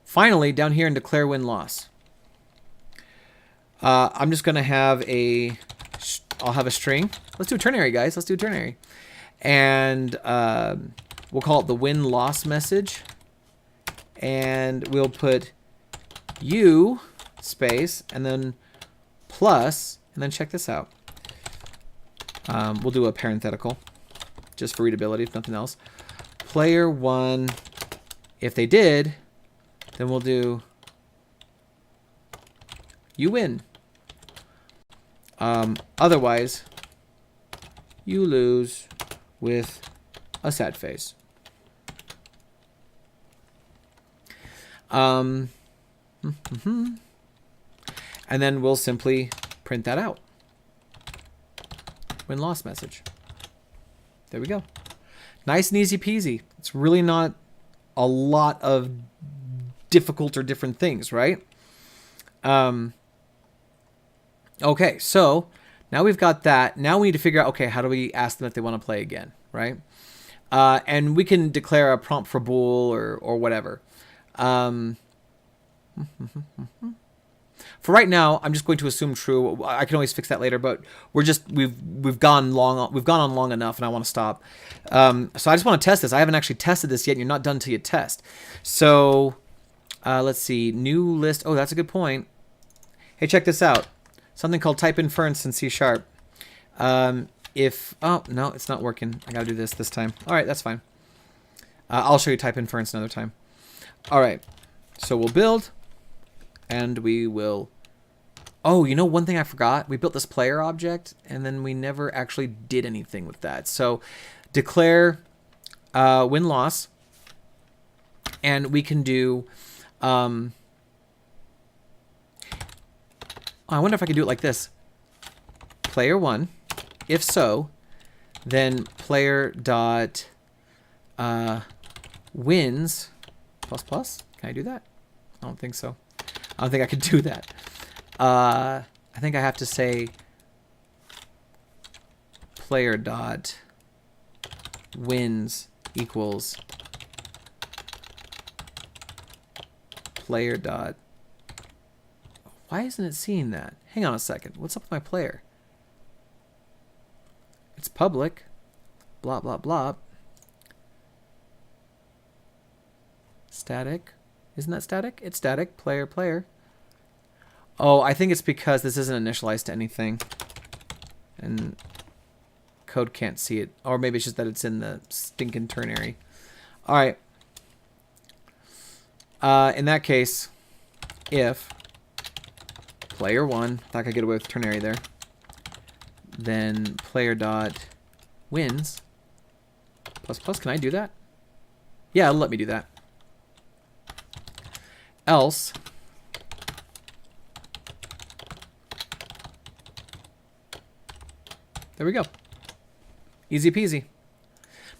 finally, down here in declare win-loss, I'm just going to have I'll have a string. Let's do a ternary, guys. Let's do a ternary. And we'll call it the win-loss message. And we'll put U space and then plus, and then check this out. We'll do a parenthetical just for readability, if nothing else. Player 1, if they did, then we'll do you win. Otherwise, you lose with a sad face. And then we'll simply print that out. Win-loss message. There we go. Nice and easy peasy. It's really not a lot of difficult or different things, right? Okay, so now we've got that. Now we need to figure out, okay, how do we ask them if they want to play again, right? And we can declare a prompt for bool or whatever. For right now, I'm just going to assume true. I can always fix that later, but we've gone on long enough, and I want to stop. So I just want to test this. I haven't actually tested this yet, and you're not done until you test. So let's see, new list. Oh, that's a good point. Hey, check this out. Something called type inference in C#. Oh no, it's not working. I gotta do this time. All right, that's fine. I'll show you type inference another time. All right, so we'll build. And we will... Oh, you know one thing I forgot? We built this player object, and then we never actually did anything with that. So declare win-loss, and we can do... I wonder if I can do it like this. Player 1, if so, then player dot wins plus. Can I do that? I don't think so. I don't think I could do that. I think I have to say player dot wins equals player dot... Why isn't it seeing that? Hang on a second. What's up with my player? It's public. Blah, blah, blah. Static. Isn't that static? It's static. Player. Oh, I think it's because this isn't initialized to anything. And code can't see it. Or maybe it's just that it's in the stinking ternary. Alright. In that case, if player 1, thought I could get away with ternary there, then player dot wins plus. Can I do that? Yeah, it'll let me do that. Else there we go. Easy peasy.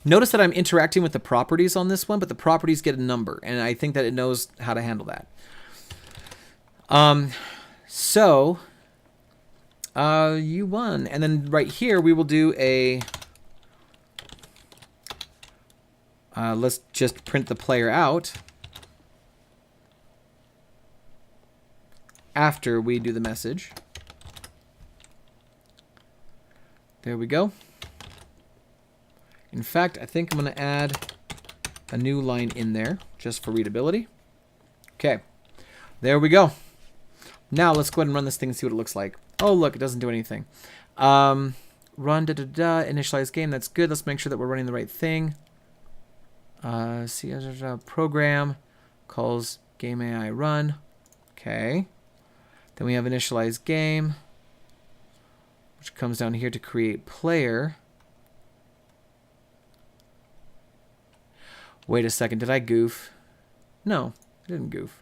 Notice that I'm interacting with the properties on this one, but the properties get a number, and I think that it knows how to handle that. So you won, and then right here we will do a let's just print the player out after we do the message. There we go. In fact, I think I'm going to add a new line in there just for readability. Okay, there we go. Now let's go ahead and run this thing and see what it looks like. Oh, look, it doesn't do anything. Run initialize game. That's good. Let's make sure that we're running the right thing. Program calls game AI run. Okay. Then we have initialize game, which comes down here to create player. Wait a second, did I goof? No, I didn't goof.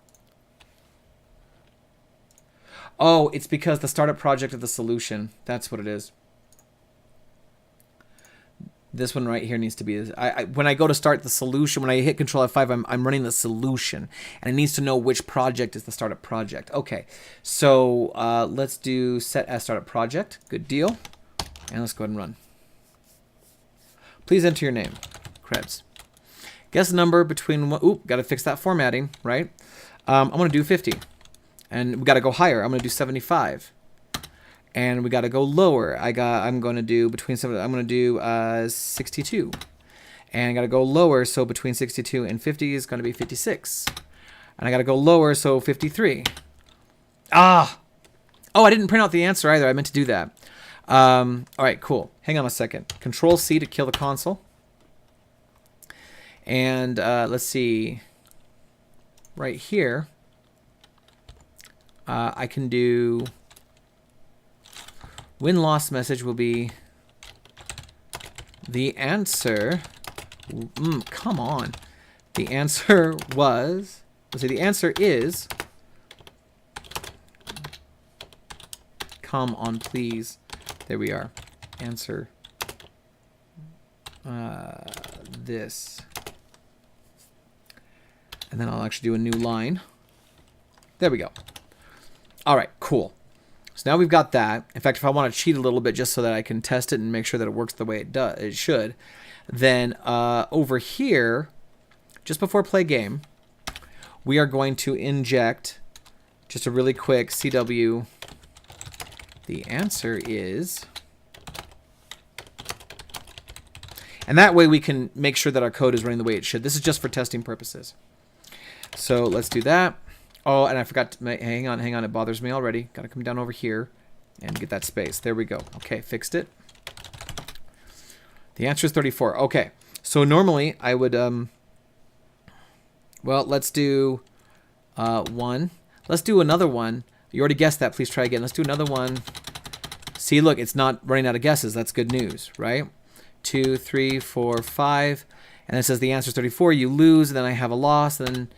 Oh, it's because the startup project of the solution. That's what it is. This one right here needs to be... when I go to start the solution, when I hit Control F5, I'm running the solution. And it needs to know which project is the startup project. Okay, so let's do set as startup project. Good deal. And let's go ahead and run. Please enter your name. Krebs. Guess the number between, oop, got to fix that formatting, right? I'm going to do 50. And we got to go higher. I'm going to do 75. And we got to go lower. I'm going to do between 7, I'm going to do 62. And I got to go lower, so between 62 and 50 is going to be 56. And I got to go lower, so 53. Ah! Oh, I didn't print out the answer either. I meant to do that. All right, cool. Hang on a second. Control-C to kill the console. And let's see. Right here, I can do win-loss message will be the answer. Come on. The answer was, let's see, the answer is, come on, please. There we are. Answer this. And then I'll actually do a new line. There we go. All right, cool. So now we've got that. In fact, if I want to cheat a little bit just so that I can test it and make sure that it works the way it should, then over here, just before play game, we are going to inject just a really quick CW. The answer is, and that way we can make sure that our code is running the way it should. This is just for testing purposes. So let's do that. Oh, and I forgot to hang on, it bothers me already. Got to come down over here and get that space. There we go. Okay, fixed it. The answer is 34. Okay, so normally I would, well, let's do one. Let's do another one. You already guessed that. Please try again. Let's do another one. See, look, it's not running out of guesses. That's good news, right? 2, 3, 4, 5. And it says the answer is 34. You lose, and then I have a loss, and then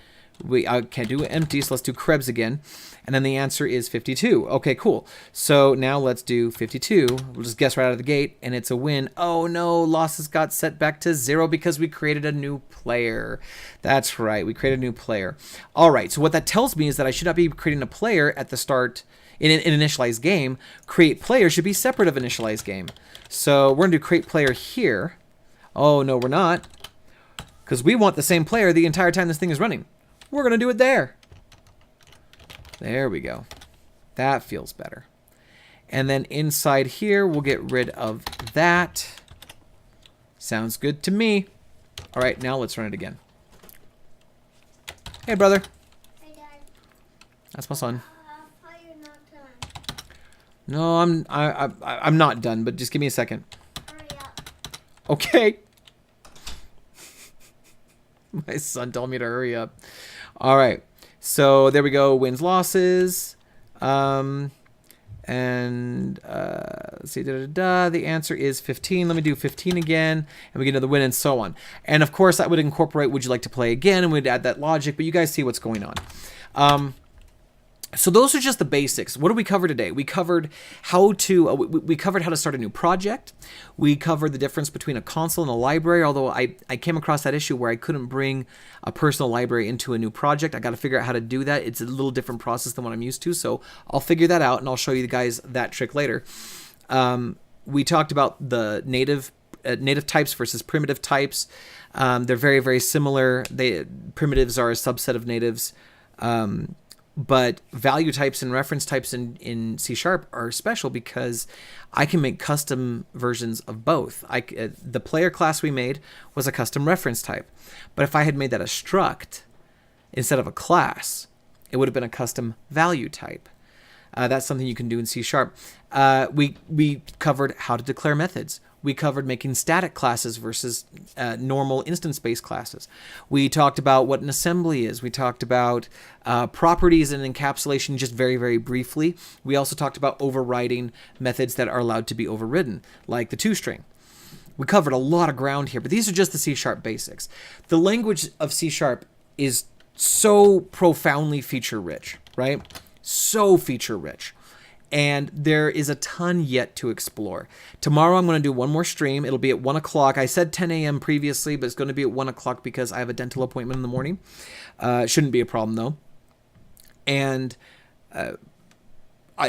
I can't do empty, so let's do Krebs again. And then the answer is 52. Okay, cool. So now let's do 52. We'll just guess right out of the gate, and it's a win. Oh no, losses got set back to 0 because we created a new player. That's right, we created a new player. All right, so what that tells me is that I should not be creating a player at the start in an initialized game. Create player should be separate of initialized game. So we're going to do create player here. Oh no, we're not, because we want the same player the entire time this thing is running. We're going to do it there. There we go. That feels better. And then inside here, we'll get rid of that. Sounds good to me. All right, now let's run it again. Hey, brother. Hey, Dad. That's my son. How you're not done? No, I'm not done, but just give me a second. Hurry up. Okay. My son told me to hurry up. All right. So there we go. Wins, losses. Let's see. The answer is 15. Let me do 15 again. And we get another win and so on. And of course, that would incorporate would you like to play again? And we'd add that logic. But you guys see what's going on. So those are just the basics. What did we cover today? We covered how to we covered how to start a new project. We covered the difference between a console and a library, although I came across that issue where I couldn't bring a personal library into a new project. I got to figure out how to do that. It's a little different process than what I'm used to, so I'll figure that out and I'll show you guys that trick later. We talked about the native types versus primitive types. They're very, very similar. Primitives are a subset of natives. But value types and reference types in C# are special because I can make custom versions of both. The player class we made was a custom reference type. But if I had made that a struct instead of a class, it would have been a custom value type. That's something you can do in C#. We covered how to declare methods. We covered making static classes versus normal instance-based classes. We talked about what an assembly is. We talked about properties and encapsulation just very, very briefly. We also talked about overriding methods that are allowed to be overridden, like the toString. We covered a lot of ground here, but these are just the C# basics. The language of C# is so profoundly feature-rich, right? So feature-rich. And there is a ton yet to explore. Tomorrow I'm going to do one more stream. It'll be at 1 o'clock. I said 10 a.m. previously, but it's going to be at 1 o'clock because I have a dental appointment in the morning. Shouldn't be a problem, though. And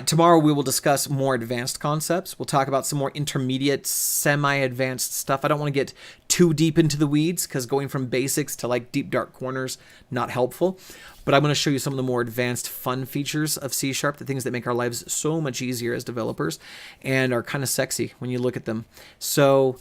Tomorrow we will discuss more advanced concepts. We'll talk about some more intermediate, semi-advanced stuff. I don't want to get too deep into the weeds because going from basics to like deep dark corners, not helpful. But I'm going to show you some of the more advanced fun features of C#, the things that make our lives so much easier as developers and are kind of sexy when you look at them. So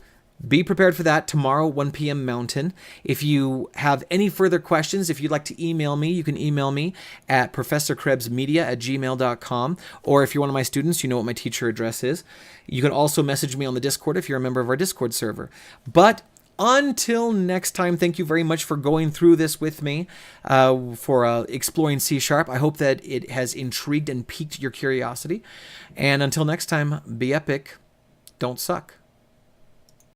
be prepared for that tomorrow, 1 p.m. Mountain. If you have any further questions, if you'd like to email me, you can email me at professorkrebsmedia@gmail.com. Or if you're one of my students, you know what my teacher address is. You can also message me on the Discord if you're a member of our Discord server. But until next time, thank you very much for going through this with me, for exploring C#. I hope that it has intrigued and piqued your curiosity. And until next time, be epic. Don't suck.